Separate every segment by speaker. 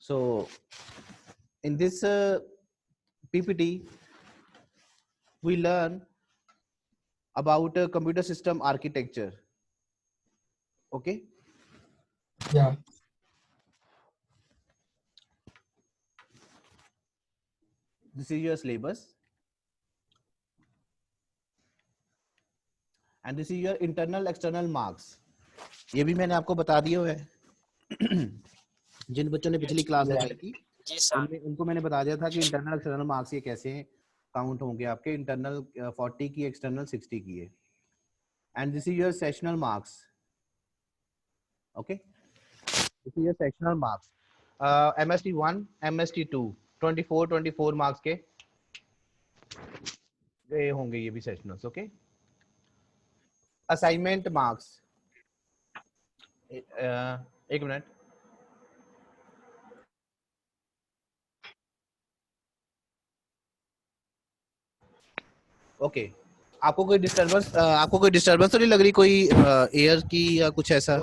Speaker 1: So in this PPT, we learn about computer system architecture. Okay.
Speaker 2: Yeah.
Speaker 1: This is your syllabus. And this is your internal external marks. ये भी मैंने आपको बता दिया है जिन बच्चों ने पिछली क्लास अटेंड की उनको मैंने बता दिया था कि इंटरनल एक्सटर्नल मार्क्स ये कैसे काउंट होंगे आपके इंटरनल 40 की एक्सटर्नल 60 की है and this is your sessional marks okay this is your sessional marks MST 1 MST 2 24 marks के ये होंगे ये भी सेशनल्स ओके असाइनमेंट मार्क्स एक मिनट ओके आपको कोई डिस्टरबेंस तो नहीं लग रही कोई एयर की या कुछ ऐसा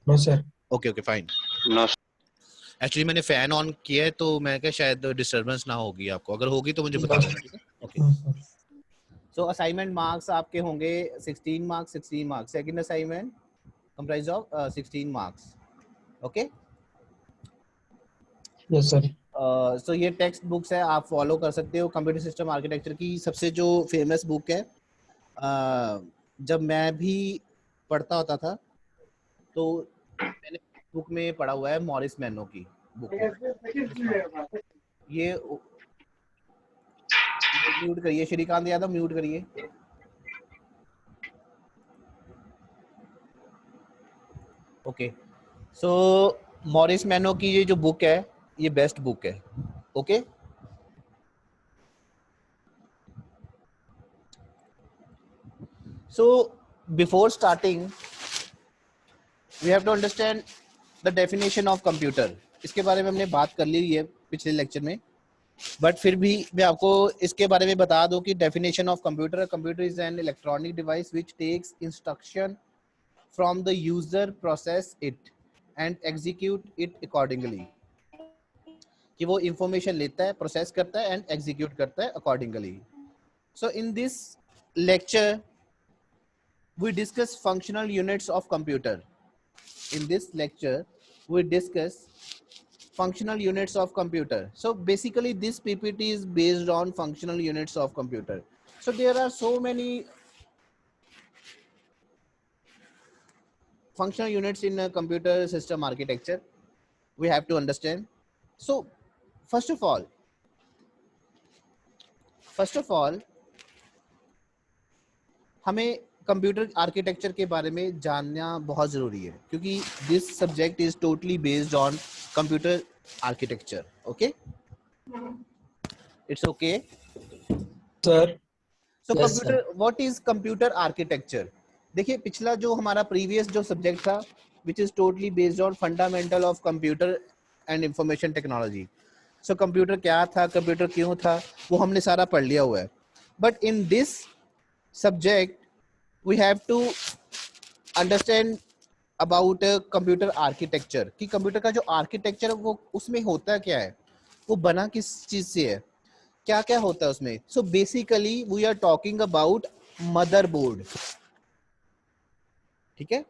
Speaker 2: no sir
Speaker 1: okay okay fine no actually मैंने फैन ऑन किया है तो मैं क्या शायद डिस्टरबेंस ना होगी आपको अगर होगी तो मुझे बता देना ठीक है ओके सो असाइनमेंट मार्क्स आपके होंगे 16 marks second assignment comprise of 16 marks okay
Speaker 2: yes sir
Speaker 1: so ये टेक्स्ट बुक्स है आप फॉलो कर सकते हो कंप्यूटर सिस्टम आर्किटेक्चर की सबसे जो फेमस बुक है जब मैं भी पढ़ता होता था तो मैंने बुक में पढ़ा हुआ है मॉरिस मैनो की बुक ये म्यूट करिए श्रीकांत यादव म्यूट करिए ओके सो मॉरिस मैनो की ये जो बुक है ये बेस्ट बुक है okay so before starting we have to understand the definition of computer इसके बारे में हमने बात कर ली है पिछले लेक्चर में बट फिर भी मैं आपको इसके बारे में बता दूं कि definition of computer is an electronic device which takes instruction from the user process it and execute it accordingly कि वो इंफॉर्मेशन लेता है प्रोसेस करता है एंड एग्जीक्यूट करता है accordingly so in this lecture we discuss functional units of computer in this lecture we discuss functional units of computer so basically this PPT is based on functional units of computer so there are so many functional units in a computer system architecture we have to understand so first of all हमें computer architecture के बारे में जानना बहुत जरूरी है क्योंकि this subject is totally based on computer architecture okay it's okay
Speaker 2: sir
Speaker 1: so computer what is computer architecture देखिए पिछला जो हमारा प्रीवियस जो सब्जेक्ट था which is totally based on fundamental of computer and information technology so computer क्या था computer क्यों था वो हमने सारा पढ़ लिया हुआ है but in this subject we have to understand about computer architecture कि कंप्यूटर का जो आर्किटेक्चर है वो उसमें होता क्या है वो बना किस चीज से है क्या क्या होता है उसमें so basically we are talking about motherboard ठीक है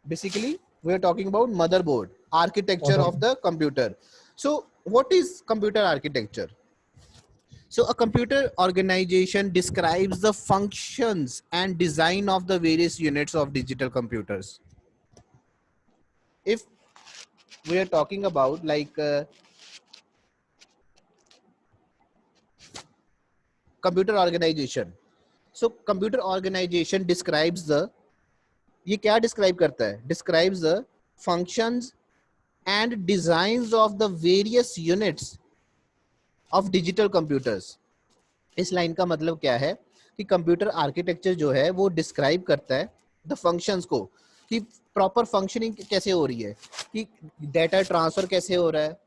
Speaker 1: basically we are talking about motherboard architecture of the computer so what is computer architecture So a computer organization describes the functions and design of the various units of digital computers. If we are talking about like computer organization, so computer organization describes the ये क्या describe करता है? Describes the functions and designs of the various units of digital computers इस line का मतलब क्या है कि कंप्यूटर आर्किटेक्चर जो है वो डिस्क्राइब करता है द फंक्शंस को कि प्रॉपर फंक्शनिंग कैसे हो रही है कि डेटा ट्रांसफर कैसे हो रहा है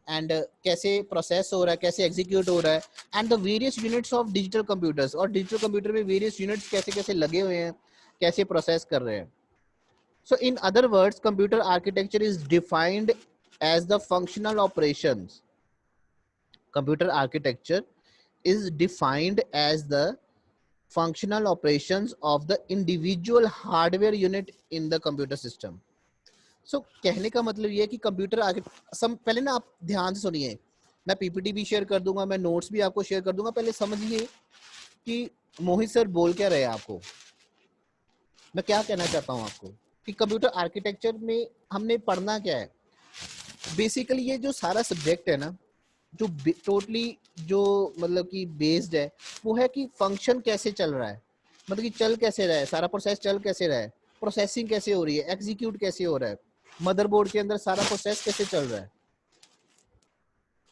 Speaker 1: एंड कैसे प्रोसेस हो रहा है कैसे एग्जीक्यूट हो रहा है and the various units of digital computers और डिजिटल कंप्यूटर में वेरियस यूनिट्स कैसे कैसे लगे हुए हैं कैसे प्रोसेस कर रहे हैं so in other words computer architecture is defined as the functional operations. Computer architecture is defined as the functional operations of the individual hardware unit in the computer system. So कहने का मतलब ये है कि computer पहले ना आप ध्यान से सुनिए, मैं पीपीटी भी शेयर कर दूंगा, मैं नोट्स भी आपको शेयर कर दूंगा। पहले समझिए कि मोहित सर बोल क्या रहे हैं आपको, मैं क्या कहना चाहता हूँ आपको कि कंप्यूटर आर्किटेक्चर में हमने पढ़ना क्या है। बेसिकली ये जो सारा सब्जेक्ट है ना, जो टोटली जो मतलब कि बेस्ड है वो है कि फंक्शन कैसे चल रहा है, मतलब कि चल कैसे रहा है, सारा प्रोसेस चल कैसे रहा है, प्रोसेसिंग कैसे हो रही है, एग्जीक्यूट कैसे हो रहा है, मदरबोर्ड के अंदर सारा प्रोसेस कैसे चल रहा है।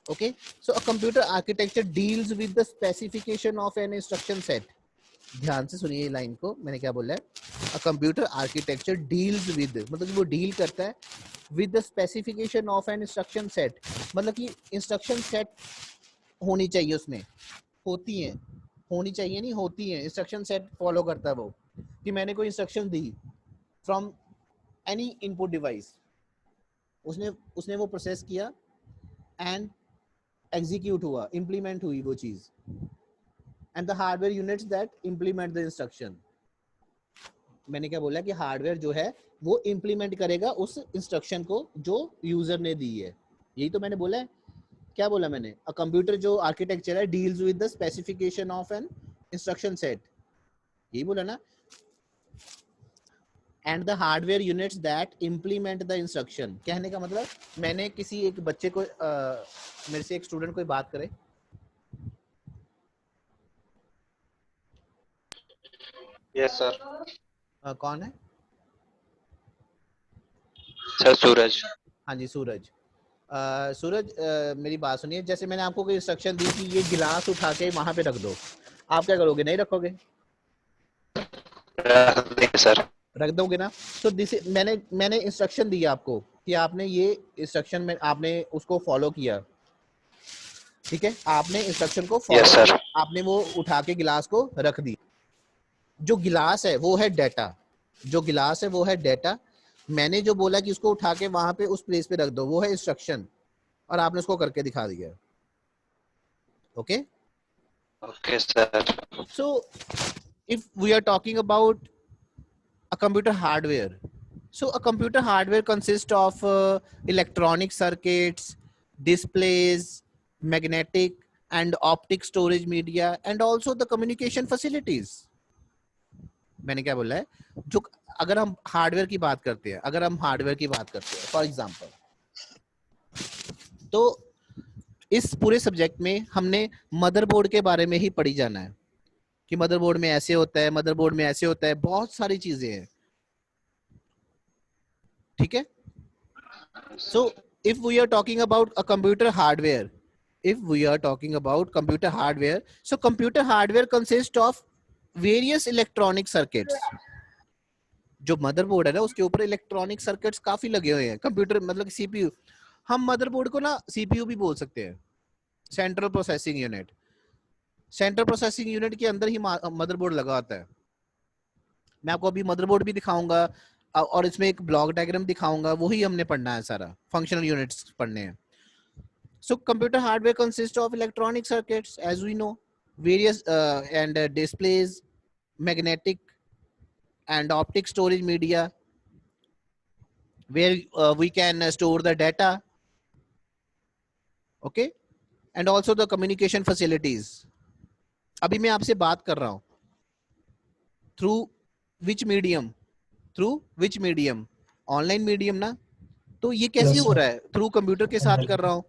Speaker 1: Okay, so a computer architecture deals with the specification of an instruction set. ध्यान से सुनिए लाइन को, मैंने क्या बोला है, a computer architecture deals with, मतलब कि वो डील करता है with the specification of an instruction set, मतलब कि इंस्ट्रक्शन सेट होनी चाहिए उसमें, होती हैं, होनी चाहिए नहीं, होती हैं, इंस्ट्रक्शन सेट फॉलो करता है वो, कि मैंने कोई instruction the from any input device, उसने उसने वो प्रोसेस किया एंड एग्जीक्यूट हुआ, इंप्लीमेंट हुई वो चीज, and the hardware units that implement the instruction. मैंने क्या बोला कि हार्डवेयर जो है वो इंप्लीमेंट करेगा उस इंस्ट्रक्शन को जो यूजर ने दी है, यही तो मैंने बोला है। क्या बोला मैंने, अ कंप्यूटर जो आर्किटेक्चर है deals with the specification of an instruction set, यही बोला ना, and the hardware units that implement the instruction. कहने का मतलब, मैंने किसी एक बच्चे को मेरे से एक स्टूडेंट कोई बात करे,
Speaker 3: यस सर।
Speaker 1: कौन है
Speaker 3: सर सूरज।
Speaker 1: हाँ जी सूरज। सूरज मेरी बात सुनिए, जैसे मैंने आपको कोई इंस्ट्रक्शन दी कि ये गिलास उठा के वहां पे रख दो, आप क्या करोगे, नहीं रखोगे,
Speaker 3: सर
Speaker 1: रख दोगे ना। तो दिस मैंने इंस्ट्रक्शन दी आपको कि आपने ये इंस्ट्रक्शन में आपने उसको फॉलो किया, ठीक है, आपने इंस्ट्रक्शन को फॉलो
Speaker 3: यस सर।
Speaker 1: किया, आपने वो उठा के गिलास को रख दी। जो गिलास है वो है डेटा, जो गिलास है वो है डेटा, मैंने जो बोला कि उसको उठा के वहां पे उस प्लेस पे रख दो वो है इंस्ट्रक्शन, और आपने उसको करके दिखा दिया। Okay,
Speaker 3: okay sir.
Speaker 1: So if we are talking about a computer hardware, so a computer hardware consists of electronic circuits, displays, magnetic and optic storage media, and also the communication facilities. मैंने क्या बोला है, जो अगर हम hardware की बात करते हैं, अगर हम हार्डवेयर की बात करते हैं फॉर एग्जांपल, तो इस पूरे सब्जेक्ट में हमने मदरबोर्ड के बारे में ही पढ़ी जाना है कि मदरबोर्ड में ऐसे होता है, मदरबोर्ड में ऐसे होता है, बहुत सारी चीजें हैं, ठीक है। So if we are talking about a computer hardware, if we are talking about computer hardware, so computer hardware consists of various electronic circuits. जो मदरबोर्ड है ना उसके ऊपर इलेक्ट्रॉनिक सर्किट्स काफी लगे हुए हैं, कंप्यूटर मतलब सीपीयू, हम मदरबोर्ड को ना सीपीयू भी बोल सकते हैं, central processing unit, central processing unit के अंदर ही मदरबोर्ड लगा होता है। मैं आपको अभी मदरबोर्ड भी दिखाऊंगा और इसमें एक ब्लॉक डायग्राम दिखाऊंगा, वही हमने पढ़ना है, सारा फंक्शनल यूनिट्स पढ़ने हैं। So computer hardware consists of electronic circuits, as we know, various and displays, magnetic and optic storage media, where we can store the data, okay, and also the communication facilities. अभी मैं आपसे बात कर रहा हूँ through which medium, through which medium, online medium ना, तो ये कैसे
Speaker 2: Yes,
Speaker 1: हो
Speaker 2: sir.
Speaker 1: रहा है, थ्रू कंप्यूटर के साथ कर रहा हूँ।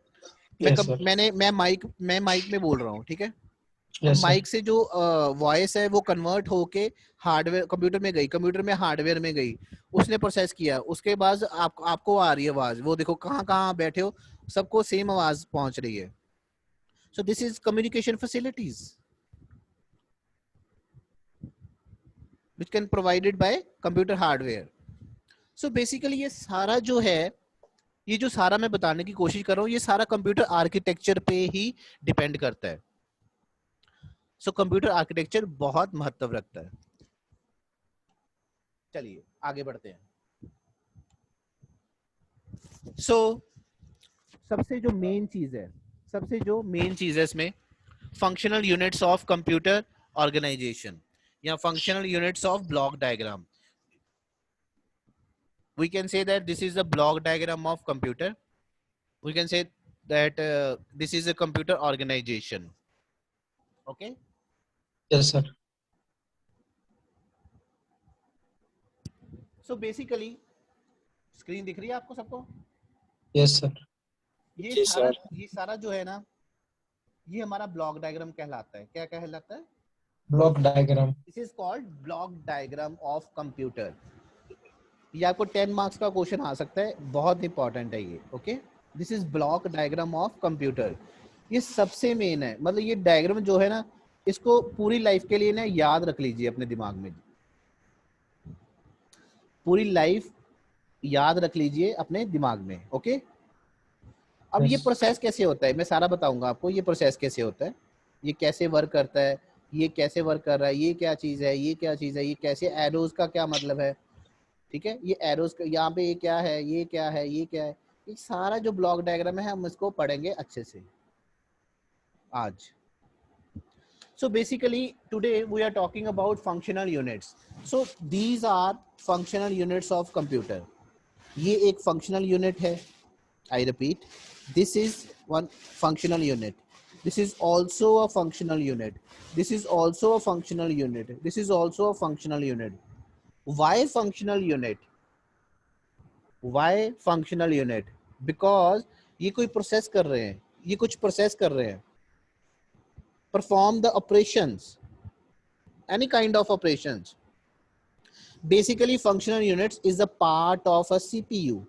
Speaker 2: Yes, sir.
Speaker 1: मैं माइक में बोल रहा हूँ, ठीक है, अब
Speaker 2: Yes, sir.
Speaker 1: माइक से जो वॉइस है वो कन्वर्ट होके हार्डवेयर कंप्यूटर में गई, कंप्यूटर में हार्डवेयर में गई, उसने प्रोसेस किया, उसके बाद आपको आ रही है आवाज, वो देखो कहाँ कहाँ बैठे हो, सबको सेम आवाज पहुंच रही है। So this is communication facilities which can provided by computer hardware. So basically ये सारा जो है, ये जो सारा मैं बताने की कोशिश कर रहा हूँ, ये सारा कंप्यूटर आर्किटेक्चर पे ही डिपेंड करता है। सो कंप्यूटर आर्किटेक्चर बहुत महत्व रखता है। चलिए आगे बढ़ते हैं। सो सबसे जो मेन चीज है, सबसे जो मेन चीज है इसमें, functional units of computer organisation या functional units of block diagram. We can say that this is the block diagram of computer. We can say that this is a computer organization. Okay.
Speaker 2: Yes, sir.
Speaker 1: So basically, screen दिख रही है आपको सबको?
Speaker 2: Yes, sir.
Speaker 1: ये सारा जो है ना, ये हमारा ब्लॉक डायग्राम कहलाता है. क्या कहलाता है?
Speaker 2: Block diagram.
Speaker 1: This is called block diagram of computer. ये आपको 10 मार्क्स का क्वेश्चन आ सकता है, बहुत इंपॉर्टेंट है ये. Okay, this is block diagram of computer. ये सबसे मेन है, मतलब ये डायग्राम जो है ना, इसको पूरी लाइफ के लिए ना याद रख लीजिए अपने दिमाग में, पूरी लाइफ याद रख लीजिए अपने दिमाग में. ओके, अब ये प्रोसेस कैसे होता है मैं सारा बताऊंगा आपको. ये प्रोसेस कैसे होता है, ये कैसे वर्क करता है, ये कैसे वर्क कर रहा है, ये क्या चीज है, ये क्या चीज है, ये कैसे, एरोज का क्या मतलब है, ठीक है, ये एरोज यहाँ पे ये क्या है, ये क्या है, ये क्या है, ये सारा जो ब्लॉक डायग्राम है हम इसको पढ़ेंगे अच्छे से आज. So basically today we are talking about functional units. So these are functional units of computer. ये एक functional unit है. I repeat, this is one functional unit. This is also a functional unit. This is also a functional unit. This is also a functional unit. Why functional unit? Why functional unit? Because ये कोई process कर रहे हैं, ये कुछ process कर रहे हैं. Perform the operations, any kind of operations. Basically, functional units is a part of a CPU.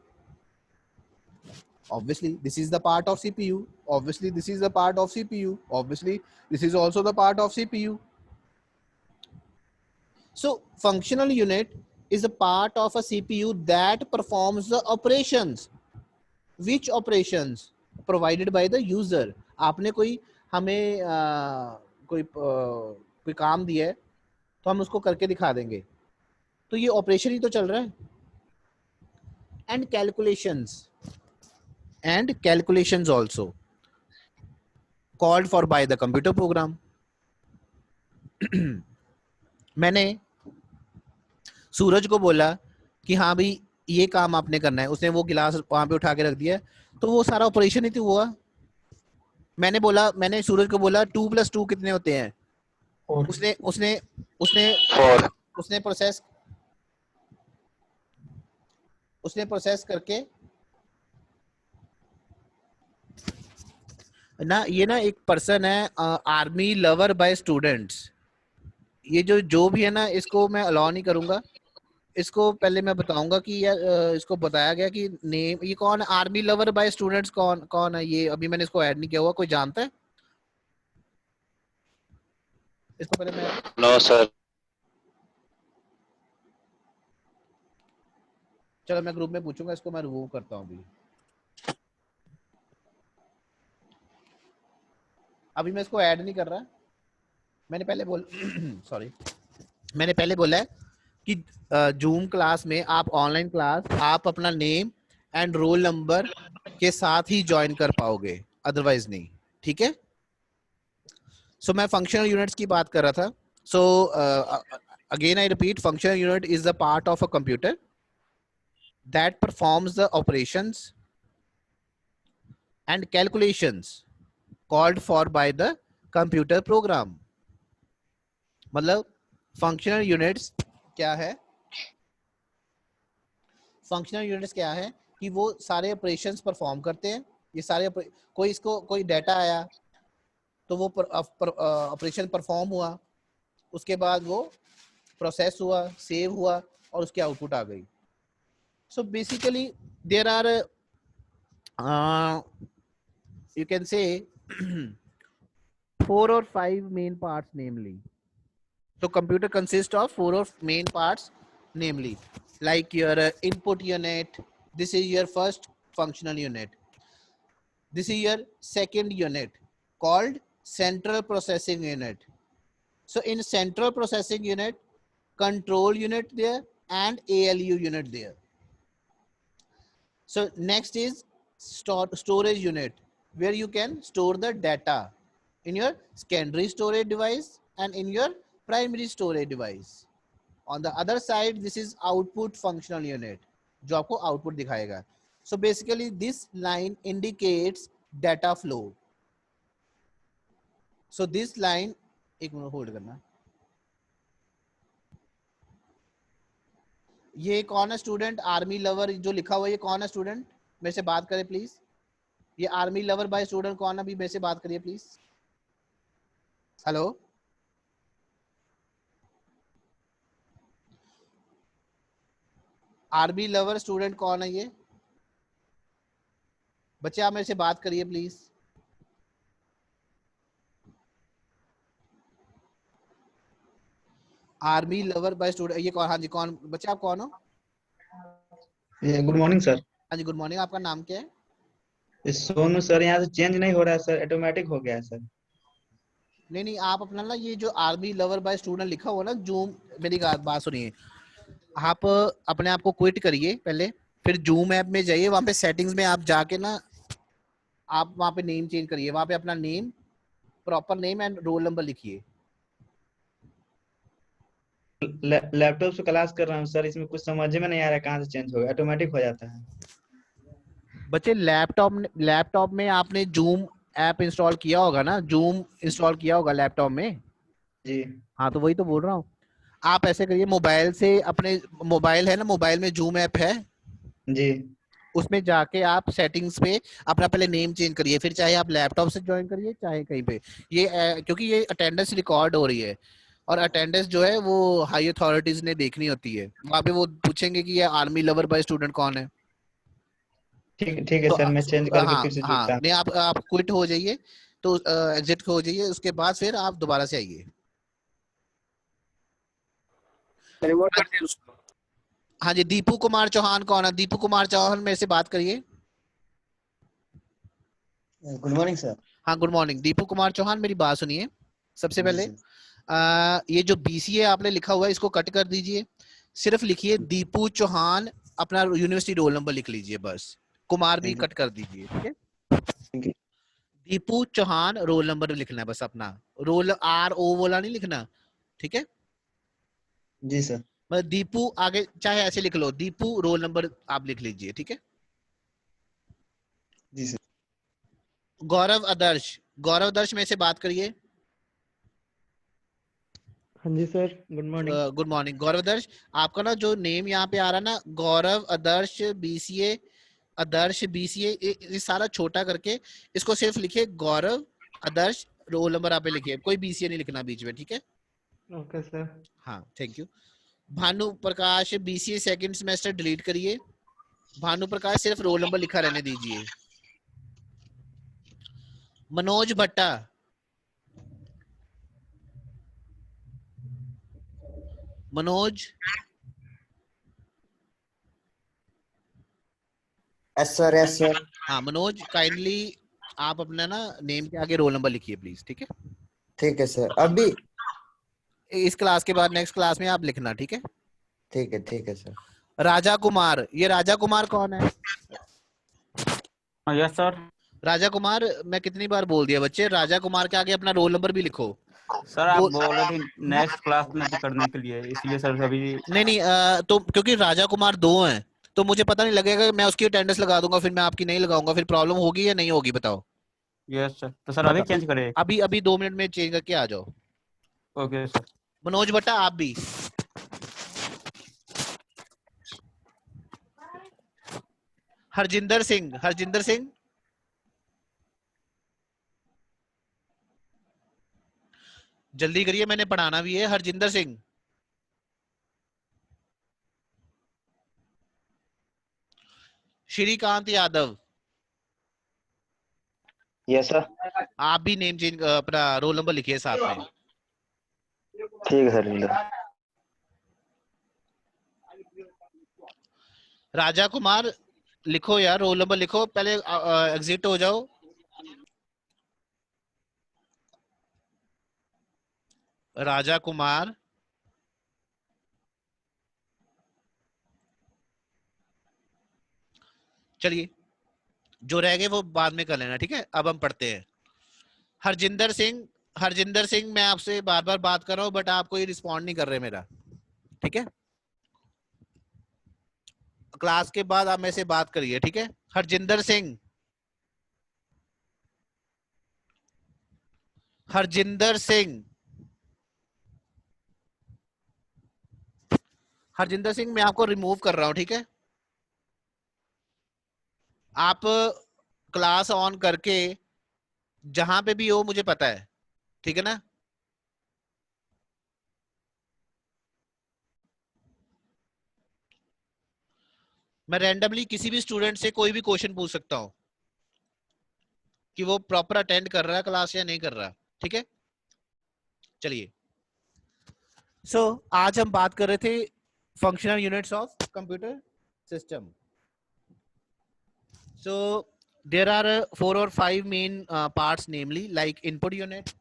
Speaker 1: Obviously, this is the part of CPU. Obviously, this is the part of CPU. Obviously, this is also the part of CPU. So, functional unit is a part of a CPU that performs the operations. Which operations? Provided by the user. आपने कोई हमें कोई काम दिया है तो हम उसको करके दिखा देंगे, तो ये ऑपरेशन ही तो चल रहा है. And calculations also called for by the computer program. मैंने सूरज को बोला कि हाँ भाई ये काम आपने करना है, उसने वो गिलास वहां पे उठा के रख दिया, तो वो सारा ऑपरेशन ही तो हुआ. मैंने सूरज को बोला 2 + 2 कितने होते हैं,
Speaker 2: Four.
Speaker 1: उसने प्रोसेस करके ना, ये ना एक पर्सन है आर्मी लवर बाय स्टूडेंट्स. ये जो भी है ना, इसको मैं अलाउ नहीं करूंगा. इसको पहले मैं बताऊंगा कि इसको बताया गया कि नेम, ये कौन, आर्मी लवर बाय स्टूडेंट्स कौन है ये, अभी मैंने इसको ऐड नहीं किया हुआ. कोई जानता है इसको? पहले मैं
Speaker 3: नो सर.
Speaker 1: चलो मैं ग्रुप में पूछूंगा, इसको मैं रिमूव करता हूँ अभी मैं इसको ऐड नहीं कर रहा. मैंने पहले बोला है कि जूम क्लास में आप ऑनलाइन क्लास आप अपना नेम एंड रोल नंबर के साथ ही ज्वाइन कर पाओगे, अदरवाइज नहीं. ठीक है. सो मैं फंक्शनल यूनिट्स की बात कर रहा था. So again I repeat, functional unit is the part of a computer that performs the operations and calculations called for by the computer program. मतलब functional units क्या है? functional units क्या है कि वो सारे operations perform करते हैं. ये सारे कोई डाटा आया तो वो ऑपरेशन परफॉर्म हुआ, उसके बाद वो प्रोसेस हुआ, सेव हुआ और उसकी आउटपुट आ गई. So basically there are you can say 4 or 5 main parts, namely. So computer consists of 4 or main parts, namely like your input unit. This is your first functional unit. This is your second unit called central processing unit. So in central processing unit, control unit there and ALU unit there. So next is storage unit where you can store the data in your secondary storage device and in your primary storage device. On the other side, this is output functional unit जो आपको output दिखाएगा. So basically this line indicates data flow. So this line, एक minute hold करना. ये कौन है student? Army lover जो लिखा हुआ है, ये कौन है स्टूडेंट? मेरे से बात करें प्लीज. ये आर्मी लवर बाय स्टूडेंट कौन है? अभी मेरे से बात करिए please. Hello, army lover student कौन है ये? बच्चे आप मेरे से बात करिए please. Army lover by student ये कौन? हाँ जी, कौन बच्चे आप कौन हो?
Speaker 4: Good morning sir.
Speaker 1: हाँ जी गुड मॉर्निंग. आपका नाम क्या है?
Speaker 4: सोनू सर. यहाँ से चेंज नहीं हो रहा है सर, ऑटोमेटिक हो गया है सर.
Speaker 1: नहीं नहीं, आप अपना ना ये जो आर्मी लवर बाय स्टूडेंट लिखा हुआ ना, जूम, मेरी बात सुनिए. आप अपने आप को क्विट करिए पहले, फिर जूम ऐप में जाइए, वहां पे सेटिंग्स में आप जाके ना आप वहां पे नेम चेंज करिए. वहां पे अपना name, proper name and role number लिखिए.
Speaker 4: लैपटॉप से क्लास कर रहा हूँ सर, इसमें कुछ समझ में नहीं आ रहा है कहाँ से चेंज हो गया, ऑटोमेटिक हो जाता है.
Speaker 1: बच्चे लैपटॉप में आपने जूम ऐप इंस्टॉल किया होगा ना, जूम इंस्टॉल किया होगा लैपटॉप में.
Speaker 4: जी.
Speaker 1: हाँ तो वही तो बोल रहा हूँ. आप ऐसे करिए, मोबाइल से, अपने मोबाइल है ना, मोबाइल में जूम ऐप है,
Speaker 4: जी.
Speaker 1: उसमें जाके आप सेटिंग्स पे अपना पहले नेम चेंज करिए, फिर चाहे आप लैपटॉप से ज्वाइन करिए चाहे कहीं पे. ये क्योंकि ये अटेंडेंस रिकॉर्ड हो रही है, और अटेंडेंस जो है वो हाई अथॉरिटीज ने देखनी होती है. वहां पे वो पूछेंगे कि ये आर्मी लवर बाय स्टूडेंट कौन है.
Speaker 4: ठीक है
Speaker 1: तो
Speaker 4: सर, मैं चेंज करके
Speaker 1: हाँ
Speaker 4: फिर से
Speaker 1: हाँ,
Speaker 4: जुड़ता हूँ.
Speaker 1: नहीं आप क्विट हो जाइए, तो एग्जिट हो जाइए, उसके बाद फिर आप दोबारा से आइए. हाँ जी, दीपू कुमार चौहान कौन है? दीपू कुमार चौहान मेरे से बात करिए.
Speaker 5: Good morning sir.
Speaker 1: हाँ गुड मॉर्निंग. दीपू कुमार चौहान, मेरी बात सुनिए. सबसे पहले
Speaker 5: जी
Speaker 1: ये जो बीसीए आपने लिखा हुआ है इसको कट कर दीजिए, सिर्फ लिखिए दीपू चौहान, अपना यूनिवर्सिटी रोल नंबर लिख लीजिए बस. कुमार भी कट कर दीजिए, ठीक है.
Speaker 5: Thank you.
Speaker 1: Deepu Chauhan roll number लिखना है बस, अपना रोल RO वाला नहीं लिखना, ठीक है.
Speaker 5: जी सर.
Speaker 1: मतलब दीपू आगे चाहे ऐसे लिख लो, दीपू रोल नंबर आप लिख लीजिए, ठीक है.
Speaker 5: जी सर.
Speaker 1: गौरव आदर्श, गौरव आदर्श में से बात करिए.
Speaker 6: हाँ जी sir, good morning.
Speaker 1: Good morning Gaurav Adarsh. आपका ना जो नेम यहाँ पे आ रहा है ना, गौरव आदर्श BCA, आदर्श BCA, ये सारा छोटा करके इसको सिर्फ लिखिए गौरव आदर्श, रोल नंबर आप लिखिए, कोई BCA नहीं लिखना बीच में, ठीक है.
Speaker 6: Okay sir.
Speaker 1: हाँ thank you. Bhanu Prakash BCA second semester delete करिए. भानु प्रकाश सिर्फ रोल नंबर लिखा रहने दीजिए. मनोज भट्टा, Manoj,
Speaker 5: yes sir. Yes sir.
Speaker 1: हाँ मनोज, काइंडली आप अपना ना नेम के आगे रोल नंबर लिखिए प्लीज, ठीक है.
Speaker 5: ठीक है सर. अभी
Speaker 1: इस क्लास के बाद नेक्स्ट क्लास में आप लिखना, ठीक है.
Speaker 5: ठीक है सर.
Speaker 1: राजा कुमार, ये राजा कुमार कौन है?
Speaker 7: Yes sir.
Speaker 1: राजा कुमार, मैं कितनी बार बोल दिया बच्चे, राजा कुमार के आगे अपना रोल नंबर भी लिखो.
Speaker 7: सर आप बोल रहे थे नेक्स्ट क्लास में करने के लिए, इसलिए सर अभी.
Speaker 1: नहीं तो क्योंकि राजा कुमार 2 हैं तो मुझे पता नहीं लगेगा, मैं उसकी अटेंडेंस लगा दूंगा, फिर मैं आपकी नहीं लगाऊंगा, फिर प्रॉब्लम होगी या नहीं होगी बताओ.
Speaker 7: Yes sir. तो सर अभी चेंज करें?
Speaker 1: अभी 2 मिनट में चेंज करके आ जाओ.
Speaker 7: Okay sir.
Speaker 1: मनोज भट्टा आप भी. हरजिंदर सिंह, हरजिंदर सिंह, जल्दी करिए, मैंने पढ़ाना भी है. Harjinder Singh, Shrikant Yadav,
Speaker 3: yes sir.
Speaker 1: आप भी नेम चेंज, अपना रोल नंबर लिखिए साथ में.
Speaker 3: ठीक है सर.
Speaker 1: राजा कुमार लिखो यार, रोल नंबर लिखो, पहले एग्जिट हो जाओ. राजा कुमार, चलिए जो रह गए वो बाद में कर लेना, ठीक है। अब हम पढ़ते हैं। हरजिंदर सिंह, मैं आपसे बार बार बात कर रहा हूं बट आप कोई रिस्पॉन्ड नहीं कर रहे मेरा, ठीक है। क्लास के बाद आप मेरे से बात करिए, ठीक है। हरजिंदर सिंह, हरजिंदर सिंह, हरजिंदर सिंह, मैं आपको रिमूव कर रहा हूं, ठीक है। आप क्लास ऑन करके जहां पे भी हो मुझे पता है, ठीक है ना। मैं रैंडमली किसी भी स्टूडेंट से कोई भी क्वेश्चन पूछ सकता हूं कि वो प्रॉपर अटेंड कर रहा है क्लास या नहीं कर रहा, ठीक है। चलिए, आज हम बात कर रहे थे functional units of computer system. There are 4 or 5 main parts, namely like input unit,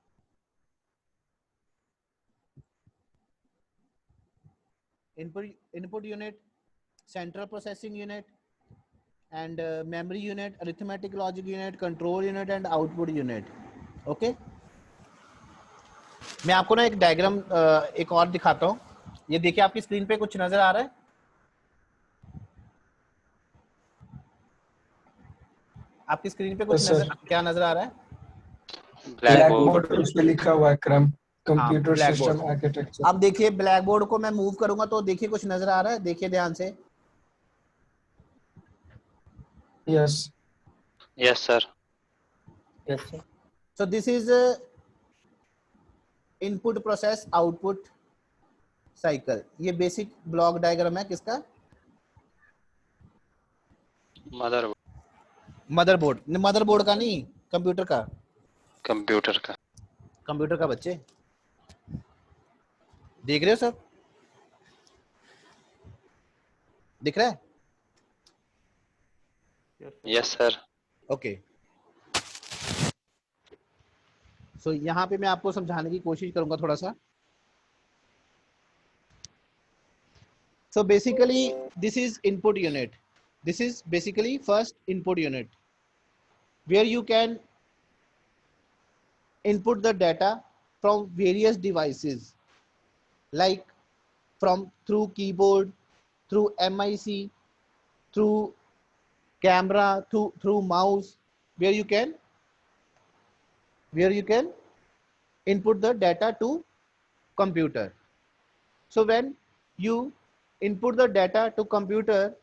Speaker 1: central processing unit, and memory unit, arithmetic logic unit, control unit, and output unit. Okay. मैं आपको ना एक डायग्राम एक और दिखाता हूँ। ये देखिए आपकी स्क्रीन पे कुछ नजर आ रहा है? आपकी स्क्रीन पे कुछ क्या नजर आ रहा है?
Speaker 2: ब्लैक बोर्ड, उस पे लिखा हुआ है क्रम कंप्यूटर सिस्टम आर्किटेक्चर।
Speaker 1: अब देखिए ब्लैक बोर्ड को मैं मूव करूंगा तो देखिए कुछ नजर आ रहा है, देखिए ध्यान से।
Speaker 2: Yes
Speaker 3: sir.
Speaker 1: So this is input process output cycle. ये बेसिक ब्लॉक डायग्राम है किसका? मदरबोर्ड का नहीं, कंप्यूटर का। कंप्यूटर का बच्चे देख रहे हो सब? दिख रहा है?
Speaker 3: Yes sir.
Speaker 1: ओके। सो यहाँ पे मैं आपको समझाने की कोशिश करूंगा थोड़ा सा। So basically this is input unit. This is basically first input unit where you can input the data from various devices like through keyboard, through MIC, through camera, through mouse, where you can input the data to computer. So when you input the data to computer,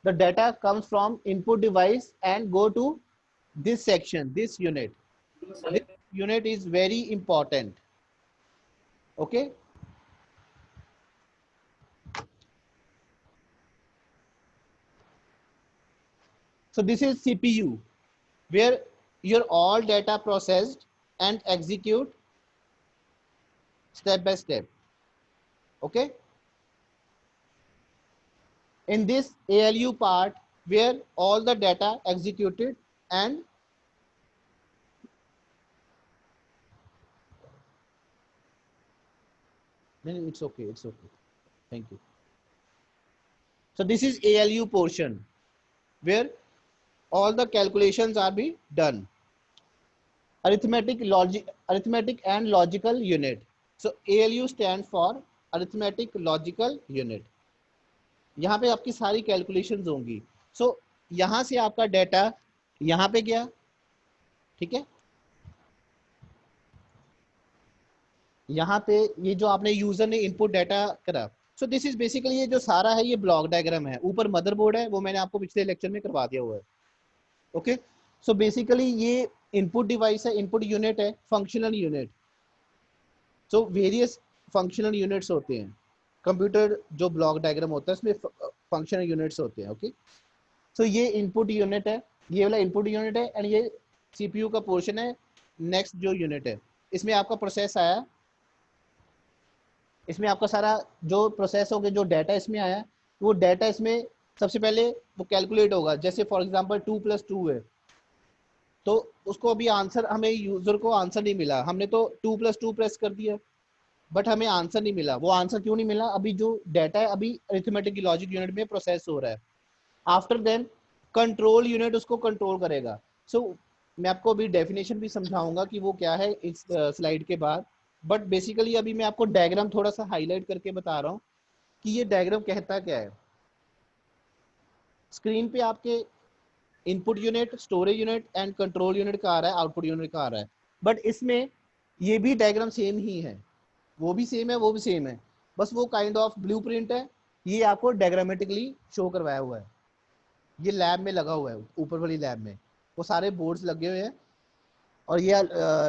Speaker 1: the data comes from input device and go to this section, this unit. This unit is very important. Okay. So this is CPU, where your all data processed and execute step by step. Okay. In this ALU part, where all the data executed and it's okay. Thank you. So this is ALU portion where all the calculations are be done. Arithmetic and logical unit. So ALU stands for arithmetic logical unit. यहाँ पे आपकी सारी calculations होंगी। सो यहाँ से आपका data यहाँ पे गया, ठीक है। यहाँ पे ये जो आपने यूजर ने इनपुट डाटा करा। सो दिस इज बेसिकली ये जो सारा है ये ब्लॉक डायग्राम है। ऊपर मदरबोर्ड है, वो मैंने आपको पिछले लेक्चर में करवा दिया हुआ है। ओके। सो बेसिकली ये इनपुट डिवाइस है, इनपुट यूनिट है, functional unit. So various functional units होते हैं। कंप्यूटर जो ब्लॉक डायग्राम होता है उसमें फंक्शनल यूनिट्स होते हैं। ओके। सो ये इनपुट यूनिट है, ये वाला इनपुट यूनिट है एंड ये सीपीयू का पोर्शन है। नेक्स्ट जो यूनिट है इसमें आपका प्रोसेस आया, इसमें आपका सारा जो प्रोसेस हो गया, जो डाटा इसमें आया वो डाटा इसमें सबसे पहले वो कैलकुलेट होगा। जैसे फॉर एग्जांपल 2 + 2 है तो उसको अभी आंसर, हमें यूजर को आंसर नहीं मिला, हमने तो 2 + 2 प्रेस कर दिया बट हमें आंसर नहीं मिला। वो आंसर क्यों नहीं मिला? अभी जो डाटा है अभी अरिथमेटिक लॉजिक यूनिट में प्रोसेस हो रहा है। आफ्टर देन कंट्रोल यूनिट उसको कंट्रोल करेगा। सो मैं आपको अभी डेफिनेशन भी समझाऊंगा कि वो क्या है इस स्लाइड के बाद, बट बेसिकली अभी मैं आपको डायग्राम थोड़ा सा हाईलाइट करके बता रहा हूँ कि ये डायग्राम कहता क्या है। स्क्रीन पे आपके input unit, storage unit and control unit का आ रहा है, आउटपुट यूनिट का आ रहा है, बट इसमें ये भी डायग्राम सेम ही है, वो भी सेम है, वो भी सेम है, बस वो काइंड ऑफ ब्लूप्रिंट है। ये आपको डायग्रामेटिकली शो करवाया हुआ है, ये लैब में लगा हुआ है, ऊपर वाली लैब में वो सारे बोर्ड्स लगे हुए हैं, और ये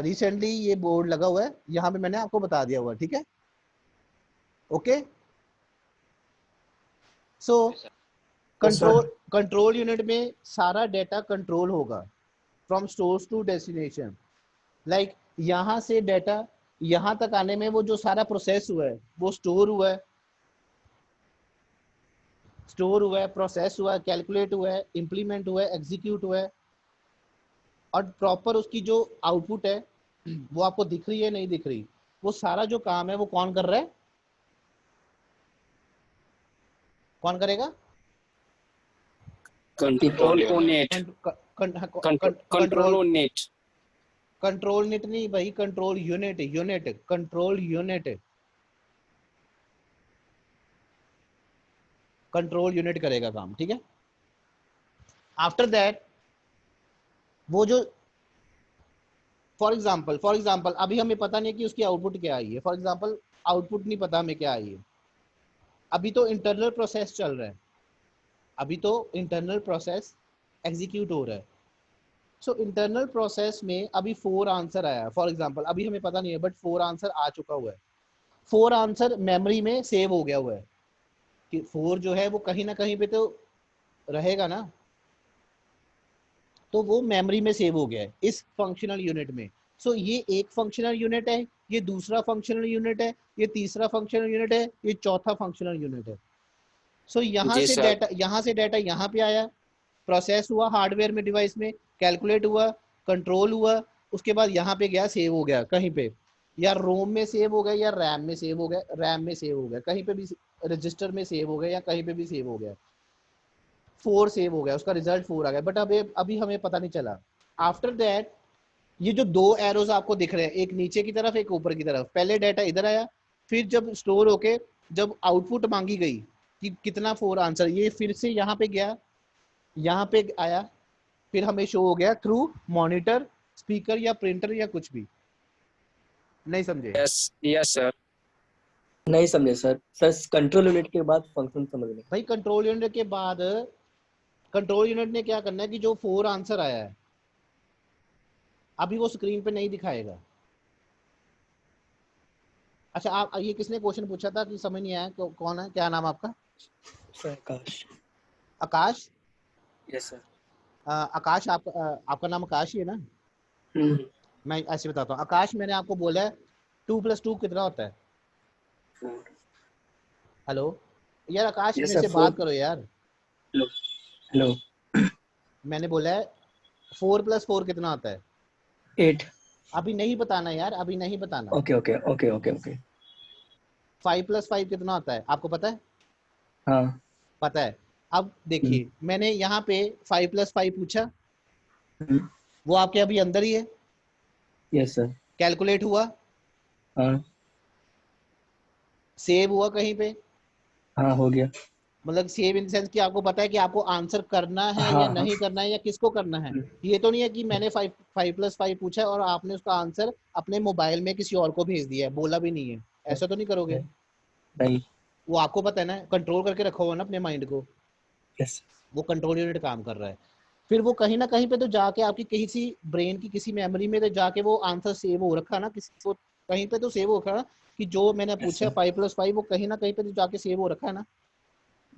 Speaker 1: रिसेंटली ये बोर्ड लगा हुआ है यहाँ पे, मैंने आपको बता दिया हुआ है, ठीक है। ओके, सो कंट्रोल यूनिट में सारा डेटा कंट्रोल होगा from source to destination. Like यहाँ से डेटा यहाँ तक आने में वो जो सारा प्रोसेस हुआ है वो स्टोर हुआ है, प्रोसेस हुआ है, कैलकुलेट हुआ है, इम्प्लीमेंट हुआ है, एग्जीक्यूट हुआ है, और प्रॉपर उसकी जो आउटपुट है वो आपको दिख रही है नहीं दिख रही, वो सारा जो काम है वो कौन कर रहा है, कौन करेगा?
Speaker 8: Control unit, control unit,
Speaker 1: control unit नहीं भाई, control unit, control unit, control unit करेगा काम, ठीक है। आफ्टर दैट वो जो फॉर एग्जांपल अभी हमें पता नहीं कि उसकी आउटपुट क्या आई है, फॉर एग्जांपल आउटपुट नहीं पता हमें क्या आई है, अभी तो इंटरनल प्रोसेस चल रहा है, अभी तो इंटरनल प्रोसेस एग्जीक्यूट हो रहा है। सो इंटरनल प्रोसेस में अभी 4 आंसर आया, फॉर एग्जांपल अभी हमें पता नहीं है बट 4 आंसर आ चुका हुआ है, 4 आंसर मेमोरी में सेव हो गया हुआ है कि 4 जो है वो कहीं ना कहीं पे तो रहेगा ना, तो वो मेमोरी में सेव हो गया है इस फंक्शनल यूनिट में। सो ये एक फंक्शनल यूनिट है, ये दूसरा फंक्शनल यूनिट है, ये तीसरा फंक्शनल यूनिट है, ये चौथा फंक्शनल यूनिट है। सो यहाँ से डाटा यहाँ पे आया, प्रोसेस हुआ हार्डवेयर में, डिवाइस में कैलकुलेट हुआ, कंट्रोल हुआ, उसके बाद यहाँ पे गया सेव हो गया कहीं पे, या रोम में सेव हो गया या रैम में सेव हो गया, कहीं पे भी रजिस्टर में सेव हो गया या कहीं पे भी सेव हो गया, 4 सेव हो गया, उसका रिजल्ट 4 आ गया, बट अभी हमें पता नहीं चला। आफ्टर दैट ये जो 2 एरोज आपको दिख रहे हैं, एक नीचे की तरफ एक ऊपर की तरफ, पहले डाटा इधर आया, फिर जब स्टोर होके जब आउटपुट मांगी गई कि कितना 4 आंसर, ये फिर से यहाँ पे गया, यहाँ पे आया, फिर हमें शो हो गया थ्रू मॉनिटर, स्पीकर या प्रिंटर या कुछ भी। नहीं समझे?
Speaker 8: यस सर,
Speaker 6: नहीं समझे सर। सर कंट्रोल यूनिट के बाद फंक्शन समझ लें।
Speaker 1: भाई कंट्रोल यूनिट के बाद कंट्रोल यूनिट ने क्या करना है कि जो 4 आंसर आया है अभी वो स्क्रीन पे नहीं दिखाएगा। अच्छा, आप ये किसने क्वेश्चन पूछा था कि समझ नहीं आया, कौन है, क्या नाम आपका?
Speaker 6: Sir Akash.
Speaker 1: Akash?
Speaker 6: Yes sir.
Speaker 1: Akash, आपका नाम आकाश ही है ना? मैं ऐसे बताता हूँ आकाश, मैंने आपको बोला है 2 + 2 कितना होता है? हेलो यार आकाश, मेरे से बात करो यार।
Speaker 6: हेलो
Speaker 1: मैंने बोला है 4 + 4 कितना होता है?
Speaker 6: 8।
Speaker 1: अभी नहीं बताना यार, अभी नहीं बताना।
Speaker 6: Okay okay okay okay okay.
Speaker 1: 5 + 5 कितना होता है आपको पता है?
Speaker 6: हाँ
Speaker 1: पता है। अब देखिए मैंने यहाँ पे 5 + 5 पूछा, वो आपके अभी अंदर ही है।
Speaker 6: Yes sir.
Speaker 1: कैलकुलेट हुआ,
Speaker 6: हाँ
Speaker 1: सेव हुआ कहीं पे,
Speaker 6: हाँ हो गया।
Speaker 1: मतलब सेव इन सेंस कि आपको पता है कि आपको आंसर करना है
Speaker 6: हाँ,
Speaker 1: या नहीं करना है या किसको करना है। ये तो नहीं है कि मैंने 5 + 5 पूछा और आपने उसका आंसर अपने मोबाइल में किसी और को भेज दिया है, बोला भी नहीं है, ऐसा तो नहीं करोगे?
Speaker 6: नहीं।
Speaker 1: वो आपको पता है ना, कंट्रोल करके रखा हुआ ना अपने माइंड को।
Speaker 6: यस।
Speaker 1: वो कंट्रोल यूनिट काम कर रहा है, फिर वो कहीं ना कहीं पे तो जाके आपकी किसी ब्रेन की किसी मेमोरी में तो जाके वो आंसर सेव हो रखा ना, किसी को कहीं पे तो सेव हो रखा कि जो मैंने पूछा 5 + 5 वो कहीं ना कहीं पे तो जाके सेव हो रखा है ना।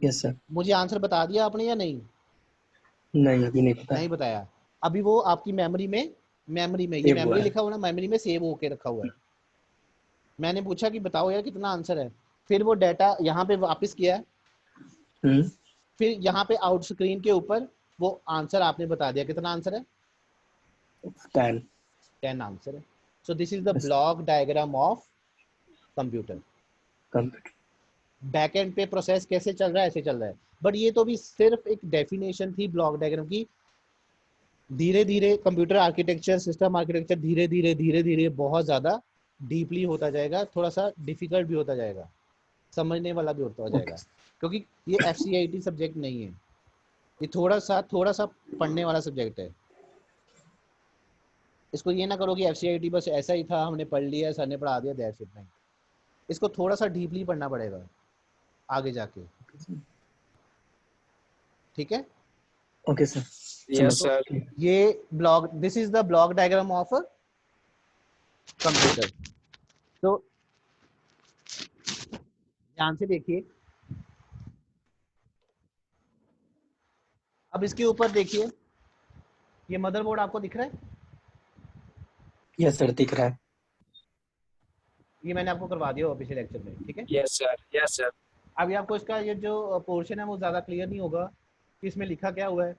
Speaker 6: Yes sir.
Speaker 1: मुझे आंसर बता दिया आपने या नहीं?
Speaker 6: नहीं अभी नहीं पता।
Speaker 1: नहीं बताया। अभी वो आपकी मेमोरी में ये मेमोरी लिखा हुआ ना, मेमोरी में सेव होके रखा हुआ है। मैंने पूछा कि बताओ यार कितना आंसर है, फिर वो डाटा यहाँ पे वापस किया, फिर यहाँ पे आउट स्क्रीन के ऊपर वो आंसर आपने बता दिया, कितना आंसर है? 10 आंसर है। So this is the block diagram of computer. Back and पे प्रोसेस कैसे चल रहा है, ऐसे चल रहा है। बट ये तो भी सिर्फ एक डेफिनेशन थी ब्लॉक डायग्राम की। धीरे धीरे कंप्यूटर आर्किटेक्चर, सिस्टम आर्किटेक्चर धीरे धीरे धीरे धीरे बहुत ज़्यादा डीपली होता जाएगा, थोड़ा सा डिफिकल्ट भी होता जाएगा, समझने वाला भी होता जाएगा, क्योंकि ये FCIT सब्जेक्ट नहीं है, ये थोड़ा सा पढ़ने वाला सब्जेक्ट है। इसको ये ना करो कि FCIT बस ऐसा ही था, हमने पढ़ लिया, सर ने पढ़ा दिया, दैट्स इट। नहीं, इसको थोड़ा सा डीपली पढ़ना पड़ेगा आगे जाके, ठीक है?
Speaker 6: Okay sir.
Speaker 8: Yes, sir.
Speaker 1: ये block, this is the block diagram of computer. तो ध्यान से देखिए, अब इसके ऊपर देखिए, ये मदरबोर्ड आपको दिख रहा है?
Speaker 6: यस सर, दिख रहा है।
Speaker 1: ये मैंने आपको करवा दिया पिछले लेक्चर में, ठीक है?
Speaker 8: Yes, sir. Yes, sir.
Speaker 1: अभी आपको इसका ये जो पोर्शन है वो ज़्यादा क्लियर नहीं होगा कि इसमें लिखा क्या हुआ है,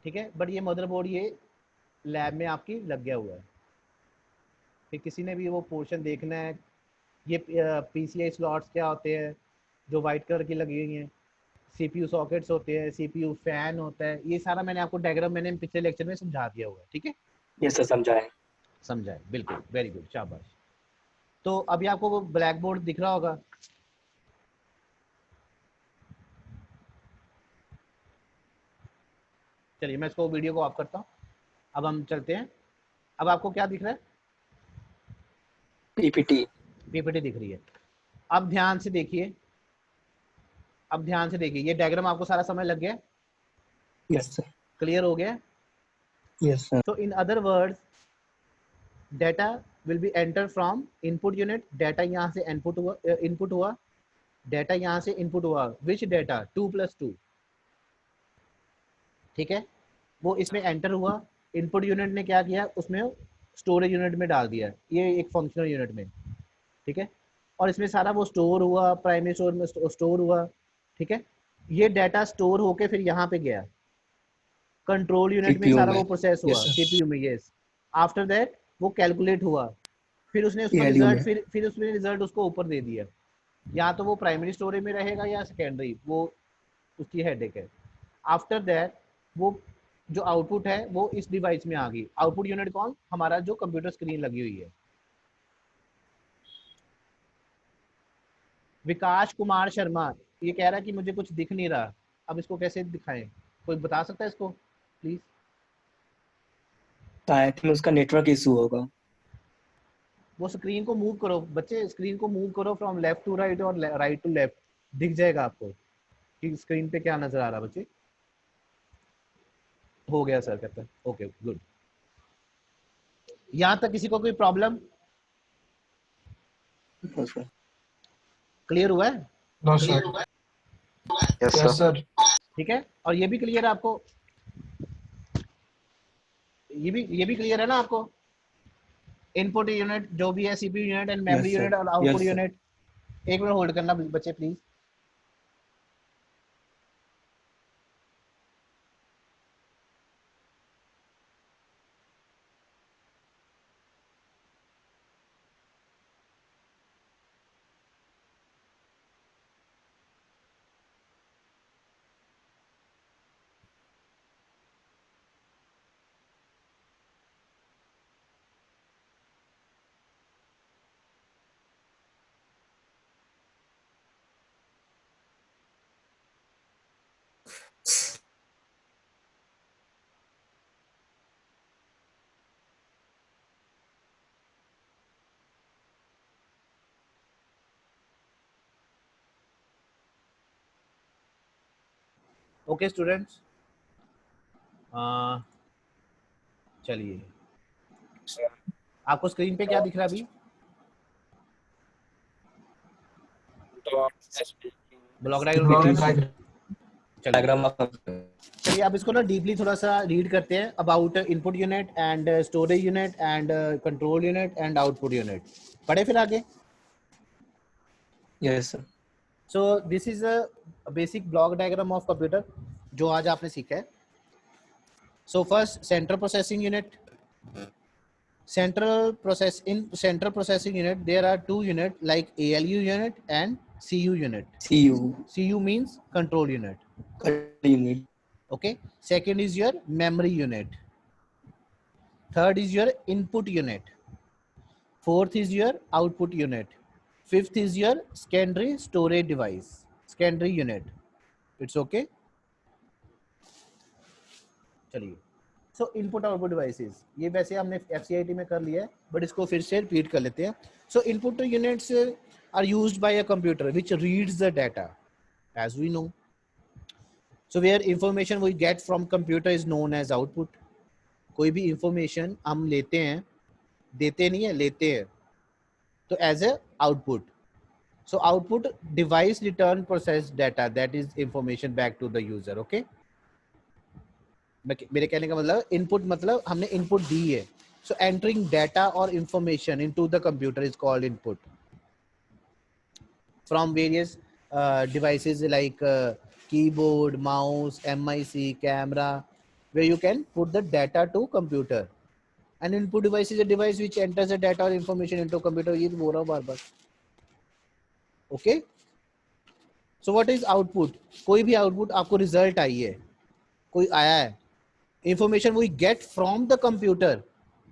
Speaker 1: ठीक है? बट ये मदरबोर्ड ये लैब में आपकी लग गया हुआ है। फिर किसी ने भी वो पोर्शन देखना है, ये PCI स्लॉट्स क्या होते हैं जो वाइट कलर की लगी हुई हैं, CPU सॉकेट्स होते हैं, CPU फैन होता है, ये सारा मैंने आपको डायग्राम मैंने पिछले लेक्चर में समझा दिया हुआ है, ठीक है?
Speaker 6: यस सर, समझा है।
Speaker 1: समझा है, बिल्कुल, वेरी गुड, शाबाश। तो अभी आपको वो ब्लैक बोर्ड दिख रहा होगा, चलिए मैं इसको वीडियो को ऑफ करता हूँ। अब हम चलते हैं। अब आपको क्या दिख रहा है?
Speaker 6: PPT।
Speaker 1: PPT दिख रही है। अब ध्यान से देखिए, अब ध्यान से देखिए, ये डायग्राम आपको सारा समझ लग गया?
Speaker 6: Yes sir.
Speaker 1: क्लियर हो गया?
Speaker 6: Yes sir.
Speaker 1: So in other words, data will be entered from input unit, data यहाँ से input हुआ, data यहाँ से input हुआ, which data 2+2, ठीक है? वो इसमें एंटर हुआ, इनपुट यूनिट ने क्या किया, उसमें स्टोरेज यूनिट में डाल दिया, ये एक फंक्शनल यूनिट में, ठीक है? और इसमें सारा वो स्टोर हुआ, प्राइमरी स्टोर में स्टोर हुआ, ठीक है? ये डाटा स्टोर होके फिर यहाँ पे गया कंट्रोल यूनिट में, सारा वो प्रोसेस हुआ CPU में, यस। आफ्टर दैट वो कैलकुलेट हुआ, फिर उसने उसका रिजल्ट, फिर उसने रिजल्ट उसको ऊपर दे दिया, या तो वो प्राइमरी स्टोरेज में रहेगा या सेकेंडरी, वो उसकी हेडेक है। आफ्टर दैट वो जो आउटपुट है वो इस डिवाइस में आ गई। आउटपुट यूनिट कौन? हमारा जो कंप्यूटर स्क्रीन लगी हुई है। विकास कुमार शर्मा ये कह रहा है कि मुझे कुछ दिख नहीं रहा, अब इसको कैसे दिखाएं? कोई बता सकता है इसको प्लीज?
Speaker 6: आई थिंक उसका नेटवर्क इशू होगा।
Speaker 1: वो स्क्रीन को मूव करो बच्चे, स्क्रीन को मूव करो फ्रॉम लेफ्ट टू राइट और राइट टू लेफ्ट, दिख जाएगा आपको कि स्क्रीन पे क्या नजर आ रहा है बच्चे। हो गया सर कहता है, ओके गुड। यहाँ तक किसी को कोई प्रॉब्लम? क्लियर हुआ है?
Speaker 2: No sir. Yes sir.
Speaker 1: ठीक है, और ये भी क्लियर है आपको? ये भी क्लियर है ना आपको? इनपुट यूनिट जो भी है, CPU unit and memory unit और आउटपुट यूनिट। एक मिनट होल्ड करना बच्चे प्लीज। ओके स्टूडेंट्स, चलिए आपको स्क्रीन पे क्या दिख रहा है अभी? Block diagram. चलिए अब इसको ना डीपली थोड़ा सा रीड करते हैं about input unit and storage unit and control unit and output unit. पढ़े फिर आगे?
Speaker 6: Yes sir.
Speaker 1: So this is a basic block diagram of computer जो आज आपने सीखा है। So first central processing unit, Central processing unit, there are two units like ALU unit and CU unit. CU means control unit.
Speaker 6: unit.
Speaker 1: Okay. Second is your memory unit. Third is your input unit. Fourth is your output unit. Fifth is your secondary storage device, secondary unit. It's okay. चलिए, सो input output devices, ये वैसे हमने FCIT में कर लिया है, but इसको फिर से रिपीट कर लेते हैं. So input units are used by a computer which reads the data, as we know. So where information we get from computer is known as output. कोई भी इंफॉर्मेशन हम लेते हैं, देते नहीं है, लेते हैं, तो as a output. So output device return process data, that is information back to the user. Okay, मेरे कहने का मतलब इनपुट मतलब हमने इनपुट दी है. सो एंटरिंग डाटा और information into the computer is called input from various devices like keyboard, mouse, MIC, camera, where you can put the data to computer. An input device is a device which enters the data or information into computer. ये बोल रहा हूँ बार बार. Okay. So what is output? कोई भी output आपको result आई है, कोई आया है, information we get from the computer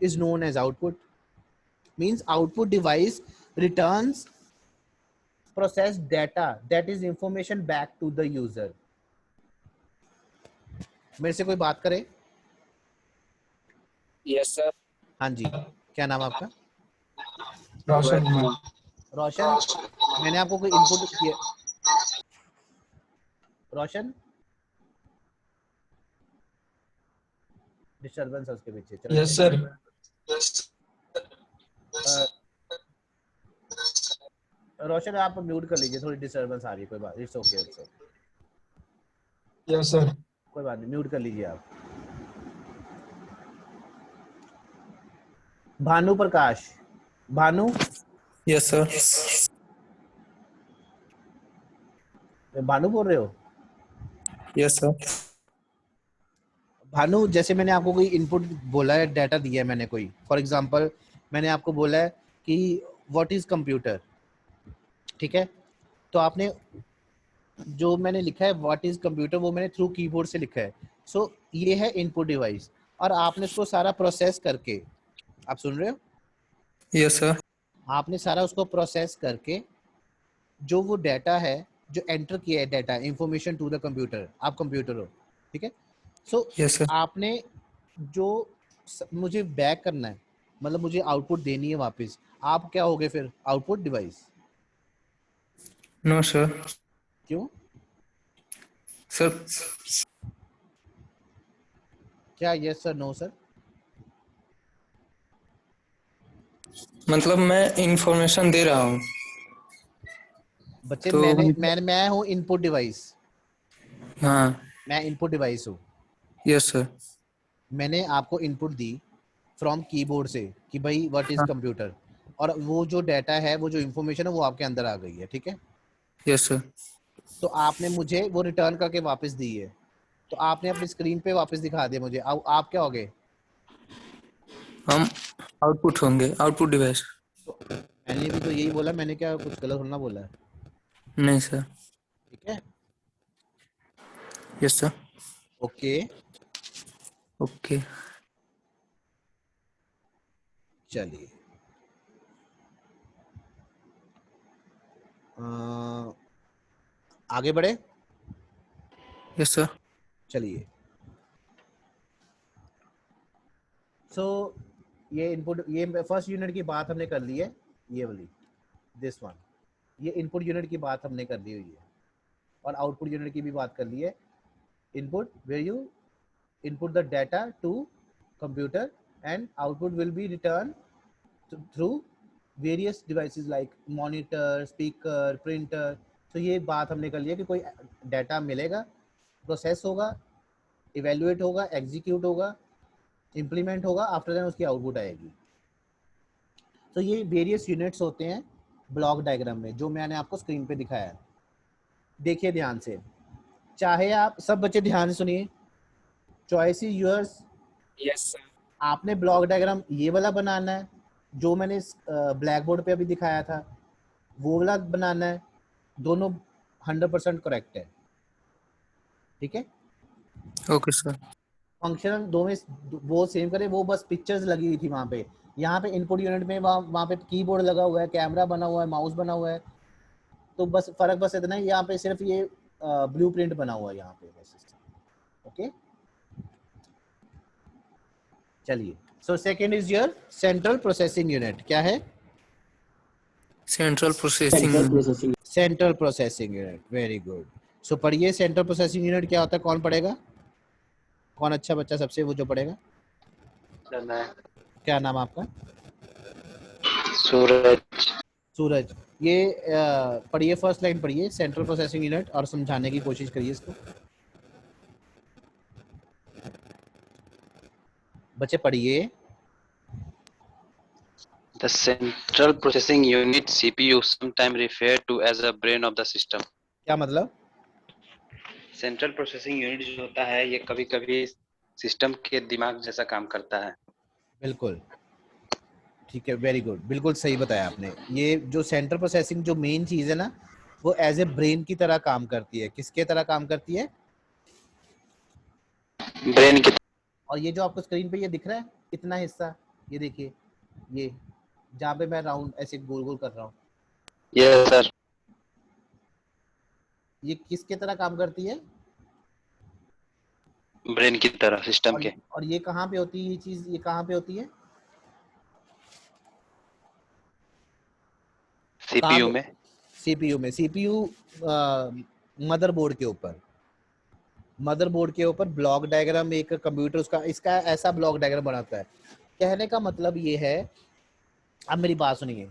Speaker 1: is known as output. Means output device returns processed data, that is information back to the user. मेरे से कोई बात करे?
Speaker 8: Yes, sir.
Speaker 1: हाँ जी, क्या नाम है आपका?
Speaker 2: रोशन.
Speaker 1: रोशन, मैंने आपको कोई इनपुट किया? रोशन, डिस्टर्बेंस है उसके पीछे.
Speaker 2: Yes sir.
Speaker 1: रोशन आप म्यूट कर लीजिए, थोड़ी डिस्टर्बेंस आ रही है. कोई बात, इट्स ओके.
Speaker 2: Yes sir.
Speaker 1: कोई बात नहीं, म्यूट कर लीजिए आप. भानु प्रकाश, भानु.
Speaker 9: Yes sir.
Speaker 1: भानु बोल रहे हो?
Speaker 9: Yes sir.
Speaker 1: भानु, जैसे मैंने आपको कोई इनपुट बोला है, डाटा दिया है मैंने कोई, फॉर एग्जांपल मैंने आपको बोला है कि व्हाट इज कंप्यूटर. ठीक है, तो आपने जो मैंने लिखा है व्हाट इज कंप्यूटर, वो मैंने थ्रू कीबोर्ड से लिखा है. सो ये है इनपुट डिवाइस, और आपने उसको सारा प्रोसेस करके, आप सुन रहे हो?
Speaker 9: Yes sir.
Speaker 1: आपने सारा उसको प्रोसेस करके जो वो डाटा है जो एंटर किया है, data information to the computer, आप कंप्यूटर हो. ठीक है. So
Speaker 9: yes sir.
Speaker 1: आपने जो मुझे बैक करना है, मतलब मुझे आउटपुट देनी है वापस, आप क्या होगे फिर? Output device.
Speaker 9: No sir.
Speaker 1: क्यों
Speaker 9: सर?
Speaker 1: क्या यस सर, नो सर?
Speaker 9: मतलब मैं इंफॉर्मेशन दे रहा हूँ
Speaker 1: बच्चे,
Speaker 9: तो
Speaker 1: मैं हूँ इनपुट डिवाइस.
Speaker 9: हाँ.
Speaker 1: मैं इनपुट डिवाइस हूँ.
Speaker 9: Yes sir.
Speaker 1: मैंने आपको इनपुट दी फ्रॉम कीबोर्ड से कि भाई व्हाट इज कंप्यूटर, और वो जो डाटा है, वो जो इंफॉर्मेशन है, वो आपके अंदर आ गई है. ठीक है.
Speaker 9: Yes sir.
Speaker 1: तो आपने मुझे वो रिटर्न करके वापस दी है, तो आपने अपनी स्क्रीन पे वापस दिखा दिया मुझे. आप क्या हो गए?
Speaker 9: हम आउटपुट होंगे, आउटपुट डिवाइस.
Speaker 1: मैंने भी तो यही बोला, मैंने क्या कुछ गलत होना बोला है?
Speaker 9: नहीं सर.
Speaker 1: ठीक है.
Speaker 9: Yes sir.
Speaker 1: ओके.
Speaker 9: ओके.
Speaker 1: चलिए, आगे बढ़े.
Speaker 9: Yes sir.
Speaker 1: चलिए. सो ये इनपुट, ये फर्स्ट यूनिट की बात हमने कर ली है, ये वाली, दिस वन. ये इनपुट यूनिट की बात हमने कर ली हुई है, और आउटपुट यूनिट की भी बात कर ली है. Input where you input the data to computer, and output will be returned through various devices like monitor, speaker, printer. तो ये बात हमने कर लिया कि कोई डाटा मिलेगा, प्रोसेस होगा, इवेल्युएट होगा, एग्जीक्यूट होगा, इम्प्लीमेंट होगा, आफ्टर दैट उसकी आउटपुट आएगी. तो ये वेरियस यूनिट्स होते हैं ब्लॉक डायग्राम में, जो मैंने आपको स्क्रीन पे दिखाया है. देखिए ध्यान से, चाहे आप सब बच्चे ध्यान से सुनिए. Choice is yours.
Speaker 8: Yes, sir.
Speaker 1: आपने ब्लॉक डायग्राम ये वाला बनाना है जो मैंने ब्लैक बोर्ड पे अभी दिखाया था, वो वाला बनाना है। दोनों 100% करेक्ट है, ठीक है।
Speaker 9: Okay sir.
Speaker 1: फंक्शनल दो में वो सेम करे, वो बस पिक्चर्स लगी हुई थी वहाँ पे। यहाँ पे इनपुट यूनिट में वहाँ पे कीबोर्ड लगा हुआ है, कैमरा बना हुआ है, माउस बना हुआ है। तो बस फर्क बस इतना है, यहाँ पे सिर्फ ये ब्लूप्रिंट बना हुआ है यहाँ पे बस। ओके, चलिए। So second is your central processing unit. क्या है?
Speaker 9: Central processing.
Speaker 6: Central processing.
Speaker 1: Central processing unit, very good. So पढ़िए सेंट्रल प्रोसेसिंग यूनिट क्या होता है। कौन पढ़ेगा? कौन अच्छा बच्चा सबसे वो जो पढ़ेगा?
Speaker 3: सर मैं
Speaker 1: क्या नाम आपका?
Speaker 3: सूरज।
Speaker 1: सूरज। ये पढ़िए, फर्स्ट लाइन पढ़िए सेंट्रल प्रोसेसिंग यूनिट और समझाने की कोशिश करिए इसको। बच्चे पढ़िए।
Speaker 3: The central processing unit CPU sometimes referred to as a brain of the system.
Speaker 1: क्या मतलब?
Speaker 3: सेंट्रल प्रोसेसिंग यूनिट जो होता है ये कभी कभी सिस्टम के दिमाग जैसा काम करता है।
Speaker 1: बिल्कुल ठीक है, वेरी गुड, बिल्कुल सही बताया आपने। ये जो सेंट्रल प्रोसेसिंग जो मेन चीज है ना, वो एज ए ब्रेन की तरह काम करती है। किसके तरह काम करती है?
Speaker 3: ब्रेन की।
Speaker 1: और ये जो आपको स्क्रीन पे ये दिख रहा है इतना हिस्सा, ये देखिए, ये जहाँ पे मैं राउंड ऐसे गोल गोल कर रहा हूँ,
Speaker 3: यस सर।
Speaker 1: ये किसके तरह काम करती है?
Speaker 3: ब्रेन की तरह सिस्टम के।
Speaker 1: और ये कहाँ पे होती है? ये चीज ये कहाँ पे होती है?
Speaker 3: सीपीयू में।
Speaker 1: सीपीयू में। सीपीयू मदरबोर्ड के ऊपर, मदरबोर्ड के ऊपर ब्लॉक डायग्राम एक कंप्यूटर उसका इसका ऐसा ब्लॉक डायग्राम बनाता है। कहने का मतलब ये है, अब मेरी बात सुनिए।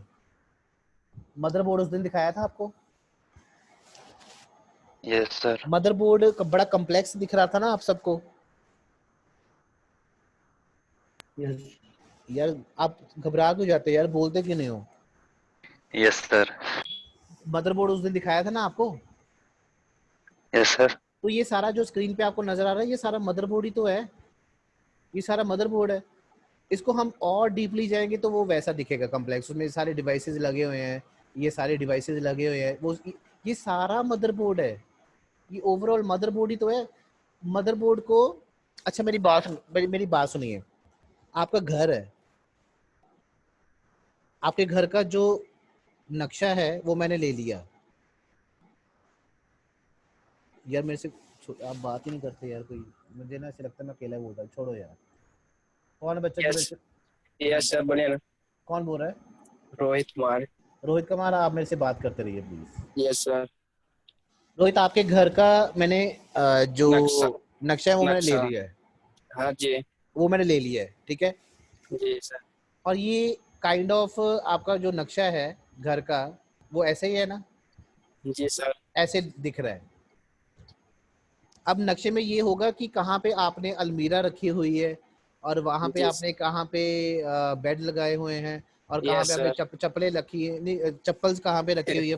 Speaker 1: मदरबोर्ड उस दिन दिखाया था आपको।
Speaker 3: Yes sir.
Speaker 1: मदरबोर्ड बड़ा कॉम्प्लेक्स दिख रहा था ना आप सबको। यार आप घबरा क्यों जाते यार, बोलते क्यों नहीं हो?
Speaker 3: Yes sir.
Speaker 1: मदरबोर्ड उस दिन दिखाया था ना आपको।
Speaker 3: Yes sir.
Speaker 1: तो ये सारा जो स्क्रीन पे आपको नजर आ रहा है, ये सारा मदरबोर्ड ही तो है। ये सारा मदरबोर्ड है। इसको हम और डीपली जाएंगे तो वो वैसा दिखेगा कॉम्प्लेक्स, उसमें सारे डिवाइसेस लगे हुए हैं, ये सारे डिवाइसेस लगे हुए हैं, वो ये सारा मदरबोर्ड है। ये ओवरऑल मदरबोर्ड ही तो है। मदरबोर्ड को, अच्छा मेरी बात सुनिए। आपका घर है, आपके घर का जो नक्शा है वो मैंने ले लिया। यार मेरे से आप बात ही नहीं करते यार, कोई मुझे ना ऐसे लगता है मैं अकेला बोल रहा हूँ। छोड़ो यार। कौन है बच्चा?
Speaker 8: यस सर, बढ़िया ना।
Speaker 1: कौन बोल रहा है?
Speaker 8: रोहित कुमार।
Speaker 1: रोहित कुमार, आप मेरे से बात करते रहिए प्लीज।
Speaker 8: Yes sir.
Speaker 1: रोहित, आपके घर का मैंने जो नक्शा है वो मैंने ले
Speaker 8: नक्शा।
Speaker 1: लिया है।
Speaker 8: हाँ जी।
Speaker 1: वो मैंने ले लिया है, ठीक है।
Speaker 8: जी सर।
Speaker 1: और ये काइंड ऑफ आपका जो नक्शा है घर का, वो ऐसे ही है ना?
Speaker 8: जी सर।
Speaker 1: ऐसे दिख रहा है। अब नक्शे में ये होगा कि कहाँ पे आपने अलमीरा रखी हुई है, और वहां पे
Speaker 8: जी
Speaker 1: आपने कहाँ पे बेड लगाए हुए हैं, और कहाँ
Speaker 8: यस
Speaker 1: पे आपने
Speaker 8: सर।
Speaker 1: चप्पलें रखी है, चप्पल्स कहाँ पे रखी हुई है,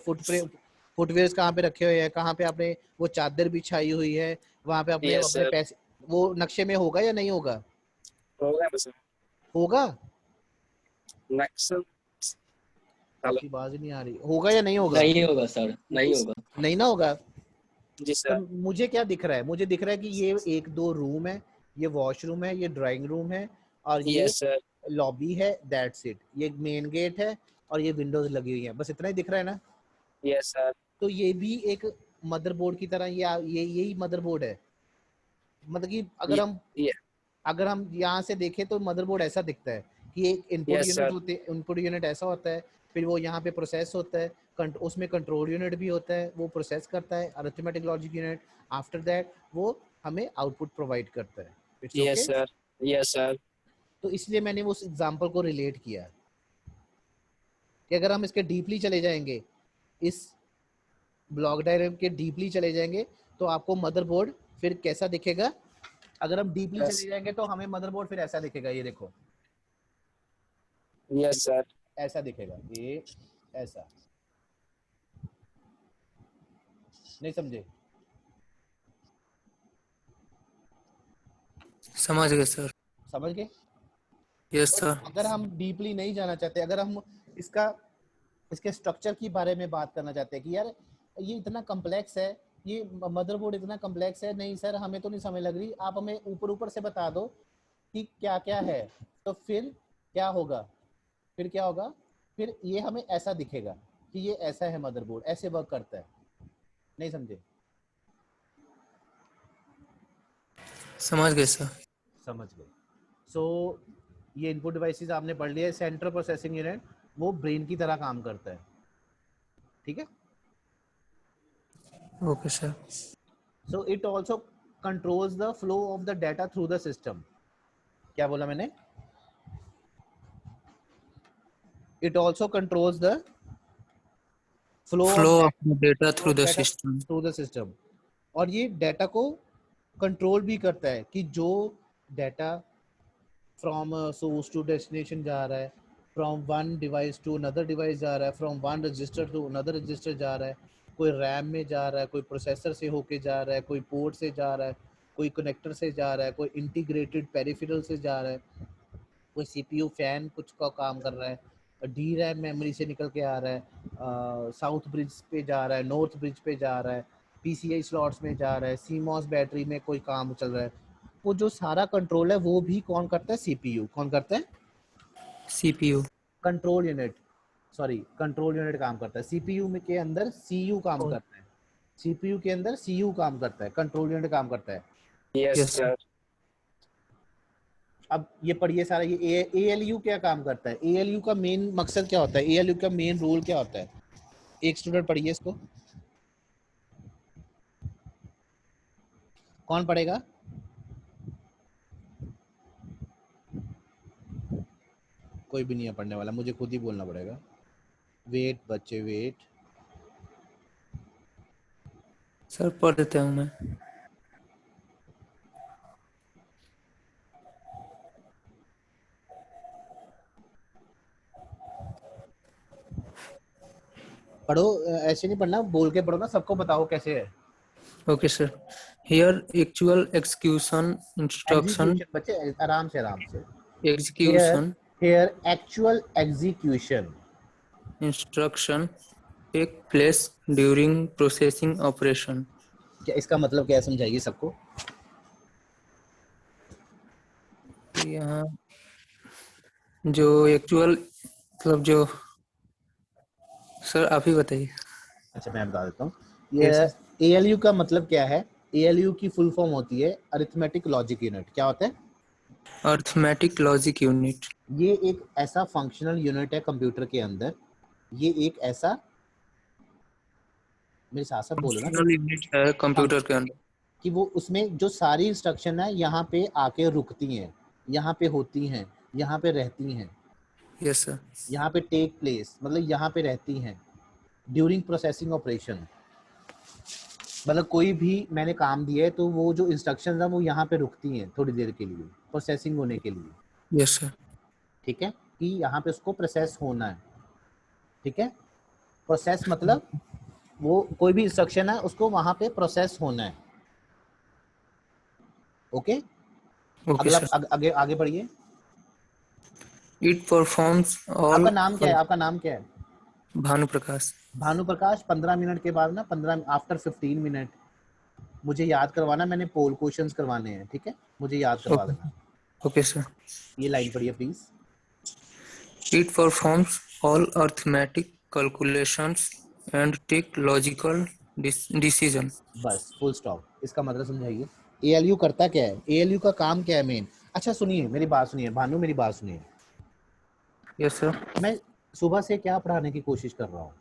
Speaker 1: फुटवेयर्स कहाँ पे रखे हुए हैं, कहाँ पे आपने वो चादर बिछाई हुई है, वहां पे आपने
Speaker 8: यस
Speaker 1: अपने
Speaker 8: सर।
Speaker 1: पैसे, वो नक्शे में होगा या नहीं होगा?
Speaker 8: होगा ना सर।
Speaker 1: होगा।
Speaker 8: नक्शा।
Speaker 1: आपकी आवाज ही नहीं आ रही। होगा या नहीं होगा?
Speaker 6: नहीं होगा सर, नहीं होगा।
Speaker 1: नहीं ना होगा।
Speaker 8: जी
Speaker 1: तो
Speaker 8: सर।
Speaker 1: मुझे क्या दिख रहा है? मुझे दिख रहा है कि ये 1-2 रूम है, ये वॉशरूम है, ये ड्राइंग रूम है, और ये
Speaker 8: यस सर।
Speaker 1: लॉबी है। That's it. ये मेन गेट है और ये विंडोज लगी हुई है। बस इतना ही दिख रहा है ना?
Speaker 8: Yes sir.
Speaker 1: तो ये भी एक मदरबोर्ड की तरह ये यही मदरबोर्ड है। मतलब कि
Speaker 8: ये
Speaker 1: अगर हम यहाँ से देखें तो मदरबोर्ड ऐसा दिखता है कि एक इनपुट
Speaker 8: यस
Speaker 1: यूनिट
Speaker 8: सर।
Speaker 1: होते हैं। इनपुट यूनिट ऐसा होता है, फिर वो यहाँ पे प्रोसेस होता है, उसमें कंट्रोल यूनिट भी होता है, वो प्रोसेस करता है, arithmetic logic unit. After that वो हमें आउटपुट प्रोवाइड करता है। It's
Speaker 8: yes
Speaker 1: okay.
Speaker 8: Sir. Yes sir.
Speaker 1: तो इसलिए मैंने उस एग्जांपल को रिलेट किया कि अगर हम इसके डीपली चले जाएंगे, इस ब्लॉक डायग्राम के डीपली चले जाएंगे, तो आपको मदरबोर्ड फिर कैसा दिखेगा। अगर हम डीपली
Speaker 8: यस।
Speaker 1: चले जाएंगे तो हमें मदरबोर्ड फिर ऐसा दिखेगा। ये देखो,
Speaker 8: यस सर।
Speaker 1: ऐसा दिखेगा। ये ऐसा। नहीं समझे?
Speaker 9: समझ गए सर।
Speaker 1: समझ गए?
Speaker 9: Yes sir.
Speaker 1: अगर हम डीपली नहीं जाना चाहते, अगर हम इसके स्ट्रक्चर के बारे में बात करना चाहते हैं कि यार ये इतना कम्प्लेक्स है, ये मदरबोर्ड इतना कम्प्लेक्स है, नहीं सर हमें तो नहीं समझ लग रही, आप हमें ऊपर ऊपर से बता दो कि क्या क्या है, तो फिर क्या होगा, फिर ये हमें ऐसा दिखेगा कि ये ऐसा है, मदरबोर्ड ऐसे वर्क करता है। नहीं समझे?
Speaker 9: समझ गए सर।
Speaker 1: समझ गए। सो ये इनपुट डिवाइसेस आपने पढ़ लिया है। सेंट्रल प्रोसेसिंग यूनिट वो ब्रेन की तरह काम करता है, ठीक है।
Speaker 9: Okay sir.
Speaker 1: So it also controls the flow of the data through the system. क्या बोला मैंने? It also controls the flow
Speaker 9: of data through the
Speaker 1: system. और ये डाटा को कंट्रोल भी करता है कि जो data from source to destination जा रहा है, from one device to another device जा रहा है, from one register to another register जा रहा है, कोई रैम में जा रहा है, कोई प्रोसेसर से होके जा रहा है, कोई पोर्ट से जा रहा है, कोई कनेक्टर से जा रहा है, कोई इंटीग्रेटेड पेरिफेरल से जा रहा है, कोई सीपीयू फैन कुछ का काम कर रहा है, डी रैम मेमोरी से निकल के आ रहा है, साउथ ब्रिज पे जा रहा है, नॉर्थ ब्रिज पे जा रहा है, पीसीआई स्लॉट्स में जा रहा है, सीमॉस बैटरी में कोई काम चल रहा है। वो जो सारा कंट्रोल है वो भी कौन करता है? सीपीयू। कौन करता है?
Speaker 9: सीपीयू।
Speaker 1: कंट्रोल यूनिट काम करता है। सीपीयू में के अंदर सीयू काम करता है, सीपीयू के अंदर सीयू काम करता है, कंट्रोल यूनिट काम करता है।
Speaker 8: Yes sir.
Speaker 1: अब ये पढ़िए सारा, ये एएलयू क्या काम करता है? एएलयू का मेन मकसद क्या होता है? एएलयू का मेन रोल क्या होता है? एक स्टूडेंट पढ़िए इसको। कौन पढ़ेगा? कोई भी नहीं है पढ़ने वाला, मुझे खुद ही बोलना पड़ेगा। वेट बच्चे वेट।
Speaker 9: सर पढ़ देता हूँ मैं।
Speaker 1: पढ़ो, ऐसे नहीं पढ़ना, बोल के पढ़ो ना, सबको बताओ कैसे है।
Speaker 9: Okay sir. Here actual execution instruction.
Speaker 1: बच्चे आराम से
Speaker 9: execution
Speaker 1: here actual execution
Speaker 9: instruction take place during processing operation.
Speaker 1: क्या इसका मतलब क्या है, समझाइए सबको।
Speaker 9: यहाँ जो एक्चुअल मतलब जो, सर आप ही बताइए।
Speaker 1: अच्छा मैं बता देता हूँ। ये एएलयू का मतलब क्या है? एएलयू की फुल फॉर्म होती है अरिथमेटिक लॉजिक यूनिट। क्या होता है?
Speaker 9: Arithmetic logic unit.
Speaker 1: ये एक ऐसा फंक्शनल यूनिट है कंप्यूटर के अंदर, ये एक ऐसा, मेरे साथ साथ बोलो ना,
Speaker 9: यूनिट है कंप्यूटर के अंदर
Speaker 1: कि वो उसमें जो सारी इंस्ट्रक्शन है यहाँ पे आके रुकती हैं, यहाँ पे होती हैं, यहाँ पे रहती हैं।
Speaker 9: Yes sir.
Speaker 1: यहाँ पे टेक प्लेस मतलब यहाँ पे रहती हैं ड्यूरिंग प्रोसेसिंग ऑपरेशन। मतलब कोई भी मैंने काम दिया है तो वो जो इंस्ट्रक्शन है वो यहाँ पे रुकती हैं थोड़ी देर के लिए प्रोसेसिंग होने के लिए।
Speaker 9: Yes sir.
Speaker 1: ठीक है, कि यहाँ पे उसको प्रोसेस होना है। ठीक है, प्रोसेस मतलब वो कोई भी इंस्ट्रक्शन है उसको वहाँ पे प्रोसेस होना है। ओके, अगला आगे आगे बढ़िए।
Speaker 9: It performs all.
Speaker 1: आपका नाम क्या है? आपका नाम क्या है?
Speaker 9: भानु प्रकाश।
Speaker 1: भानु प्रकाश। 15 मिनट के बाद ना, 15 आफ्टर 15 मिनट मुझे याद करवाना, मैंने पोल क्वेश्चंस करवाने हैं। ठीक है, मुझे याद करवा देना।
Speaker 9: Okay sir.
Speaker 1: ये लाइन पढ़िए please.
Speaker 9: It performs all arithmetic calculations and take logical decision.
Speaker 1: बस फुल स्टॉप। इसका मतलब समझाइए एएलयू करता क्या है, एएलयू का काम क्या है मेन। अच्छा सुनिए, मेरी बात सुनिए भानु, मेरी बात सुनिए।
Speaker 9: Yes sir.
Speaker 1: मैं सुबह से क्या पढ़ाने की कोशिश कर रहा हूँ?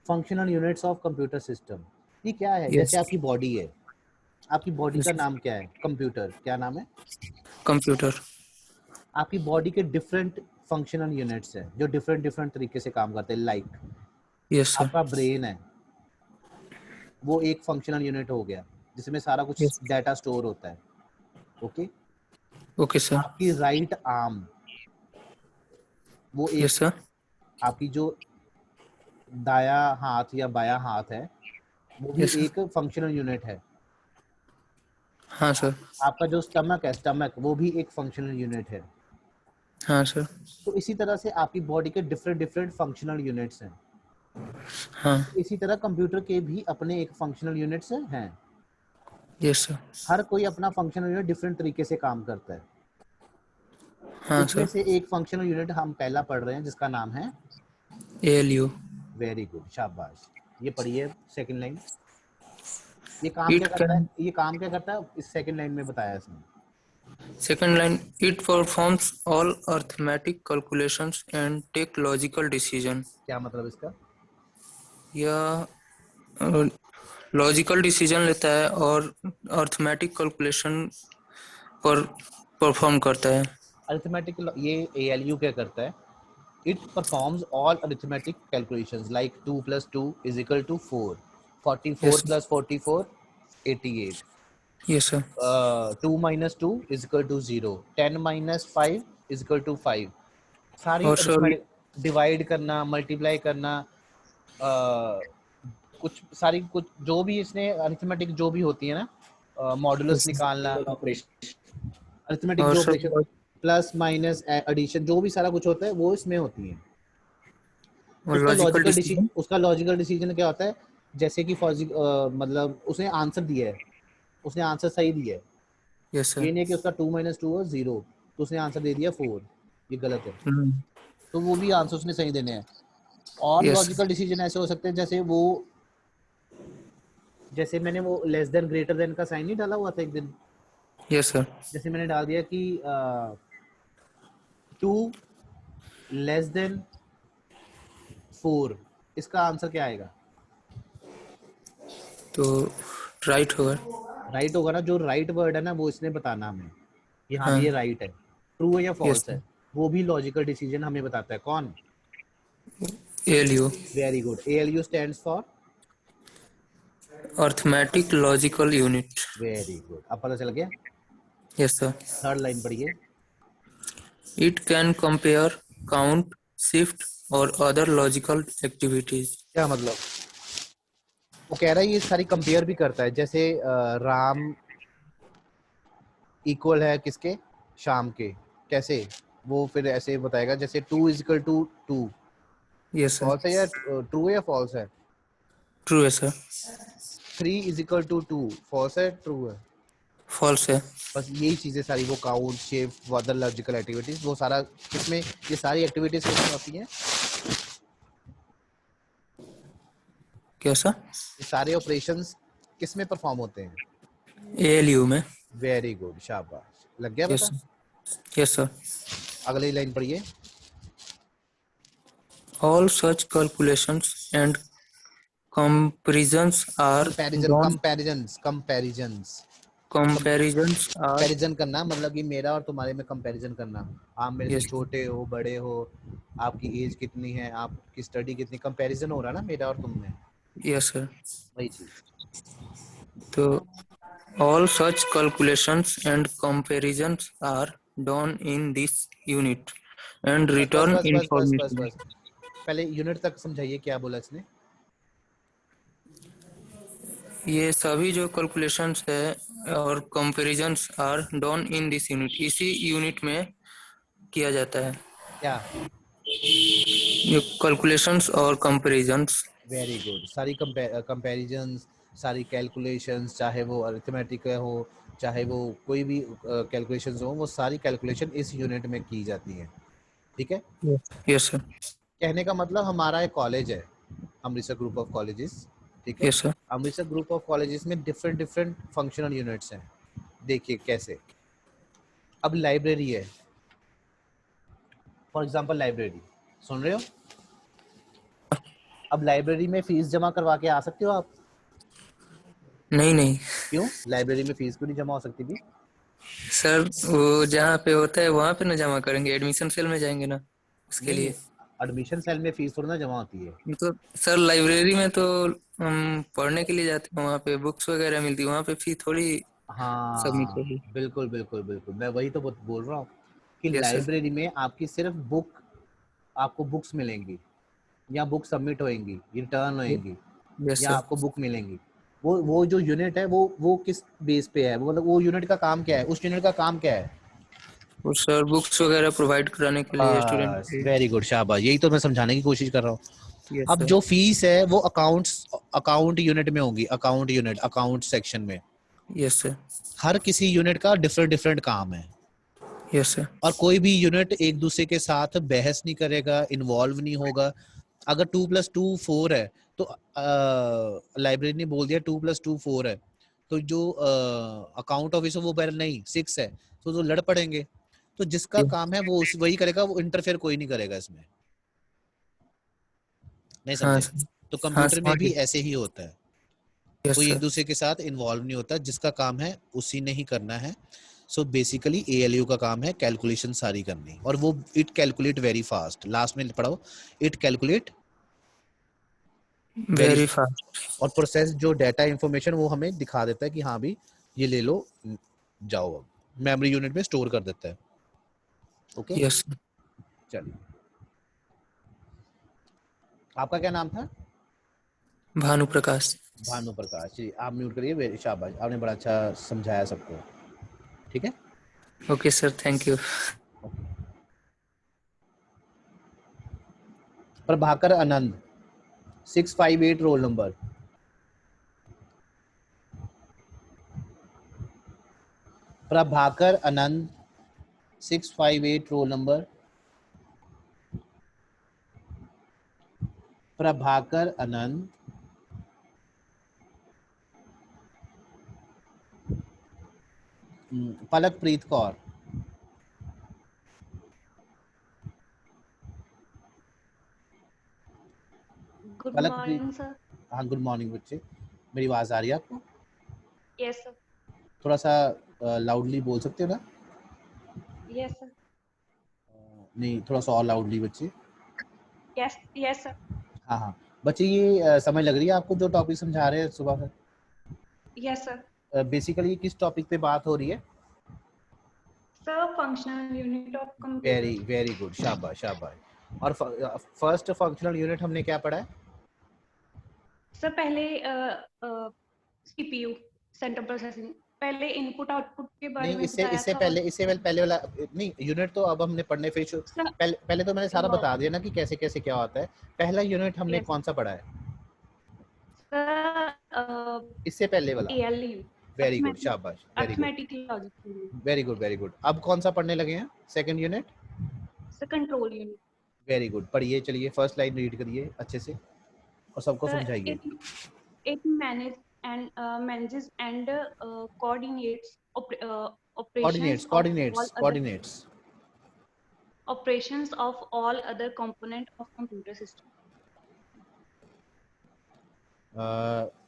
Speaker 1: Functional units of computer system. ये क्या है? जैसे आपकी बॉडी है, आपकी बॉडी का नाम क्या है? कंप्यूटर। क्या नाम है?
Speaker 9: कंप्यूटर।
Speaker 1: आपकी बॉडी के डिफरेंट फंक्शनल यूनिट्स हैं जो डिफरेंट तरीके से काम करते हैं। Like
Speaker 9: yes sir.
Speaker 1: आपका ब्रेन है, वो एक फंक्शनल यूनिट हो गया जिसमें सारा कुछ डाटा स्टोर होता है। Okay
Speaker 9: okay sir.
Speaker 1: आपकी राइट आर्म, वो एक
Speaker 9: यस सर।
Speaker 1: आपकी जो दाया हाथ या बाया हाथ है वो भी एक फंक्शनल यूनिट है।
Speaker 9: हाँ सर।
Speaker 1: आपका जो स्टमक है, स्टमक वो भी एक फंक्शनल यूनिट है।
Speaker 9: हाँ सर।
Speaker 1: तो इसी तरह से आपकी बॉडी के डिफरेंट डिफरेंट फंक्शनल यूनिट्स हैं।
Speaker 9: हाँ।
Speaker 1: इसी तरह कंप्यूटर के भी अपने एक फंक्शनल यूनिट्स हैं।
Speaker 9: Yes sir.
Speaker 1: हर कोई अपना फंक्शनल यूनिट डिफरेंट तरीके से काम करता है।
Speaker 9: हाँ
Speaker 1: उसमें
Speaker 9: सर।
Speaker 1: से एक फंक्शनल यूनिट हम पहला पढ़ रहे हैं जिसका नाम है
Speaker 9: ALU।
Speaker 1: वेरी गुड, शाबाश। ये पढ़िए सेकंड लाइन। ये
Speaker 9: It can
Speaker 1: काम क्या करता है इस सेकंड लाइन में बताया इसने।
Speaker 9: Second line, it performs all arithmetic calculations and take logical decision.
Speaker 1: क्या मतलब इसका?
Speaker 9: यह लॉजिकल डिसीजन लेता है और अर्थमेटिक कैलकुलेशन पर परफॉर्म करता है।
Speaker 1: अरिथमेटिक ये ALU क्या करता है? It performs all arithmetic calculations like 2 plus 2 is equal to 4, 44
Speaker 9: Yes,
Speaker 1: plus 44 88,
Speaker 9: yes sir.
Speaker 1: 2 minus 2 is equal to 0, 10 minus 5 is equal to 5। सारी
Speaker 9: और सर
Speaker 1: अरिथमेटिक डिवाइड करना, मल्टीप्लाई करना, कुछ जो भी इसने अरिथमेटिक जो भी होती है ना, मॉडुलस निकालना, अरिथमेटिक
Speaker 9: और
Speaker 1: जो
Speaker 9: sir
Speaker 1: operation plus minus addition जो भी सारा कुछ होता है वो इसमें होती है।
Speaker 9: Logical decision.
Speaker 1: उसका लॉजिकल डिसीजन क्या होता है? जैसे कि मतलब उसने आंसर दिया है, उसने आंसर सही दिया है,
Speaker 9: यस
Speaker 1: ये
Speaker 9: सर।
Speaker 1: नहीं है कि उसका 2 - 2 और 0, तो उसने आंसर दे दिया 4, ये गलत है। तो वो भी आंसर उसने सही देने हैं। और
Speaker 9: यस
Speaker 1: लॉजिकल डिसीजन ऐसे हो सकते हैं जैसे मैंने वो लेस देन ग्रेटर देन का साइन नहीं डाला हुआ था एक दिन,
Speaker 9: यस सर।
Speaker 1: जैसे मैंने डाल दिया कि 2 लेस देन 4, इसका आंसर क्या आएगा?
Speaker 9: तो राइट होगा।
Speaker 1: राइट होगा ना। जो राइट वर्ड है ना वो इसने बताना हमें, कि हाँ
Speaker 9: हाँ।
Speaker 1: ये राइट है, ट्रू है या
Speaker 9: यस
Speaker 1: फॉल्स है, वो भी लॉजिकल डिसीजन हमें बताता है। कौन?
Speaker 9: ALU।
Speaker 1: Very good. ALU stands for
Speaker 9: arithmetic logical unit.
Speaker 1: Very good. अब पता चल गया।
Speaker 9: Yes sir.
Speaker 1: थर्ड लाइन पढ़िए।
Speaker 9: It can compare, count, shift और अदर लॉजिकल एक्टिविटीज।
Speaker 1: क्या मतलब? वो कह रहा है ये सारी कंपेयर भी करता है, जैसे राम इक्वल है किसके? शाम के। कैसे? वो फिर ऐसे बताएगा जैसे 2 = 2।
Speaker 9: Yes sir.
Speaker 1: फॉल्स है या ट्रू है या फॉल्स है?
Speaker 9: ट्रू है सर।
Speaker 1: 3 = 2, फॉल्स है ट्रू है?
Speaker 9: फॉल्स है।
Speaker 1: बस यही चीजें सारी, वो count, shift, other logical activities, वो सारा किसमें, ये सारी एक्टिविटीज किसमें होती हैं?
Speaker 9: कैसा?
Speaker 1: ये सारे ऑपरेशंस किसमें परफॉर्म होते हैं?
Speaker 9: ALU में।
Speaker 1: वेरी गुड, शाबाश, लग गया
Speaker 9: यस
Speaker 1: पता।
Speaker 9: सर। Yes sir.
Speaker 1: अगली लाइन पढ़िए।
Speaker 9: All such calculations and comparisons are done. Comparisons are
Speaker 1: comparison करना मतलब कि मेरा और तुम्हारे में कंपैरिजन करना। आप मेरे से
Speaker 9: yes
Speaker 1: छोटे हो, बड़े हो, आपकी एज कितनी है, आपकी स्टडी कितनी, कंपैरिजन हो रहा है ना मेरा और तुम में,
Speaker 9: yes sir.
Speaker 1: वही चीज।
Speaker 9: तो all such calculations and comparisons are done in this unit and
Speaker 1: बस बस
Speaker 9: return
Speaker 1: बस बस बस बस
Speaker 9: information.
Speaker 1: बस पहले यूनिट तक समझाइए क्या बोला इसने।
Speaker 9: ये सभी जो कैलकुलेशंस है और comparisons are done in this unit, इसी यूनिट में किया जाता है।
Speaker 1: क्या?
Speaker 9: ये कैलकुलेशंस और कंपैरिजंस।
Speaker 1: Very good. सारी कंपैरिजंस, सारी कैलकुलेशंस, चाहे वो अरिथमेटिक हो, चाहे वो कोई भी कैलकुलेशंस हो, वो सारी कैलकुलेशन इस यूनिट में की जाती है। ठीक है।
Speaker 9: Yes sir.
Speaker 1: कहने का मतलब हमारा एक कॉलेज है, अमृतसर ग्रुप ऑफ कॉलेजेस। ठीक है।
Speaker 9: Yes sir.
Speaker 1: Amritsar group of colleges में डिफरेंट डिफरेंट फंक्शनल यूनिट्स हैं। देखिए कैसे। अब लाइब्रेरी है, फॉर एग्जांपल लाइब्रेरी, सुन रहे हो? अब लाइब्रेरी में फीस जमा करवा के आ सकते हो आप?
Speaker 9: नहीं
Speaker 1: क्यों? लाइब्रेरी में फीस क्यों नहीं जमा हो सकती भी?
Speaker 9: सर, वो जहाँ पे होता है वहाँ पे ना जमा करेंगे, एडमिशन सेल में जाएंगे ना उसके
Speaker 1: नहीं,
Speaker 9: लिए।
Speaker 1: एडमिशन सेल में फीस थोड़ी ना जमा होती है।
Speaker 9: तो सर लाइब्रेरी में तो हम पढ़ने के लिए जाते हैं, वहाँ पे बुक्स वगैरह मिलती है, वहाँ पे फी थोड़ी सबमिट
Speaker 1: हाँ
Speaker 9: होगी।
Speaker 1: बिल्कुल बिल्कुल बिल्कुल, मैं वही तो बोल रहा हूँ कि
Speaker 9: यस सर।
Speaker 1: लाइब्रेरी में आपकी सिर्फ आपको बुक्स मिलेंगी, या बुक सबमिट होएंगी, रिटर्न होएंगी,
Speaker 9: यस
Speaker 1: या
Speaker 9: सर।
Speaker 1: आपको बुक मिलेंगी। वो जो यूनिट है वो किस बेस पे है, वो मतलब वो यूनिट का काम क्या है, उस यूनिट का काम क्या है?
Speaker 9: और सर बुक्स वगैरह प्रोवाइड कराने के लिए स्टूडेंट के।
Speaker 1: वेरी गुड, शाबाश, यही तो मैं समझाने की कोशिश कर रहा हूँ।
Speaker 9: यस
Speaker 1: अब
Speaker 9: सर।
Speaker 1: जो फीस है वो अकाउंट यूनिट में होगी, अकाउंट सेक्शन में।
Speaker 9: Yes sir.
Speaker 1: हर किसी यूनिट का डिफरेंट काम है,
Speaker 9: यस सर।
Speaker 1: और कोई भी यूनिट एक दूसरे के साथ बहस नहीं करेगा, इन्वॉल्व नहीं होगा। अगर 2+2 4 है तो लाइब्रेरी ने बोल दिया 2+2 4 है, तो जो अकाउंट ऑफिसर वो कह रहा नहीं 6 है, तो जो लड़ पड़ेंगे। तो जिसका काम है वो वही करेगा, वो इंटरफेयर कोई नहीं करेगा इसमें। नहीं
Speaker 9: हाँ
Speaker 1: समझे?
Speaker 9: सर।
Speaker 1: तो
Speaker 9: हाँ
Speaker 1: कंप्यूटर में
Speaker 9: समझ
Speaker 1: भी
Speaker 9: गए।
Speaker 1: ऐसे ही होता है,
Speaker 9: यस
Speaker 1: कोई एक
Speaker 9: सर।
Speaker 1: दूसरे के साथ इन्वॉल्व नहीं होता, जिसका काम है उसी ने ही करना है। सो बेसिकली ALU का काम है कैलकुलेशन सारी करनी, और वो it calculate very fast. Last में पढ़ाओ, इट कैलकुलेट
Speaker 9: वेरी फास्ट।
Speaker 1: और प्रोसेस जो डाटा इंफॉर्मेशन वो हमें दिखा देता है कि हाँ भी ये ले लो, जाओ, अब मेमोरी यूनिट में स्टोर कर देता है। Okay,
Speaker 9: yes sir.
Speaker 1: चलिए, आपका क्या नाम था?
Speaker 9: भानु प्रकाश।
Speaker 1: भानु प्रकाश जी, आप म्यूट करिए। शाबाश, आपने बड़ा अच्छा समझाया सबको। ठीक है,
Speaker 9: okay sir, thank you.
Speaker 1: Prabhakar Anand 658 roll number. Prabhakar Anand 658 roll number. Prabhakar Anand, Palakpreet Kaur.
Speaker 10: Good
Speaker 1: Palakpreet,
Speaker 10: morning sir.
Speaker 1: हाँ गुड मॉर्निंग बच्चे। मेरी आवाज आ रही है आपको?
Speaker 10: Yes sir.
Speaker 1: थोड़ा सा लाउडली बोल सकते हो ना?
Speaker 10: Yes sir.
Speaker 1: नहीं, थोड़ा सा और लाउडली बच्चे।
Speaker 10: Yes yes sir.
Speaker 1: हाँ हाँ बच्चे, ये समझ लग रही है आपको जो टॉपिक समझा रहे हैं सुबह से?
Speaker 10: Yes sir.
Speaker 1: बेसिकली किस टॉपिक पे बात हो रही है?
Speaker 10: Sir functional unit of
Speaker 1: very
Speaker 10: computer.
Speaker 1: Very good, शाबाश शाबाश। और फर्स्ट फंक्शनल यूनिट हमने क्या पढ़ा है?
Speaker 10: सर पहले CPU सेंट्रल प्रोसेसिंग, पहले इनपुट आउटपुट के बारे
Speaker 1: नहीं,
Speaker 10: में
Speaker 1: इससे
Speaker 10: बताया
Speaker 1: इससे
Speaker 10: था।
Speaker 1: पहले पहले वाला नहीं, यूनिट तो अब हमने पढ़ने फिर पहले तो मैंने सारा बता दिया ना कि कैसे कैसे क्या होता है। पहला यूनिट हमने कौन सा पढ़ा है?
Speaker 10: सर
Speaker 1: इससे पहले वाला?
Speaker 10: ALU,
Speaker 1: वेरी गुड, शाबाश, very good,
Speaker 10: arithmetic logic.
Speaker 1: Very good, very good. अब कौन सा पढ़ने लगे हैं? Second unit?
Speaker 10: Sir control unit.
Speaker 1: Very good, पढ़िए, चलिए फर्स्ट लाइन रीड करिए अच्छे से और सबको समझाइए।
Speaker 10: It manages and coordinates operations of all other component of computer system.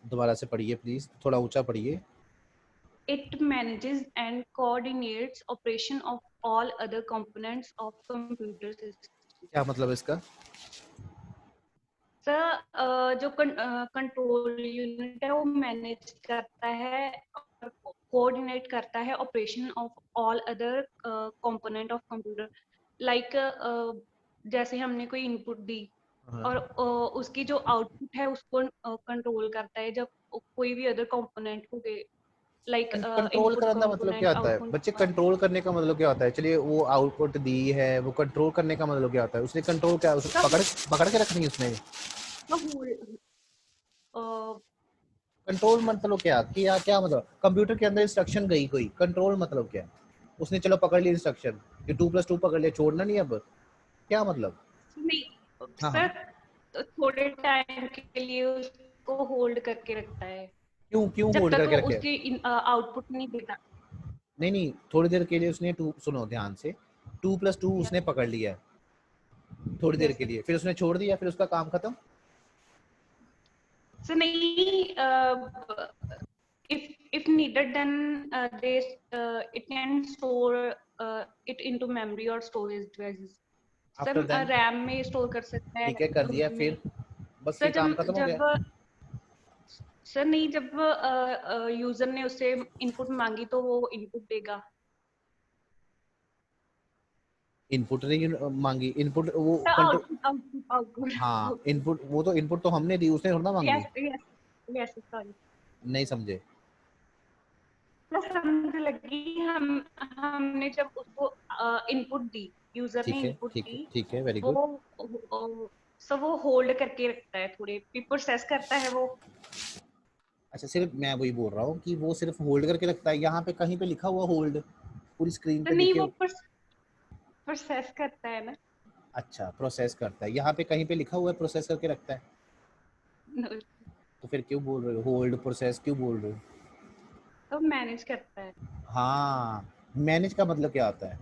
Speaker 1: दोबारा से पढ़िए प्लीज, थोड़ा ऊंचा पढ़िए।
Speaker 10: It manages and coordinates operation of all other components of computer system.
Speaker 1: क्या मतलब है इसका?
Speaker 10: सर जो कंट्रोल यूनिट है वो मैनेज करता है और कोऑर्डिनेट करता है operation of all other component of computer. Like जैसे हमने कोई इनपुट दी और उसकी जो आउटपुट है उसको कंट्रोल करता है जब कोई भी अदर कंपोनेंट को लाइक
Speaker 1: कंट्रोल करने का मतलब क्या होता है बच्चे? कंट्रोल करने का मतलब क्या होता है? चलिए, वो आउटपुट दी है, वो कंट्रोल करने का मतलब क्या होता है? उसने कंट्रोल क्या, उसको पकड़ के रखनी है उसने? कंट्रोल मतलब क्या क्या मतलब? कंप्यूटर के अंदर इंस्ट्रक्शन गई कोई, कंट्रोल मतलब क्या? उसने चलो पकड़ ली इंस्ट्रक्शन, ये 2+2 पकड़ लिया, छोड़ना नहीं अब, क्या मतलब?
Speaker 10: नहीं सर, तो थोड़े टाइम के लिए उसको होल्ड करके रखता है।
Speaker 1: क्यों होल्ड करके रखे?
Speaker 10: उसकी आउटपुट नहीं देता।
Speaker 1: नहीं, थोड़ी देर के लिए उसने सुनो ध्यान से, 2+2 उसने पकड़ लिया थोड़ी देर के लिए, फिर उसने छोड़ दिया, फिर उसका काम खत्म?
Speaker 10: So नहीं, if needed then it can store it into memory or storage devices.
Speaker 1: After then,
Speaker 10: RAM में स्टोर कर सकता है।
Speaker 1: ठीक है, कर दिया, फिर बस ये काम खत्म हो गया?
Speaker 10: सर नहीं, जब यूजर ने उससे इनपुट मांगी तो वो इनपुट देगा।
Speaker 1: इनपुट नहीं मांगी, इनपुट वो
Speaker 10: आउटपुट।
Speaker 1: हाँ, इनपुट, वो तो इनपुट तो हमने दी, उसने थोड़ा मांगी।
Speaker 10: यस सॉरी,
Speaker 1: नहीं समझे?
Speaker 10: समझ लगी। हमने जब उसको इनपुट दी, यूजर ने
Speaker 1: ठीक है,
Speaker 10: इनपुट
Speaker 1: ठीक है,
Speaker 10: दी,
Speaker 1: ठीक है, वेरी गुड।
Speaker 10: वो सब वो होल्ड करके रखता है, थोड़े प्रोसेस करता है वो।
Speaker 1: अच्छा, सिर्फ मैं वही बोल रहा हूँ कि वो सिर्फ होल्ड करके रखता है, यहाँ पे कहीं पे लिखा हुआ होल्ड पूरी स्क्रीन
Speaker 10: तो
Speaker 1: पे
Speaker 10: नहीं,
Speaker 1: लिखे?
Speaker 10: वो प्रोसेस करता है ना।
Speaker 1: अच्छा, प्रोसेस करता है, यहाँ पे कहीं पे लिखा हुआ है प्रोसेस करके रखता है?
Speaker 10: No,
Speaker 1: तो फिर क्यों बोल रहे हो होल्ड प्रोसेस, क्यों बोल रहे हो?
Speaker 10: तो मैनेज करता है।
Speaker 1: हाँ, मैनेज का मतलब क्या होता है?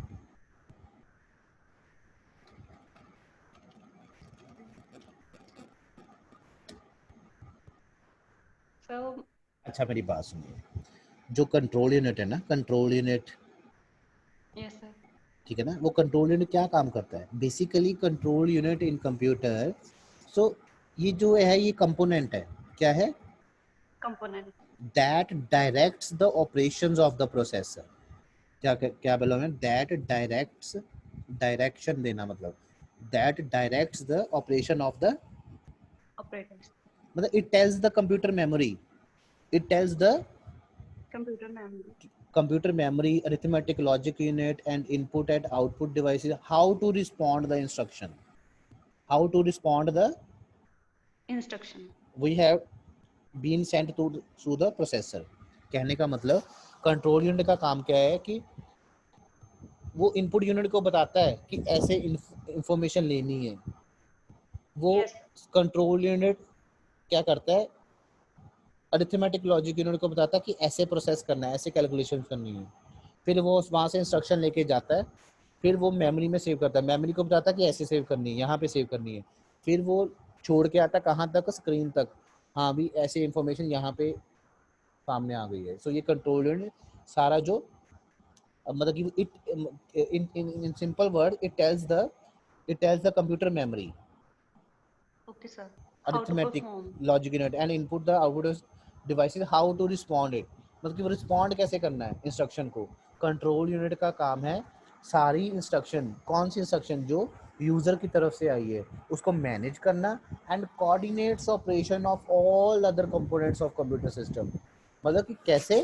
Speaker 10: So
Speaker 1: अच्छा, मेरी बात सुनिए, जो कंट्रोल यूनिट है ना, कंट्रोल यूनिट,
Speaker 10: yes sir,
Speaker 1: ठीक है ना, वो कंट्रोल यूनिट क्या काम करता है? Basically control unit in computer, so ये जो है ये कंपोनेंट है, क्या है?
Speaker 10: component,
Speaker 1: that directs the operations of the processor. क्या क्या बोला मैं? दैट डायरेक्ट्स, डायरेक्शन देना मतलब that directs the operation of the,
Speaker 10: operators,
Speaker 1: मतलब it tells the computer memory, it tells the
Speaker 10: computer
Speaker 1: memory,
Speaker 10: memory,
Speaker 1: arithmetic logic unit and input and output devices how to respond the instruction, how to respond the
Speaker 10: instruction.
Speaker 1: we have been sent to the processor। कहने का मतलब control unit का काम क्या है कि वो input unit को बताता है कि ऐसे इंफॉर्मेशन लेनी है। वो कंट्रोल यूनिट क्या करता है? अरिथमेटिक लॉजिक यूनिट को बताता है कि ऐसे प्रोसेस करना है, ऐसे कैलकुलेशन करनी है। फिर वो वहाँ से इंस्ट्रक्शन लेके जाता है, फिर वो मेमोरी में सेव करता है, मेमोरी को बताता है कि ऐसे सेव करनी है, यहाँ पे सेव करनी है। फिर वो छोड़ के आता है कहाँ तक? स्क्रीन तक। हाँ भी ऐसे इंफॉर्मेशन यहाँ पे सामने आ गई है। सो ये कंट्रोल यूनिट सारा जो मतलब कि it in simple word it tells the computer memory,
Speaker 10: Okay sir.
Speaker 1: arithmetic logic unit and input the output devices how to respond it, मतलब कि वो रिस्पॉन्ड कैसे करना है इंस्ट्रक्शन को। कंट्रोल यूनिट का काम है सारी इंस्ट्रक्शन, कौन सी इंस्ट्रक्शन जो यूजर की तरफ से आई है उसको मैनेज करना and coordinates operation of all other components of computer system, मतलब कि कैसे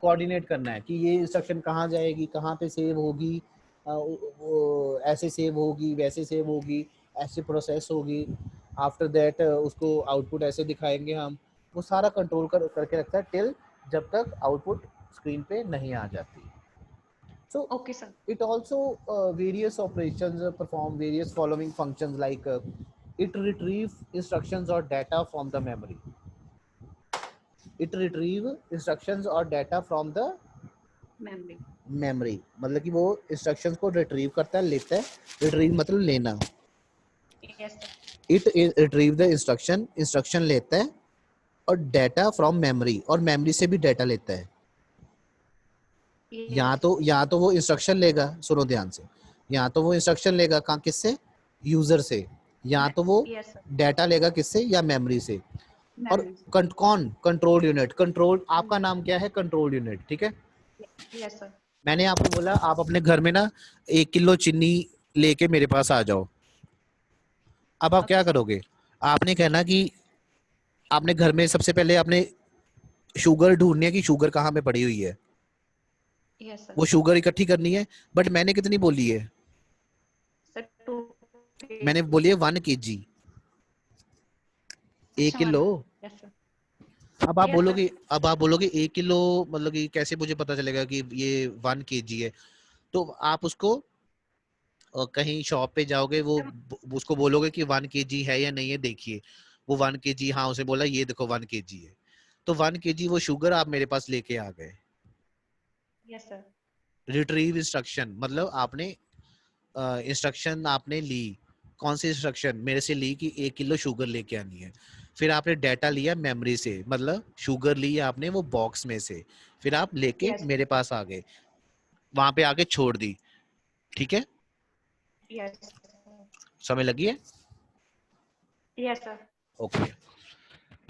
Speaker 1: कोऑर्डिनेट करना है कि ये इंस्ट्रक्शन कहाँ जाएगी, कहाँ पे सेव होगी, वो ऐसे सेव होगी, वैसे सेव होगी, ऐसे प्रोसेस होगी, आफ्टर दैट उसको आउटपुट ऐसे दिखाएंगे हम। वो सारा कंट्रोल करके रखता है टिल जब तक आउटपुट स्क्रीन पे नहीं आ जाती। So
Speaker 10: Okay sir.
Speaker 1: it also various operations perform various following functions like it retrieve instructions or data from the memory, it retrieve instructions or data from the memory, मतलब कि वो instructions को retrieve करता है, लेता है, retrieve मतलब लेना,
Speaker 10: Yes sir.
Speaker 1: it retrieve the instruction लेता है और data from memory, और memory से भी data लेता है। यहाँ तो वो इंस्ट्रक्शन लेगा, सुनो ध्यान से, यहाँ तो वो इंस्ट्रक्शन लेगा कहाँ, किससे? यूजर से। यहाँ तो वो डाटा लेगा किससे? या मेमोरी से। और कौन? Control unit. कंट्रोल, आपका नाम क्या है? कंट्रोल यूनिट, ठीक है।
Speaker 10: Yes sir.
Speaker 1: मैंने आपको बोला आप अपने घर में ना 1 किलो चीनी लेके मेरे पास आ जाओ। अब आप क्या करोगे? आपने कहना कि आपने घर में सबसे पहले आपने शुगर ढूंढनी है कि शुगर कहाँ पे पड़ी हुई है।
Speaker 10: Yes sir.
Speaker 1: वो शुगर इकट्ठी करनी है, बट मैंने कितनी बोली है?
Speaker 10: Sir, 2
Speaker 1: मैंने बोली है 1 kg, 1 किलो।
Speaker 10: Yes sir.
Speaker 1: अब आप बोलोगे, अब आप बोलोगे 1 किलो मतलब कि कैसे मुझे पता चलेगा कि ये 1 kg है? तो आप उसको कहीं शॉप पे जाओगे, वो उसको बोलोगे कि 1 kg है या नहीं है, देखिए वो 1 kg, हाँ उसे बोला ये देखो 1 kg है, तो 1 kg वो शुगर आप मेरे पास लेके आ गए।
Speaker 10: Yes sir.
Speaker 1: रिट्रीव इंस्ट्रक्शन मतलब आपने इंस्ट्रक्शन आपने ली, कौन सी इंस्ट्रक्शन? मेरे से ली कि 1 किलो शुगर लेके आनी है। फिर आपने डाटा लिया मेमोरी से, मतलब शुगर ली आपने वो बॉक्स में से, फिर आप लेके मेरे पास आ गए, वहां पे आके छोड़ दी, ठीक है?
Speaker 10: Yes.
Speaker 1: समय लगी है?
Speaker 10: Yes sir.
Speaker 1: Okay,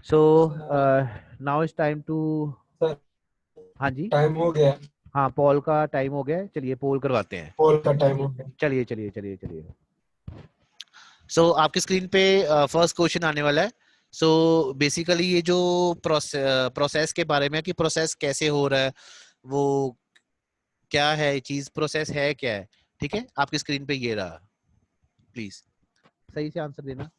Speaker 1: so now it's time to, हाँ जी
Speaker 2: टाइम हो गया,
Speaker 1: हाँ पोल का टाइम हो गया, चलिए पोल करवाते हैं।
Speaker 2: पोल का टाइम हो गया,
Speaker 1: चलिए चलिए चलिए चलिए। सो आपकी स्क्रीन पे फर्स्ट क्वेश्चन आने वाला है। सो बेसिकली ये जो प्रोसेस के बारे में है कि प्रोसेस कैसे हो रहा है, वो क्या है ये चीज, प्रोसेस है क्या है। ठीक है, आपकी स्क्रीन पे ये रहा, प्लीज सही से आंसर देना।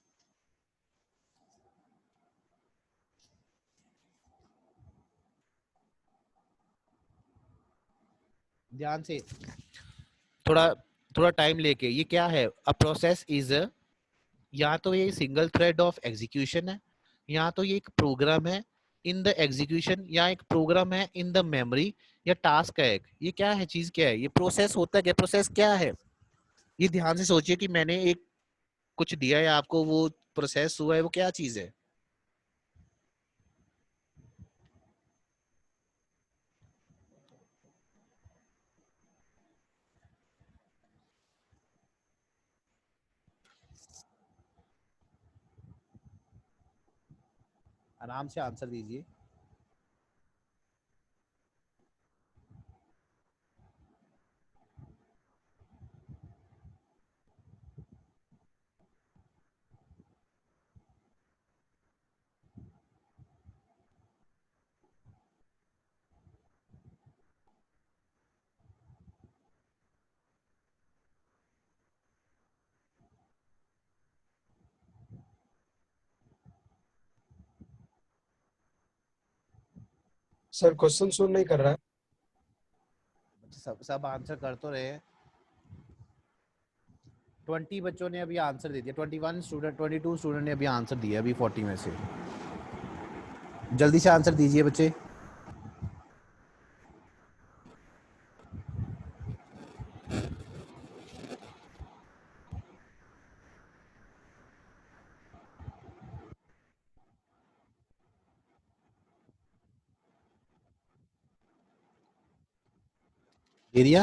Speaker 1: ध्यान से, थोड़ा थोड़ा टाइम लेके, ये क्या है, अ प्रोसेस इज, या तो ये सिंगल थ्रेड ऑफ एग्जीक्यूशन है, या तो ये एक प्रोग्राम है इन द एग्जीक्यूशन, या एक प्रोग्राम है इन द मेमोरी, या टास्क है एक। ये क्या है, चीज क्या है, ये प्रोसेस होता है क्या, प्रोसेस क्या है। ये ध्यान से सोचिए कि मैंने एक कुछ दिया है आपको, वो प्रोसेस हुआ है, वो क्या चीज है। आराम से आंसर दीजिए।
Speaker 2: सर क्वेश्चन सुन नहीं कर रहा है।
Speaker 1: सब आंसर कर तो रहे हैं। 20 बच्चों ने अभी आंसर दे दिया, 21 स्टूडेंट, 22 स्टूडेंट ने अभी आंसर दिया अभी 40 में से। जल्दी से आंसर दीजिए बच्चे। एरिया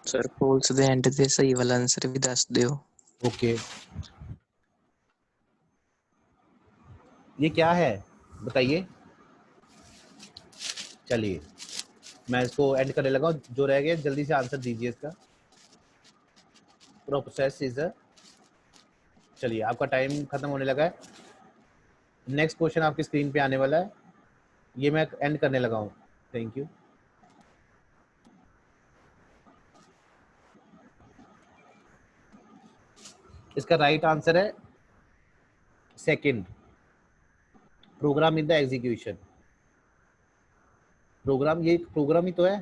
Speaker 9: सर ਫੋਲਸ ਦੇ ਐਂਡ ਤੇ ਸਹੀ ਵਾਲਾ ਆਨਸਰ ਵੀ ਦੱਸ ਦਿਓ।
Speaker 1: ओके, ये क्या है बताइए। चलिए मैं इसको एंड करने लगा, जो रह गया जल्दी से आंसर दीजिए इसका। प्रोसेस इज, चलिए आपका टाइम खत्म होने लगा है। नेक्स्ट क्वेश्चन आपकी स्क्रीन पे आने वाला है, ये मैं एंड करने लगा हूँ। Thank you. इसका राइट आंसर है second, program in the execution. Program, ये प्रोग्राम ही तो है।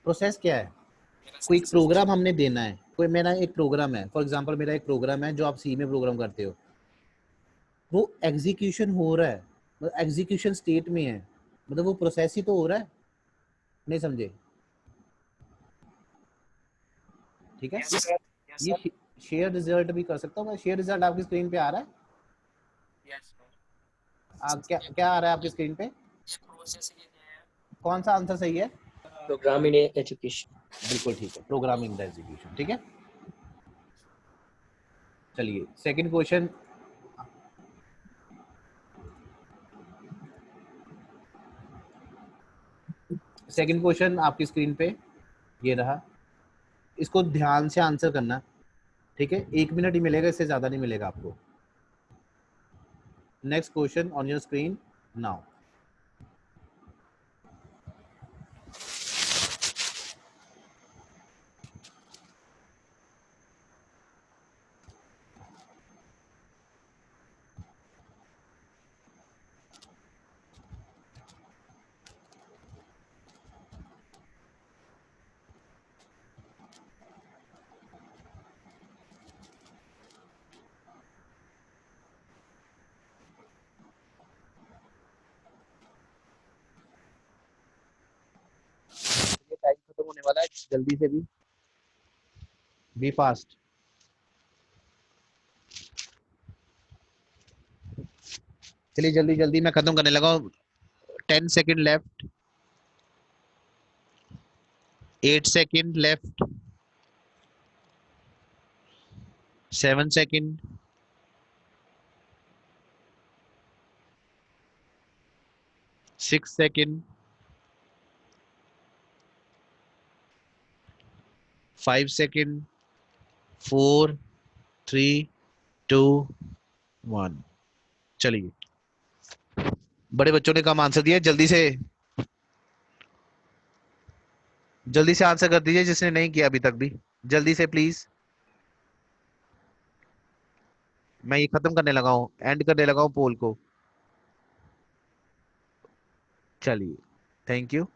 Speaker 1: प्रोसेस क्या है, कोई एक प्रोग्राम हमने देना है, कोई मेरा एक प्रोग्राम है, फॉर एग्जांपल मेरा एक प्रोग्राम है जो आप सी में प्रोग्राम करते हो, वो एग्जीक्यूशन हो रहा है, मतलब एग्जीक्यूशन स्टेट में है, मतलब वो प्रोसेस ही तो हो रहा है। नहीं समझे, ठीक है। ये शेयर रिजल्ट भी कर सकता हूँ मैं, शेयर रिजल्ट आपकी स्क्रीन पे आ रहा है। क्या क्या आ रहा है आपकी स्क्रीन पे, कौन सा आंसर सही है।
Speaker 6: Program in education.
Speaker 1: बिल्कुल ठीक है, प्रोग्रामिंग द एग्जीक्यूशन, ठीक है। चलिए सेकंड क्वेश्चन, सेकंड क्वेश्चन आपकी स्क्रीन पे ये रहा, इसको ध्यान से आंसर करना, ठीक है। 1 मिनट ही मिलेगा, इससे ज्यादा नहीं मिलेगा आपको। Next question on your screen now. Time खत्म होने वाला है, जल्दी से बी फास्ट। चलिए जल्दी जल्दी मैं खत्म करने लगा हूँ। 10 second left, 8 second left, 7 second, 6 second, 5 second, 4, 3, 2, 1। चलिए बड़े बच्चों ने कम आंसर दिया, जल्दी से जल्दी से आंसर कर दीजिए जिसने नहीं किया अभी तक भी, जल्दी से प्लीज। मैं ये खत्म करने लगा हूँ, एंड करने लगा हूँ पोल को। चलिए, थैंक यू।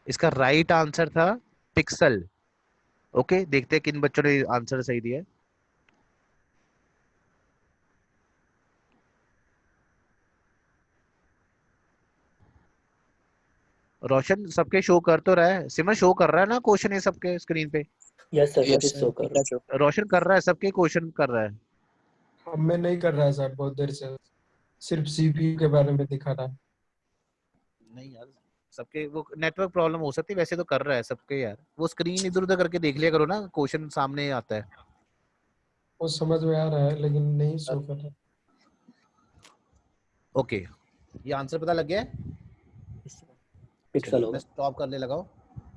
Speaker 1: इसका राइट आंसर था पिक्सल। ओके, देखते हैं किन बच्चों ने आंसर सही दिया है। रोशन सबके शो कर तो रहा है, सिमर शो कर रहा है ना क्वेश्चन ये सबके स्क्रीन पे?
Speaker 6: यस सर, सब
Speaker 8: Yes,
Speaker 6: इज
Speaker 8: sir.
Speaker 6: शो कर रहा है।
Speaker 1: रोशन कर रहा है, सबके क्वेश्चन कर रहा है।
Speaker 2: हमें नहीं कर रहा है सर, बहुत देर से सिर्फ सीपीयू के बारे में दिखा रहा है।
Speaker 1: नहीं यार, सबके वो नेटवर्क प्रॉब्लम हो सकती है, वैसे तो कर रहा है सबके यार। वो स्क्रीन इधर उधर करके देख लिया करो ना, क्वेश्चन सामने आता है।
Speaker 2: वो समझ में आ रहा है लेकिन नहीं शो कर रहा है।
Speaker 1: ओके, ये आंसर पता लग गया है?
Speaker 6: पिक्सल
Speaker 1: चलिए, मैं
Speaker 6: होगा।
Speaker 1: स्टॉप करने लगा हूँ।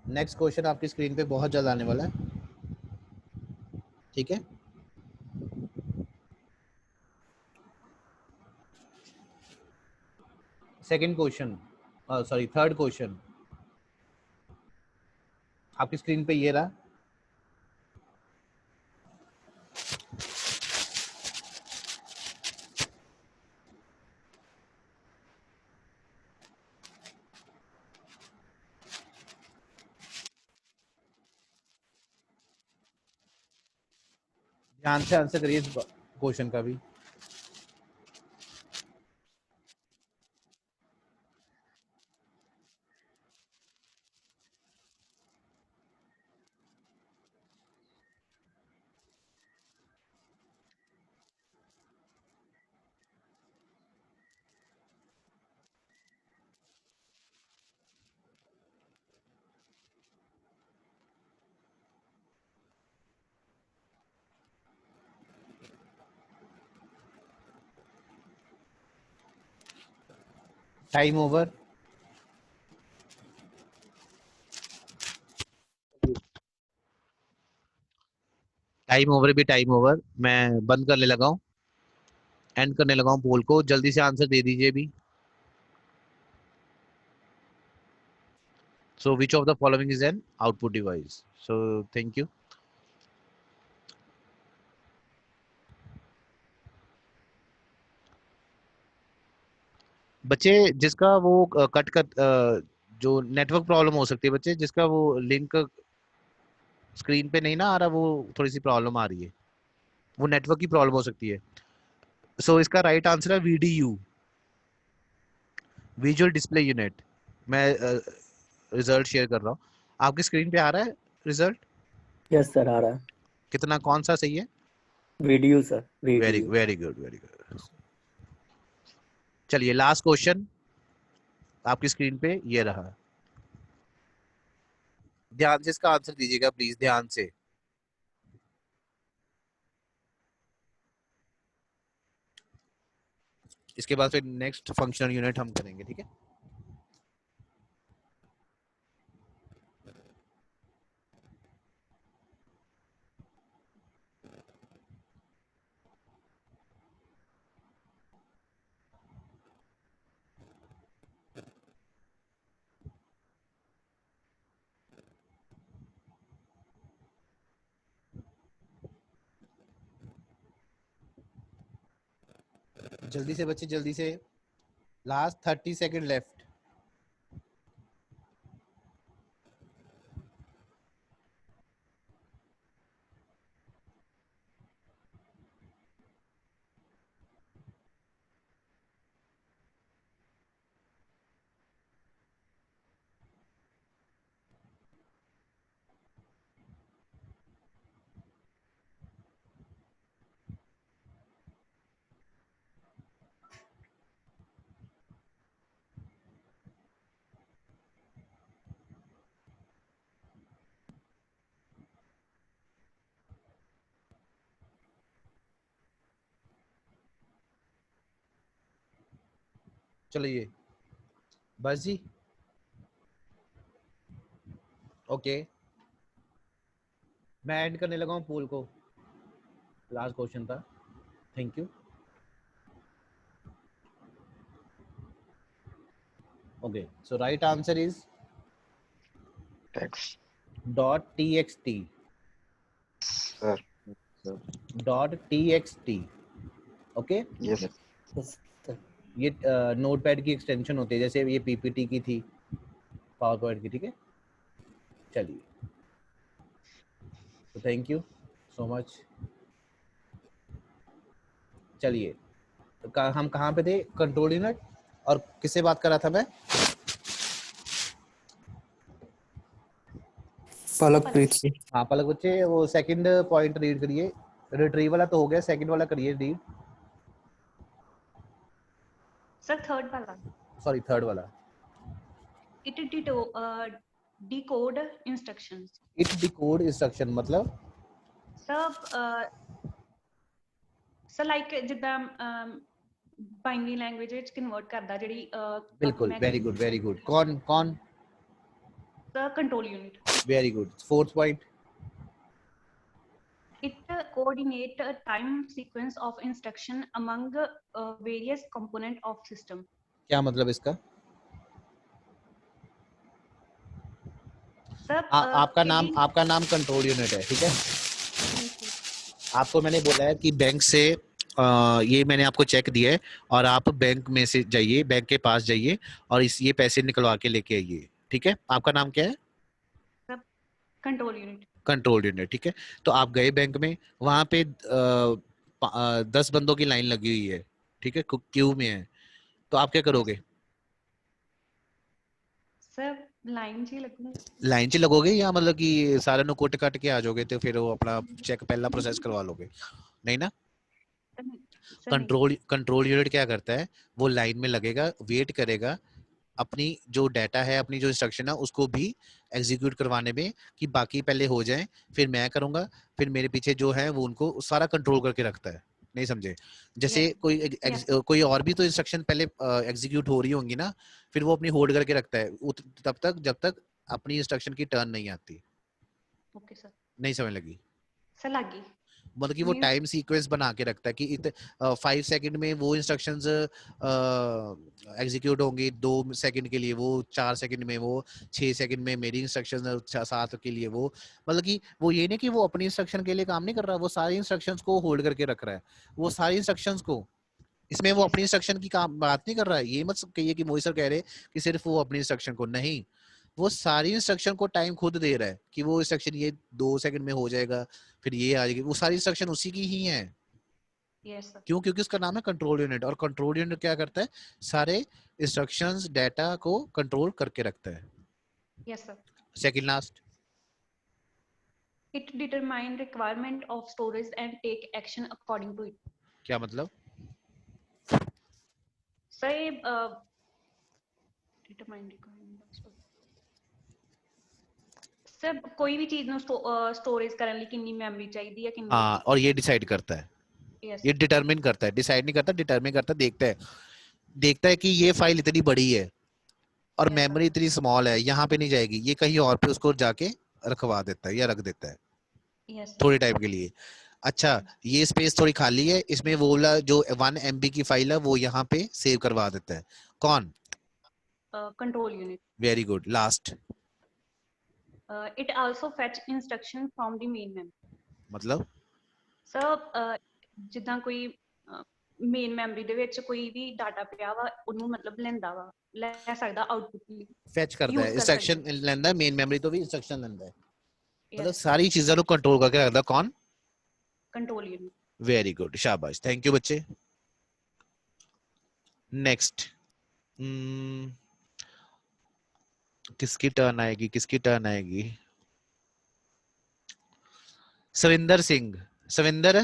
Speaker 1: नेक्स्ट क्वेश्चन आपकी स्क्रीन पे बहुत जल्द आने वाला है, ठीक है? Second question, sorry third question आपकी स्क्रीन पे ये रहा। ध्यान से आंसर करिए इस क्वेश्चन का भी। Time over. टाइम ओवर भी टाइम ओवर। मैं बंद करने लगा हूँ, एंड करने लगा हूँ पोल को। जल्दी से आंसर दे दीजिए भी। So which of the following is an output device? So thank you. बच्चे जिसका वो कट कर जो नेटवर्क प्रॉब्लम हो सकती है, बच्चे जिसका वो लिंक स्क्रीन पे नहीं ना आ रहा, वो थोड़ी सी प्रॉब्लम आ रही है, वो नेटवर्क की प्रॉब्लम हो सकती है। सो इसका राइट आंसर है VDU, विजुअल डिस्प्ले यूनिट। मैं रिजल्ट शेयर कर रहा हूँ, आपकी स्क्रीन पे आ रहा है रिजल्ट?
Speaker 6: यस सर, आ रहा है।
Speaker 1: कितना, कौन सा सही है?
Speaker 6: Video sir,
Speaker 1: very
Speaker 6: video.
Speaker 1: Very good, very good. चलिए, लास्ट क्वेश्चन आपकी स्क्रीन पे ये रहा। ध्यान से इसका आंसर दीजिएगा प्लीज, ध्यान से। इसके बाद फिर नेक्स्ट फंक्शनल यूनिट हम करेंगे, ठीक है? जल्दी से बच्चे, जल्दी से। Last 30 second left. चलिए बस जी, ओके। मैं एंड करने लगा हूँ पोल को, लास्ट क्वेश्चन था। Thank you. Okay, so right answer is
Speaker 11: Text.
Speaker 1: .txt.
Speaker 11: Sir.
Speaker 1: .txt. Okay.
Speaker 11: Yes.
Speaker 6: Yes, sir.
Speaker 1: ये नोटपैड की एक्सटेंशन होती है, जैसे ये पीपीटी की थी, पावर पॉइंट की, ठीक है। चलिए, तो थैंक यू सो मच। चलिए, तो हम कहाँ पे थे? कंट्रोल यूनिट, और किससे बात कर रहा था मैं?
Speaker 9: पलक प्रीत से।
Speaker 1: हाँ पलक बच्चे, वो सेकंड पॉइंट रीड करिए। रिट्रीव वाला तो हो गया, सेकंड वाला करिए रीड।
Speaker 10: सर थर्ड वाला,
Speaker 1: सॉरी थर्ड वाला।
Speaker 10: It decode instructions.
Speaker 1: It decode instruction मतलब
Speaker 10: सर लाइक जिੱਦਾਂ ਬਾਈਨਰੀ ਲੈਂਗੁਏਜ ਵਿੱਚ ਕਨਵਰਟ ਕਰਦਾ ਜਿਹੜੀ
Speaker 1: बिल्कुल, वेरी गुड वेरी गुड। कौन?
Speaker 10: Sir control unit.
Speaker 1: Very good. Fourth point,
Speaker 10: it coordinate a time sequence of instruction among various component of system.
Speaker 1: क्या मतलब इसका?
Speaker 10: Sir
Speaker 1: आपका नाम कंट्रोल यूनिट है, ठीक है। आपको मैंने बोला है कि बैंक से ये मैंने आपको चेक दिया है और आप बैंक में से जाइए, बैंक के पास जाइए और ये पैसे निकलवा के लेके आइए, ठीक है। आपका नाम क्या है?
Speaker 10: Control unit.
Speaker 1: कंट्रोल यूनिट, ठीक है। तो आप गए बैंक में, वहां पे 10 बंदों की लाइन लगी हुई है, ठीक है, क्यू में है, तो आप क्या करोगे?
Speaker 10: सर लाइन च लगूंगी।
Speaker 1: लाइन च लगोगे या मतलब कि सारे नु कोट कट के आ जाओगे तो फिर वो अपना चेक पहला प्रोसेस करवा लोगे? नहीं ना। कंट्रोल यूनिट क्या करता है? वो लाइन में लगेगा, वेट करेगा, अपनी जो डाटा है, अपनी जो इंस्ट्रक्शन है उसको भी एग्जीक्यूट करवाने में कि बाकी पहले हो जाए, फिर मैं करूंगा, फिर मेरे पीछे जो है वो उनको सारा कंट्रोल करके रखता है। नहीं समझे? जैसे कोई और भी तो इंस्ट्रक्शन पहले एग्जीक्यूट हो रही होंगी ना, फिर वो अपनी होल्ड करके रखता है तब तक जब तक अपनी इंस्ट्रक्शन की टर्न नहीं आती।
Speaker 10: Okay sir.
Speaker 1: नहीं समझ लगी?
Speaker 10: सर लगी।
Speaker 1: मतलब कि वो टाइम सीक्वेंस बना के रखता है कि 5 सेकंड में वो इंस्ट्रक्शंस एग्जीक्यूट होंगी, 2 सेकंड के लिए वो, 4 सेकंड में वो, 6 सेकंड में मेरी इंस्ट्रक्शंस, 7 के लिए वो। मतलब कि वो ये नहीं कि वो अपनी इंस्ट्रक्शन के लिए काम नहीं कर रहा, वो सारी इंस्ट्रक्शंस को होल्ड करके रख रहा है, वो सारी इंस्ट्रक्शंस को। इसमें वो अपनी इंस्ट्रक्शन की काम बात नहीं कर रहा है। ये मत कहिए कि मोहित सर कह रहे कि सिर्फ वो अपनी इंस्ट्रक्शन को, नहीं, वो सारी इंस्ट्रक्शन को टाइम खुद दे रहा है कि वो इंस्ट्रक्शन ये 2 सेकंड में हो जाएगा, फिर ये आ जाएगी, वो सारी इंस्ट्रक्शन उसी की ही है।
Speaker 10: Yes sir.
Speaker 1: क्यों? क्योंकि उसका नाम है कंट्रोल यूनिट, और कंट्रोल यूनिट क्या करता है? सारे इंस्ट्रक्शंस, डाटा को कंट्रोल करके रखता है।
Speaker 10: Yes sir.
Speaker 1: Second last,
Speaker 10: it determine requirement of storage and take action according to it.
Speaker 1: क्या मतलब?
Speaker 10: सर डिटरमाइन सर कोई भी चीज ਨੂੰ स्टोरेज ਕਰਨ ਲਈ ਕਿੰਨੀ ਮੈਮਰੀ ਚਾਹੀਦੀ ਹੈ, ਕਿੰਨੀ।
Speaker 1: हाँ, और ये डिसाइड करता है।
Speaker 10: Yes.
Speaker 1: ये डिटरमिन करता है, डिसाइड नहीं करता, डिटरमिन करता है। देखता है कि ये फाइल इतनी बड़ी है और मेमोरी इतनी स्मॉल है, यहाँ पे नहीं जाएगी, ये कहीं और पे उसको जाके रखवा देता है या रख देता है।
Speaker 10: Yes.
Speaker 1: थोड़ी टाइम के लिए। अच्छा, ये स्पेस थोड़ी खाली है, इसमें वो वाला जो 1 MB की फाइल है वो यहाँ पे सेव करवा देता है। कौन?
Speaker 10: Control unit.
Speaker 1: Very good. Last,
Speaker 10: it also fetch instruction from the main memory.
Speaker 1: मतलब
Speaker 10: ਸਰ ਜਿੱਦਾਂ ਕੋਈ ਮੇਨ ਮੈਮਰੀ ਦੇ ਵਿੱਚ ਕੋਈ ਵੀ ਡਾਟਾ ਪਿਆ ਵਾ, ਉਹਨੂੰ ਮਤਲਬ ਲੈਂਦਾ ਵਾ, ਲੈ ਸਕਦਾ ਆਉਟਪੁੱਟ ਲਈ।
Speaker 1: ਫੈਚ ਕਰਦਾ ਹੈ, ਇੰਸਟਰਕਸ਼ਨ ਲੈਂਦਾ, ਮੇਨ ਮੈਮਰੀ ਤੋਂ ਵੀ ਇੰਸਟਰਕਸ਼ਨ ਲੈਂਦਾ ਹੈ, मतलब सारी चीजों को कंट्रोल करके रखता। कौन?
Speaker 10: Control unit.
Speaker 1: वेरी गुड, शाबाश, थैंक यू बच्चे। नेक्स्ट, किसकी टर्न आएगी? सविंदर सिंह। सविंदर,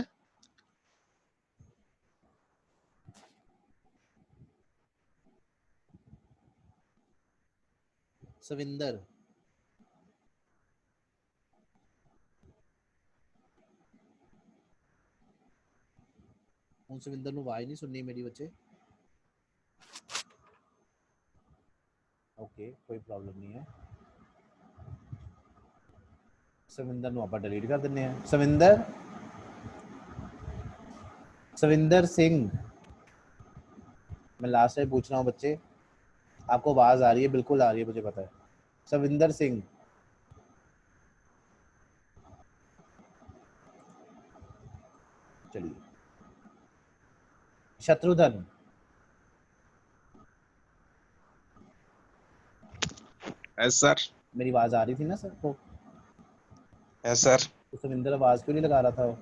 Speaker 1: सविंदर, सविंदर ਨੂੰ ਆਵਾਜ਼ नहीं सुननी मेरी बच्चे? ओके, कोई प्रॉब्लम नहीं है। सविंदर ਨੂੰ ਆਪਾਂ डिलीट कर ਦਿੰਨੇ ਆ। सविंदर सिंह, मैं लास्ट टाइम पूछ रहा हूँ बच्चे, आपको आवाज आ रही है? बिल्कुल आ रही है, मुझे पता है। सविंदर सिंह, चलिए। Shatrudhan,
Speaker 11: yes sir.
Speaker 1: मेरी आवाज आ रही थी ना सबको?
Speaker 11: Yes sir.
Speaker 1: तो सविंदर आवाज क्यों नहीं लगा रहा था वो?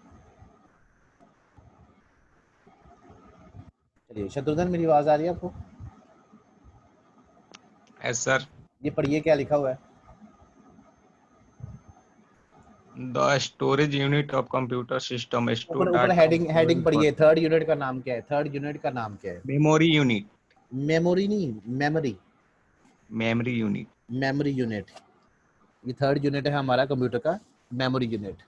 Speaker 1: चलिए शत्रुधन, मेरी आवाज आ रही है आपको?
Speaker 11: Yes sir.
Speaker 1: ये पढ़िए क्या लिखा हुआ है।
Speaker 11: The storage unit of computer system store
Speaker 1: ऊपर हेडिंग पढ़िए। थर्ड यूनिट का नाम क्या है? थर्ड यूनिट का नाम क्या है?
Speaker 11: Memory unit.
Speaker 1: मेमोरी नहीं, memory.
Speaker 11: Memory unit.
Speaker 1: Memory unit, ये थर्ड यूनिट है हमारा कंप्यूटर का, मेमोरी यूनिट।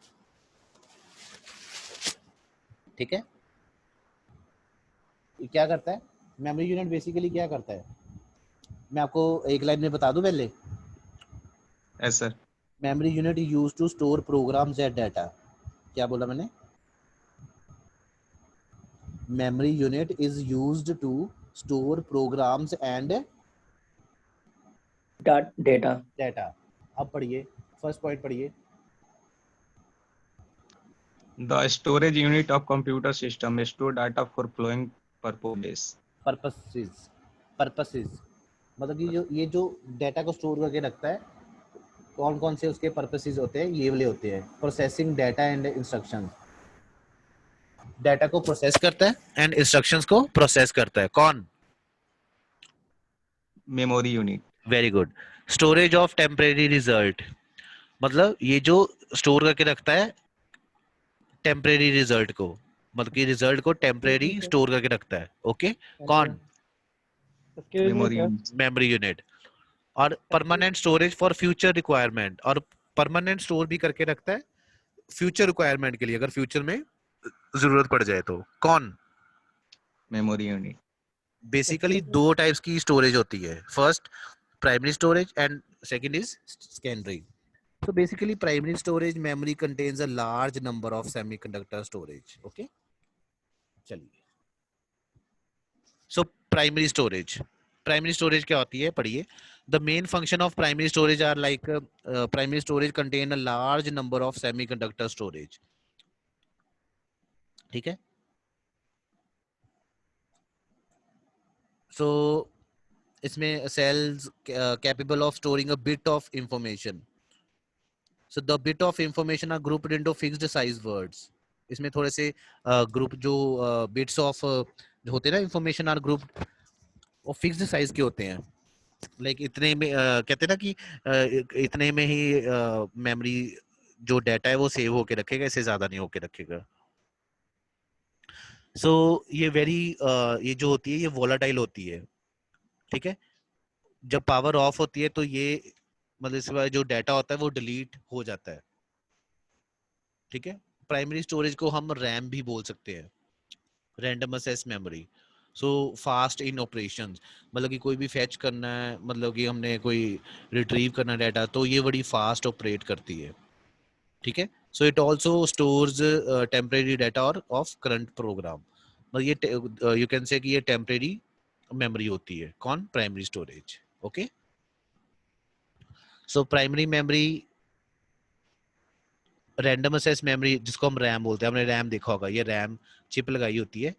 Speaker 1: ठीक है, ये क्या करता है? मेमोरी यूनिट बेसिकली क्या करता है, मैं आपको एक लाइन में बता दूं पहले।
Speaker 11: Yes sir.
Speaker 1: Memory unit used to store programs and data. क्या बोला मैंने? Memory unit is used to store programs and
Speaker 6: data.
Speaker 1: Data. अब पढ़िए, फर्स्ट पॉइंट पढ़िए।
Speaker 11: The storage unit of computer system store data for flowing purposes.
Speaker 1: Purposes मतलब कि ये जो डाटा को स्टोर करके रखता है, कौन कौन से उसके पर्पसेस होते हैं? ये वाले होते हैं, processing data and instructions. Data को प्रोसेस करता है एंड इंस्ट्रक्शंस को प्रोसेस करता है। कौन?
Speaker 11: Memory unit.
Speaker 1: Very good. Storage of temporary result, मतलब ये जो स्टोर करके रखता है टेम्परेरी रिजल्ट को, मतलब कि रिजल्ट को टेम्परेरी स्टोर करके रखता है। ओके, कौन?
Speaker 11: Memory unit.
Speaker 1: Memory unit. और permanent storage for future requirement, और परमानेंट स्टोर भी करके रखता है फ्यूचर रिक्वायरमेंट के लिए, अगर फ्यूचर में जरूरत पड़ जाए तो। कौन?
Speaker 11: Memory unit.
Speaker 1: बेसिकली दो टाइप्स की स्टोरेज होती है, first primary storage and second is secondary. So basically primary storage memory contains a large number of semiconductor storage. Okay, चलिए। So primary storage क्या होती है? पढ़िए। The main function of primary storage are like primary storage contain a large number of semiconductor storage. ठीक है। So इसमें cells capable of storing a bit of information. So the bit of information are grouped into fixed size words. इसमें थोड़े से group जो bits of जो होते हैं ना इंफॉर्मेशन आर ग्रुप, वो फिक्स्ड साइज के होते हैं। लाइक इतने में कहते हैं ना कि इतने में ही मेमोरी जो डाटा है वो सेव होके रखेगा, इससे ज्यादा नहीं होके रखेगा। सो ये ये जो होती है ये वोलाटाइल होती है। ठीक है, जब पावर ऑफ होती है तो ये मतलब इसके जो डाटा होता है वो डिलीट हो जाता है। ठीक है, प्राइमरी स्टोरेज को हम रैम भी बोल सकते हैं, random access memory. So fast in operations, मतलब कि कोई भी फैच करना है, मतलब कि हमने कोई रिट्रीव करना है डाटा, तो ये बड़ी फास्ट ऑपरेट करती है। ठीक है, so it also stores temporary data और ऑफ करंट प्रोग्राम, मतलब ये यू कैन से कि ये टेम्परेरी मेमोरी होती है। कौन? Primary storage. Okay, so primary memory, random access memory जिसको हम रैम बोलते हैं, हमने रैम देखा होगा, ये रैम चिप लगाई होती है।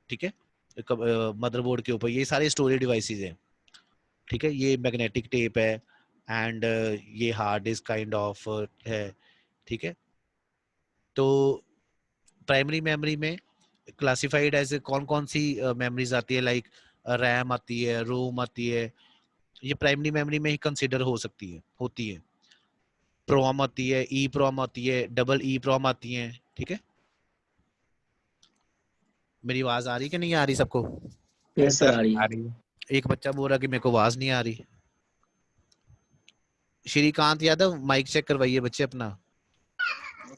Speaker 1: ठीक है, मदरबोर्ड के ऊपर ये सारे स्टोरेज डिवाइसेस हैं। ठीक है, ये मैग्नेटिक टेप है एंड ये हार्ड डिस्क काइंड ऑफ है। ठीक है, तो प्राइमरी मेमोरी में क्लासिफाइड ऐसे कौन कौन सी मेमोरीज आती है? लाइक रैम आती है, रोम आती है, ये प्राइमरी मेमोरी में ही कंसिडर हो सकती है, होती है। प्रोम आती है, ई प्रोम आती है, डबल ई प्रोम आती है। ठीक है, मेरी आवाज आ रही कि नहीं आ रही सबको?
Speaker 6: यस सर, आ रही
Speaker 11: आ
Speaker 6: है।
Speaker 11: रही है।
Speaker 1: एक बच्चा बोल रहा कि मेरे को आवाज नहीं आ रही। श्रीकांत यादव, माइक चेक करवाइए बच्चे अपना।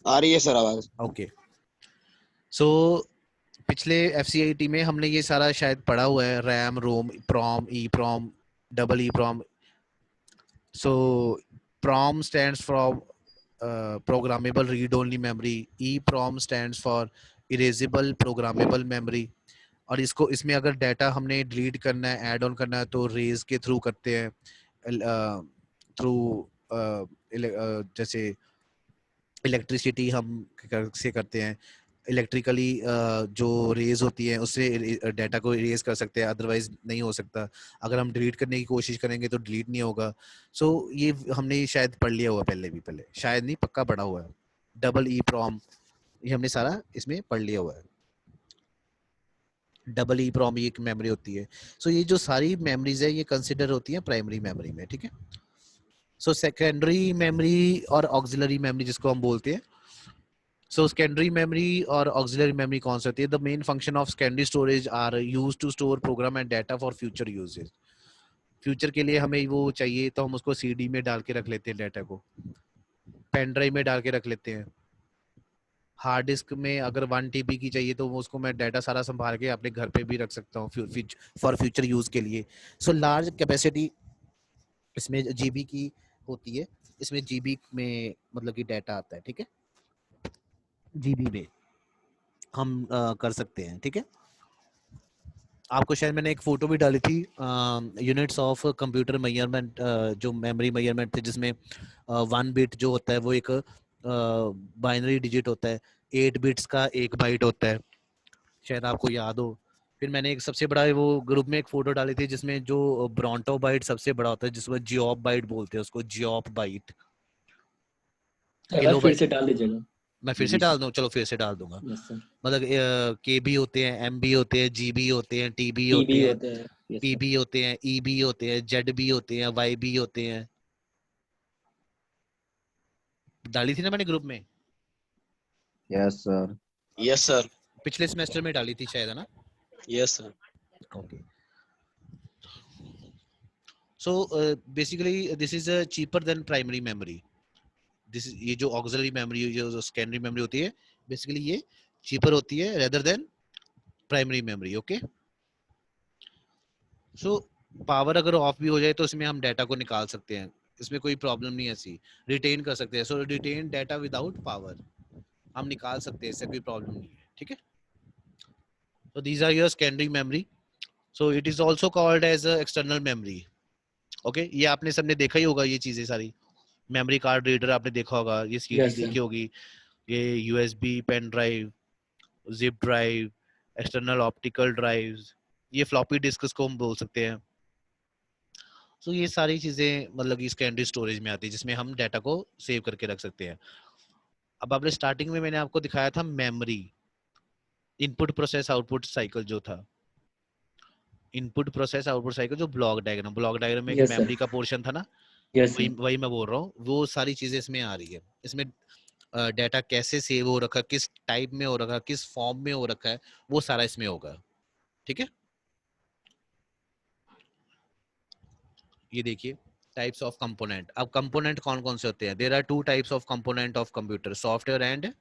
Speaker 5: आ रही है सर आवाज।
Speaker 1: ओके, सो पिछले FCIT में हमने ये सारा शायद पढ़ा हुआ है, RAM, ROM, PROM, E PROM, double E PROM. So PROM stands for programmable read only memory, EEPROM stands for erasable programmable memory, और इसको इसमें अगर डाटा हमने डिलीट करना है, ऐड ऑन करना है, तो रेज के थ्रू करते हैं, थ्रू जैसे इलेक्ट्रिसिटी हम से करते हैं, इलेक्ट्रिकली जो रेज होती है उससे डाटा को इरेज कर सकते हैं, अदरवाइज नहीं हो सकता। अगर हम डिलीट करने की कोशिश करेंगे तो डिलीट नहीं होगा। सो ये हमने शायद पढ़ लिया हुआ पहले भी, पहले शायद नहीं, पक्का पढ़ा हुआ है। डबल ई प्रॉम ये हमने सारा इसमें पढ़ लिया हुआ है। डबल ई प्रॉम ये एक मेमोरी होती है। सो ये जो सारी मेमोरीज है ये कंसिडर होती है प्राइमरी मेमोरी में, ठीक है। सो सेकेंडरी मेमोरी और ऑक्सिलरी मेमोरी जिसको हम बोलते हैं, so secondary memory और auxiliary memory कौन सी होती है? The main function of secondary storage are used to store program and data for future uses. Future के लिए हमें वो चाहिए तो हम उसको सीडी में डाल के रख लेते हैं, डाटा को पेन ड्राइव में डाल के रख लेते हैं। हार्ड डिस्क में अगर 1 TB की चाहिए तो उसको मैं डाटा सारा संभाल के अपने घर पे भी रख सकता हूँ फॉर फ्यूचर यूज के लिए। सो लार्ज कैपेसिटी इसमें जीबी की होती है, इसमें जीबी में मतलब कि डाटा आता है, ठीक है, जीबी में हम कर सकते हैं, ठीक है। आपको शायद मैंने एक फोटो भी डाली थी यूनिट्स ऑफ कंप्यूटर मेजरमेंट, जो मेमोरी मेजरमेंट थे, जिसमें 1 बिट जो होता है वो एक बाइनरी डिजिट होता है, 8 बिट्स का 1 बाइट होता है, शायद आपको याद हो। फिर मैंने एक सबसे बड़ा वो ग्रुप में एक फोटो डाली थी जिसमें जो ब्रॉन्टो बाइट सबसे बड़ा होता है, जिसको जियोप बाइट बोलते हैं, उसको जियोप बाइट।
Speaker 6: फिर से डाल दीजिएगा।
Speaker 1: मैं फिर से डाल दूं? चलो फिर से डाल दूंगा। मतलब केबी होते हैं, एमबी होते हैं, जीबी होते हैं, टीबी होते हैं, पीबी होते हैं, ईबी होते हैं, जेडबी होते हैं, वाईबी होते हैं। डाली थी ना मैंने ग्रुप में?
Speaker 5: Yes sir. Yes sir.
Speaker 1: पिछले सेमेस्टर में डाली थी शायद, है ना?
Speaker 5: Yes sir.
Speaker 1: Okay. So basically this is cheaper than primary memory. ये जो ऑक्सिलरी मेमोरी, जो सेकेंडरी मेमोरी होती है, बेसिकली ये चीपर होती है rather than primary memory. Okay. So power अगर ऑफ भी हो जाए तो इसमें हम डाटा को निकाल सकते हैं, इसमें कोई प्रॉब्लम नहीं है, ऐसी रिटेन कर सकते हैं। सो रिटेन डाटा विदाउट पावर हम निकाल सकते हैं, इससे कोई प्रॉब्लम नहीं है, ठीक है। So these are your secondary memory. So it is also called as external memory. Okay, ये आपने सबने देखा ही होगा, ये चीजें सारी। मेमोरी कार्ड रीडर आपने देखा होगा, ये सीडी देखी होगी, ये USB pen drive, zip drive, external optical drives, ये फ्लॉपी डिस्क को हम बोल सकते हैं। तो ये सारी चीजें मतलब कि सेकेंडरी स्टोरेज में आती है, जिसमें हम डाटा को सेव करके रख सकते हैं। अब आपने स्टार्टिंग में मैंने आपको दिखाया था memory, input process output cycle जो था, इनपुट प्रोसेस आउटपुट साइकिल, जो ब्लॉक डायग्राम में मेमोरी का पोर्शन था ना, वही मैं बोल रहा हूँ। वो सारी चीजें इसमें आ रही है। इसमें डाटा कैसे सेव हो रखा, किस टाइप में हो रखा, किस फॉर्म में हो रखा है, वो सारा इसमें होगा, ठीक है। ये देखिए टाइप्स ऑफ कंपोनेंट। अब कंपोनेंट कौन कौन से होते हैं? There are 2 types of component of computer, software and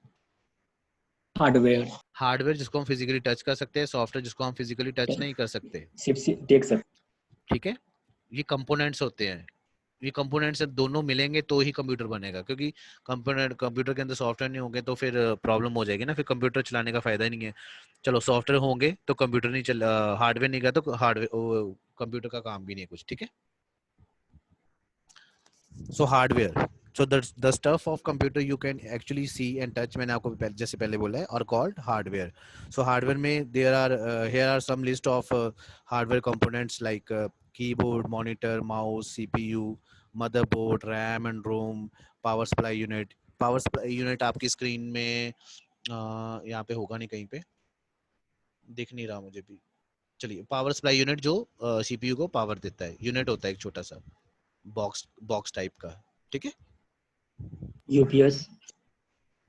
Speaker 6: hardware.
Speaker 1: Hardware जिसको हम फिजिकली टच कर सकते हैं, सॉफ्टवेयर जिसको हम फिजिकली टच नहीं कर सकते,
Speaker 6: सिर्फ देख सकते,
Speaker 1: ठीक है। ये कंपोनेंट्स होते हैं। ये कंपोनेंट्स दोनों मिलेंगे तो ही कंप्यूटर बनेगा, क्योंकि कंप्यूटर के अंदर सॉफ्टवेयर नहीं होंगे तो फिर प्रॉब्लम हो जाएगी ना, फिर कंप्यूटर चलाने का फायदा ही नहीं है। चलो सॉफ्टवेयर होंगे तो कंप्यूटर नहीं चल, हार्डवेयर नहीं गया तो हार्डवेयर कंप्यूटर का काम भी नहीं है कुछ, ठीक है। सो hardware, so the stuff of computer you can actually see and touch, मैंने आपको जैसे पहले बोला है, और called hardware. So hardware में there are here are some list of hardware components like keyboard, monitor, mouse, CPU, motherboard, RAM and ROM, power supply unit. Power supply unit आपकी screen में यहाँ पे होगा नहीं, कहीं पे दिख नहीं रहा मुझे भी। चलिए, पावर सप्लाई यूनिट जो CPU को पावर देता है, यूनिट होता है एक छोटा सा बॉक्स टाइप का, ठीक है।
Speaker 6: यूपीएस?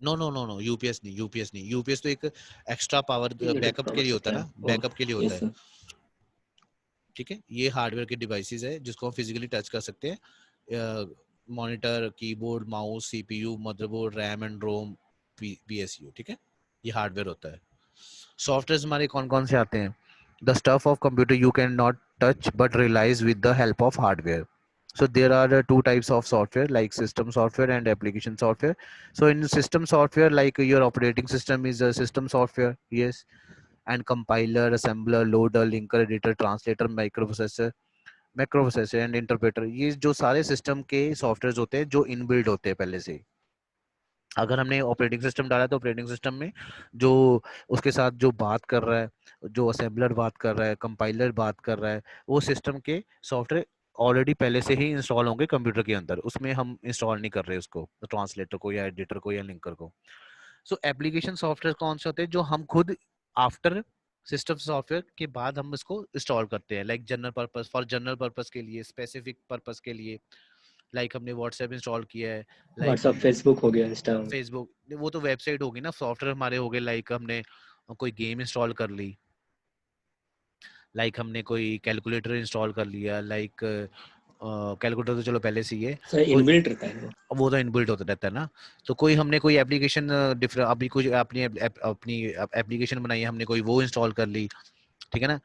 Speaker 1: नो यूपीएस नहीं। यूपीएस तो एक एक्स्ट्रा पावर बैकअप के लिए होता है ना, बैकअप के लिए होता है, ठीक है। ये हार्डवेयर के डिवाइसेस है जिसको हम फिजिकली टच कर सकते हैं। Monitor, keyboard, mouse, CPU, motherboard, RAM and ROM, PSU, ठीक है। ये हार्डवेयर होता है। सॉफ्टवेयर हमारे कौन कौन से आते हैं? The stuff of computer you can not touch but realize with the help of hardware. So there are 2 types of software, like system software and application software. So in system software, like your operating system is a system software, yes, and compiler, assembler, loader, linker, editor, translator, microprocessor and interpreter, ये जो सारे system के software होते हैं जो inbuilt होते हैं पहले से। अगर हमने ऑपरेटिंग सिस्टम डाला तो ऑपरेटिंग सिस्टम में जो उसके साथ जो बात कर रहा है, जो असेंबलर बात कर रहा है, कंपाइलर बात कर रहा है, वो सिस्टम के सॉफ्टवेयर ऑलरेडी पहले से ही इंस्टॉल होंगे कंप्यूटर के अंदर, उसमें हम इंस्टॉल नहीं कर रहे उसको, ट्रांसलेटर को या एडिटर को या लिंकर को। सो एप्लीकेशन सॉफ्टवेयर कौन से होते हैं जो हम खुद आफ्टर सिस्टम सॉफ्टवेयर के बाद हम इसको इंस्टॉल करते हैं, like general purpose, for general purpose के लिए, स्पेसिफिक पर्पस के लिए, लाइक हमने व्हाट्सएप इंस्टॉल किया है, लाइक
Speaker 6: व्हाट्सएप, फेसबुक हो गया, इंस्टा।
Speaker 1: फेसबुक, वो तो वेबसाइट होगी ना, सॉफ्टवेयर हमारे हो गए, लाइक हमने कोई गेम इंस्टॉल कर ली, लाइक हमने कोई कैलकुलेटर इंस्टॉल कर लिया, लाइक कैलकुलेटर तो चलो पहले से ही है,
Speaker 6: सर इनबिल्ट रहता है
Speaker 1: वो तो इनबिल्ट होता रहता है ना। तो कोई हमने कोई एप्लीकेशन डिफरेंट, अभी कोई अपनी एप्लीकेशन बनाई है, हमने कोई वो इंस्टॉल कर ली, ठीक है ना।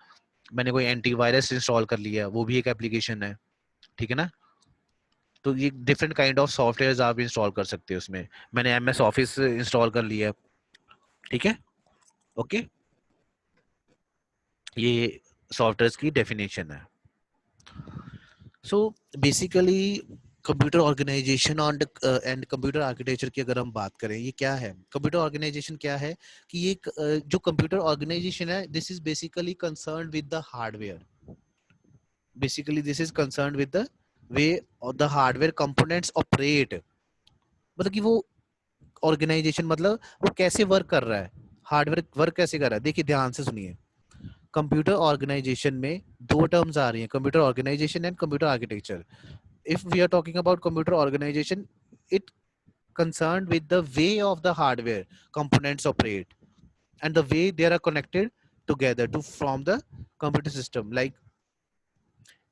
Speaker 1: मैंने कोई एंटीवायरस इंस्टॉल कर लिया, वो भी एक एप्लीकेशन है, ठीक है ना। तो ये डिफरेंट काइंड ऑफ सॉफ्टवेयर आप इंस्टॉल कर सकते हो उसमें। मैंने एमएस ऑफिस इंस्टॉल कर लिया, ठीक है, ओके। ये सॉफ्टवेयर की डेफिनेशन है। So basically computer organisation and computer architecture की अगर हम बात करें, ये क्या है, कंप्यूटर ऑर्गेनाइजेशन क्या है कि ये जो कंप्यूटर ऑर्गेनाइजेशन है, this is basically concerned with the hardware, basically this is concerned with the way और द हार्डवेयर कंपोनेंट्स ऑपरेट, मतलब कि वो ऑर्गेनाइजेशन मतलब वो कैसे वर्क कर रहा है, हार्डवेयर वर्क कैसे कर रहा है। देखिए ध्यान से सुनिए, कंप्यूटर ऑर्गेनाइजेशन में दो टर्म्स आ रही हैं, computer organisation and computer architecture. If we are talking about computer organization, it concerned with the way of the hardware components operate and the way they are connected together to form the computer system. Like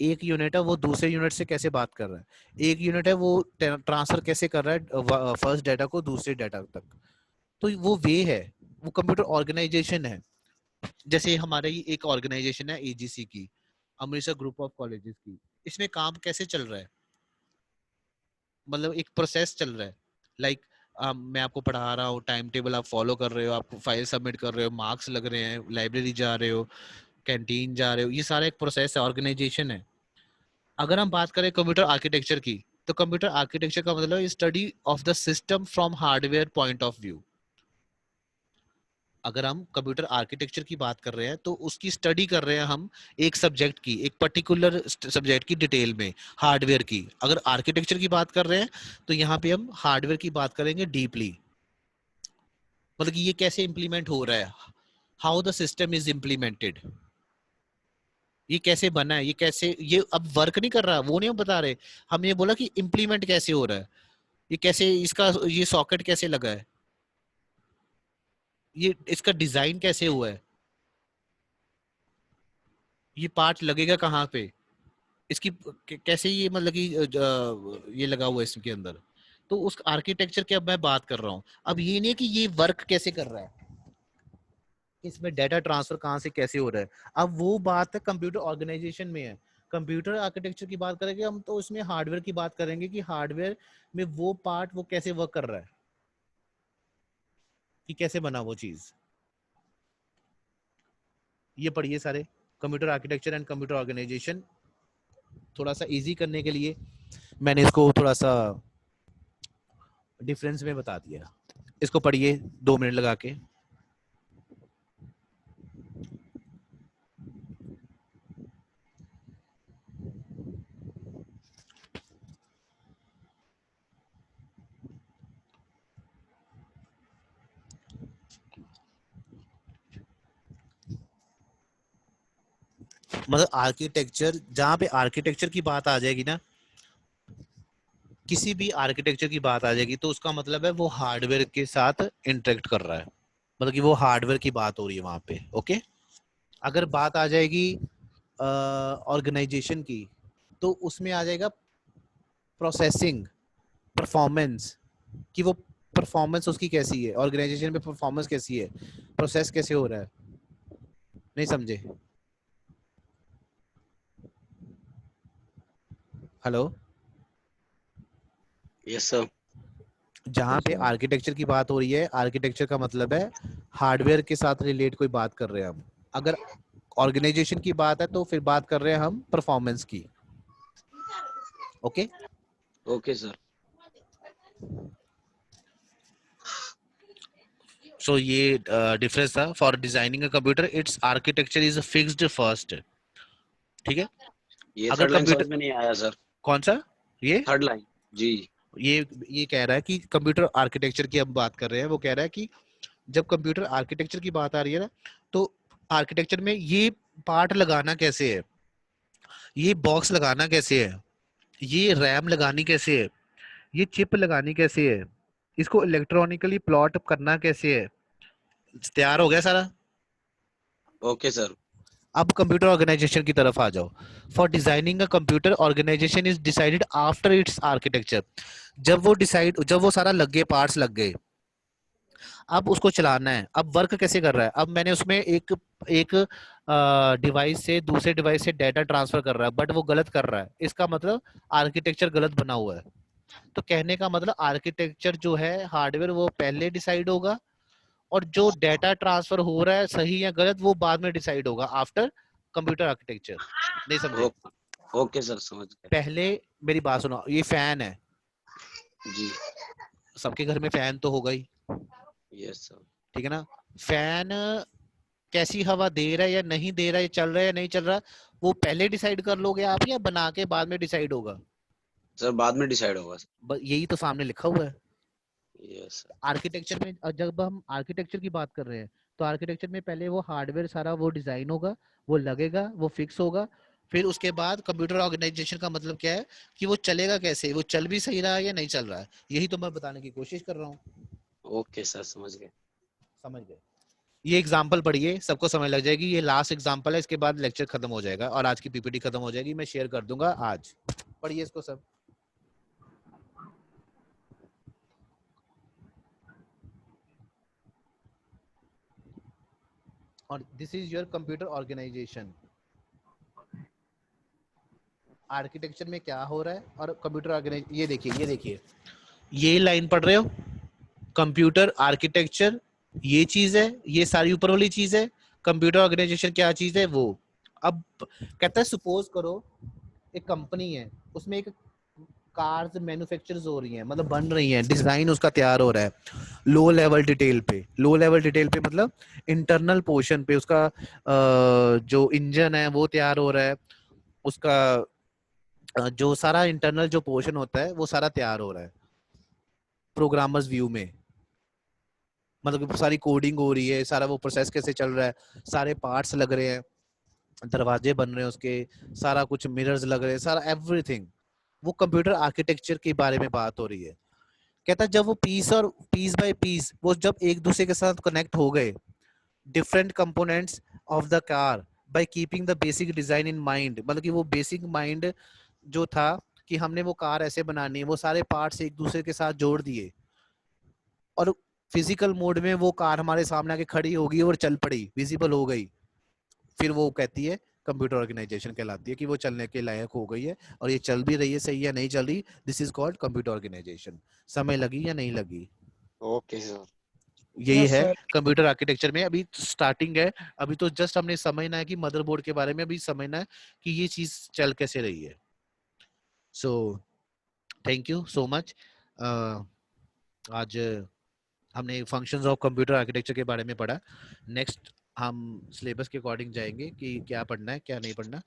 Speaker 1: एक unit है वो दूसरे unit से कैसे बात कर रहा है, एक यूनिट है वो ट्रांसफर कैसे कर रहा है फर्स्ट डाटा को दूसरे डाटा तक, तो वो वे है, वो कंप्यूटर ऑर्गेनाइजेशन है। जैसे हमारे ही एक ऑर्गेनाइजेशन है एजीसी की, अमृतसर ग्रुप ऑफ कॉलेजेस की, इसमें काम कैसे चल रहा है, मतलब एक प्रोसेस चल रहा है, लाइक मैं आपको पढ़ा रहा हूँ, टाइम टेबल आप फॉलो कर रहे हो, आप फाइल सबमिट कर रहे हो, मार्क्स लग रहे हैं, लाइब्रेरी जा रहे हो, कैंटीन जा रहे हो, ये सारा एक प्रोसेस है, ऑर्गेनाइजेशन है। अगर हम बात करें कंप्यूटर आर्किटेक्चर की, तो कंप्यूटर आर्किटेक्चर का मतलब study of the system from hardware point of view. अगर हम कंप्यूटर आर्किटेक्चर की बात कर रहे हैं तो उसकी स्टडी कर रहे हैं हम एक सब्जेक्ट की, एक पर्टिकुलर सब्जेक्ट की डिटेल में, हार्डवेयर की। अगर आर्किटेक्चर की बात कर रहे हैं तो यहाँ पे हम हार्डवेयर की बात करेंगे डीपली, मतलब कि ये कैसे इंप्लीमेंट हो रहा है, how the system is implemented, ये कैसे बना है, ये कैसे, ये अब वर्क नहीं कर रहा, वो नहीं हम बता रहे, हम ये बोला कि इम्प्लीमेंट कैसे हो रहा है, ये कैसे, इसका ये सॉकेट कैसे लगा है, ये इसका डिजाइन कैसे हुआ है, ये पार्ट लगेगा कहाँ पे, इसकी कैसे ये मतलब कि ये लगा हुआ है इसके अंदर। तो उस आर्किटेक्चर की अब मैं बात कर रहा हूँ। अब ये नहीं कि ये वर्क कैसे कर रहा है, इसमें डाटा ट्रांसफर कहाँ से कैसे हो रहा है, अब वो बात है कंप्यूटर ऑर्गेनाइजेशन में है। कंप्यूटर आर्किटेक्चर की बात करेंगे हम तो उसमें हार्डवेयर की बात करेंगे कि हार्डवेयर में वो पार्ट वो कैसे वर्क कर रहा है, कि कैसे बना वो चीज। ये पढ़िए सारे, computer architecture and computer organisation. थोड़ा सा इजी करने के लिए मैंने इसको थोड़ा सा डिफरेंस में बता दिया, इसको पढ़िए 2 मिनट लगा के। मतलब आर्किटेक्चर, जहां पे आर्किटेक्चर की बात आ जाएगी ना, किसी भी आर्किटेक्चर की बात आ जाएगी तो उसका मतलब है वो हार्डवेयर के साथ इंटरेक्ट कर रहा है, मतलब कि वो हार्डवेयर की बात हो रही है वहां पे, ओके। अगर बात आ जाएगी ऑर्गेनाइजेशन की, तो उसमें आ जाएगा प्रोसेसिंग, परफॉर्मेंस, कि वो परफॉर्मेंस उसकी कैसी है, ऑर्गेनाइजेशन में परफॉर्मेंस कैसी है, प्रोसेस कैसे हो रहा है, नहीं समझे? Hello,
Speaker 5: yes sir.
Speaker 1: जहाँ पे आर्किटेक्चर की बात हो रही है, आर्किटेक्चर का मतलब है हार्डवेयर के साथ रिलेट कोई बात कर रहे हैं हम। अगर ऑर्गेनाइजेशन की बात है तो फिर बात कर रहे हैं हम परफॉर्मेंस की। Okay
Speaker 5: okay sir.
Speaker 1: सो ये डिफरेंस था। For designing a computer it's architecture is fixed first. ठीक है,
Speaker 5: ये
Speaker 1: अगर
Speaker 5: थर्ड लाइन समझ
Speaker 1: कंप्यूटर
Speaker 5: में नहीं आया सर।
Speaker 1: कौन सा? ये
Speaker 5: थर्ड लाइन जी।
Speaker 1: ये कह रहा है कि कंप्यूटर आर्किटेक्चर की हम बात कर रहे हैं। वो कह रहा है कि जब कंप्यूटर आर्किटेक्चर की बात आ रही है ना, तो आर्किटेक्चर में ये पार्ट लगाना कैसे है, ये बॉक्स लगाना कैसे है, ये रैम लगानी कैसे है, ये चिप लगानी कैसे है, इसको इलेक्ट्रॉनिकली प्लॉट करना कैसे है। तैयार हो गया सारा?
Speaker 5: Okay sir.
Speaker 1: अब कंप्यूटर ऑर्गेनाइजेशन की तरफ आ जाओ। For designing a computer organisation is decided after its architecture. जब वो सारा लग गए, पार्ट्स लग गए, अब उसको चलाना है। अब वर्क कैसे कर रहा है? अब मैंने उसमें एक डिवाइस से दूसरे डिवाइस से डाटा ट्रांसफर कर रहा है, बट वो गलत कर रहा है। इसका मतलब आर्किटेक्चर गलत बना हुआ है। तो कहने का मतलब आर्किटेक्चर जो है हार्डवेयर वो पहले डिसाइड होगा, और जो डाटा ट्रांसफर हो रहा है सही या गलत वो बाद में डिसाइड होगा आफ्टर कंप्यूटर आर्किटेक्चर। नहीं समझे?
Speaker 5: ओके सर, समझ गए।
Speaker 1: पहले मेरी बात सुनो, ये फैन है
Speaker 5: जी।
Speaker 1: सबके घर में फैन तो होगा ही।
Speaker 5: Yes sir.
Speaker 1: ठीक है ना? फैन कैसी हवा दे रहा है या नहीं दे रहा है, चल रहा है या नहीं चल रहा, वो पहले डिसाइड कर लोगे आप या बना के बाद में डिसाइड होगा?
Speaker 5: सर बाद में डिसाइड होगा सर।
Speaker 1: यही तो सामने लिखा हुआ है।
Speaker 5: Yes sir.
Speaker 1: आर्किटेक्चर में जब हम आर्किटेक्चर की बात कर रहे हैं तो आर्किटेक्चर में पहले वो हार्डवेयर सारा वो डिजाइन होगा, वो लगेगा, वो फिक्स होगा। फिर उसके बाद कंप्यूटर ऑर्गेनाइजेशन का मतलब क्या है कि वो चलेगा कैसे, वो चल भी सही रहा है या नहीं चल रहा है। यही तो मैं बताने की कोशिश कर रहा हूँ।
Speaker 5: ओके सर, समझ गए।
Speaker 1: समझ गए? ये एग्जाम्पल पढ़िए, सबको समझ लग जाएगी। ये लास्ट एग्जाम्पल है, इसके बाद लेक्चर खत्म हो जाएगा और आज की पीपीटी खत्म हो जाएगी। मैं शेयर कर दूंगा आज। पढ़िए इसको सब। और this is your computer organisation. Architecture में क्या हो रहा है और कंप्यूटर ऑर्गेनाइजेशन। ये देखिए ये लाइन पढ़ रहे हो, कंप्यूटर आर्किटेक्चर ये चीज है, ये सारी ऊपर वाली चीज है। कंप्यूटर ऑर्गेनाइजेशन क्या चीज है वो। अब कहता है सपोज करो एक कंपनी है, उसमें एक कार्स मैन्युफैक्चर्स हो रही हैं, मतलब बन रही हैं, डिजाइन उसका तैयार हो रहा है लो लेवल डिटेल पे। लो लेवल डिटेल पे मतलब इंटरनल पोर्शन पे उसका जो इंजन है वो तैयार हो रहा है, उसका जो सारा इंटरनल जो पोर्शन होता है वो सारा तैयार हो रहा है प्रोग्रामर्स व्यू में। मतलब सारी कोडिंग हो रही है, सारा वो प्रोसेस कैसे चल रहा है, सारे पार्ट्स लग रहे हैं, दरवाजे बन रहे हैं उसके, सारा कुछ मिरर्स लग रहे हैं, सारा एवरीथिंग। वो कंप्यूटर आर्किटेक्चर के बारे में बात हो रही है। कहता है जब वो पीस बाय पीस वो जब एक दूसरे के साथ कनेक्ट हो गए, different components of the car by keeping the basic design in mind. मतलब कि वो बेसिक माइंड जो था कि हमने वो कार ऐसे बनानी है, वो सारे पार्ट्स एक दूसरे के साथ जोड़ दिए और फिजिकल मोड में वो कार हमारे सामने आके खड़ी होगी और चल पड़ी, विजिबल हो गई। फिर वो कहती है कंप्यूटर ऑर्गेनाइजेशन कहलाती है कि वो चलने के लायक हो गई है और ये चल भी रही है सही या नहीं चल रही। This is called computer organisation. समय लगी या नहीं लगी?
Speaker 5: Okay sir.
Speaker 1: यही है कंप्यूटर आर्किटेक्चर में। अभी स्टार्टिंग है, अभी तो जस्ट हमने समझना है कि मदरबोर्ड के बारे में अभी समझना है कि ये चीज चल कैसे रही है। So thank you so much. आज हमने फंक्शंस ऑफ कंप्यूटर आर्किटेक्चर के बारे में पढ़ा। नेक्स्ट हम सिलेबस के अकॉर्डिंग जाएंगे कि क्या पढ़ना है क्या नहीं पढ़ना।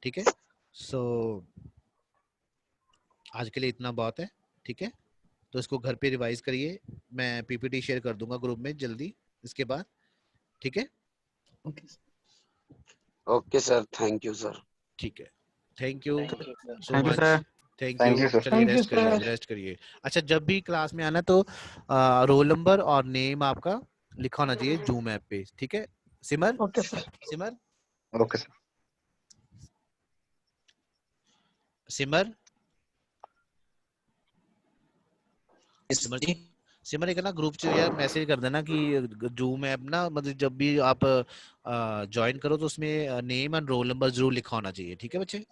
Speaker 1: ठीक है? सो आज के लिए इतना बहुत है। ठीक है, तो इसको घर पे रिवाइज करिए। मैं पीपीटी शेयर कर दूंगा ग्रुप में जल्दी इसके बाद। ठीक है?
Speaker 5: Okay sir, thank you sir.
Speaker 1: ठीक है, thank you so
Speaker 7: thank you
Speaker 1: much.
Speaker 7: Sir.
Speaker 1: Thank
Speaker 11: Thank
Speaker 1: you.
Speaker 11: you, sir.
Speaker 1: चलिए रेस्ट करिए। अच्छा, जब भी क्लास में आना तो रोल नंबर और नेम आपका लिखा होना चाहिए जूम ऐप पे। ठीक है Simar?
Speaker 2: Okay sir.
Speaker 1: Simar
Speaker 11: okay sir.
Speaker 1: Simar Simar एक ना ग्रुप च यार मैसेज कर देना कि जूम ऐप ना, मतलब जब भी आप ज्वाइन करो तो उसमें नेम एंड रोल नंबर जरूर लिखा होना चाहिए। ठीक है बच्चे?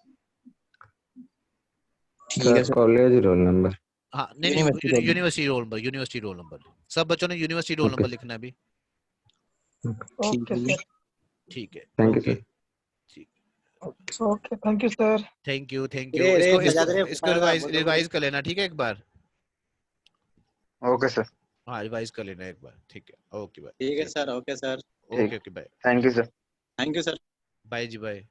Speaker 12: ठीक है सर। College roll number.
Speaker 1: हाँ नहीं यूनिवर्सिटी रोल नंबर सब बच्चों ने यूनिवर्सिटी रोल नंबर लिखना है अभी।
Speaker 2: ओके सर,
Speaker 1: ठीक है,
Speaker 11: Thank you,
Speaker 1: ओके,
Speaker 11: sir.
Speaker 1: ठीक,
Speaker 2: okay, thank you sir.
Speaker 1: Thank you इसको रिवाइज कर लेना, ठीक है एक बार।
Speaker 11: Okay sir.
Speaker 1: हाँ रिवाइज कर लेना एक बार, ठीक है, ओके बाय।
Speaker 12: ठीक है sir, okay sir,
Speaker 1: okay bye,
Speaker 11: thank you sir.
Speaker 12: Thank you sir.
Speaker 1: Bye जी बाय।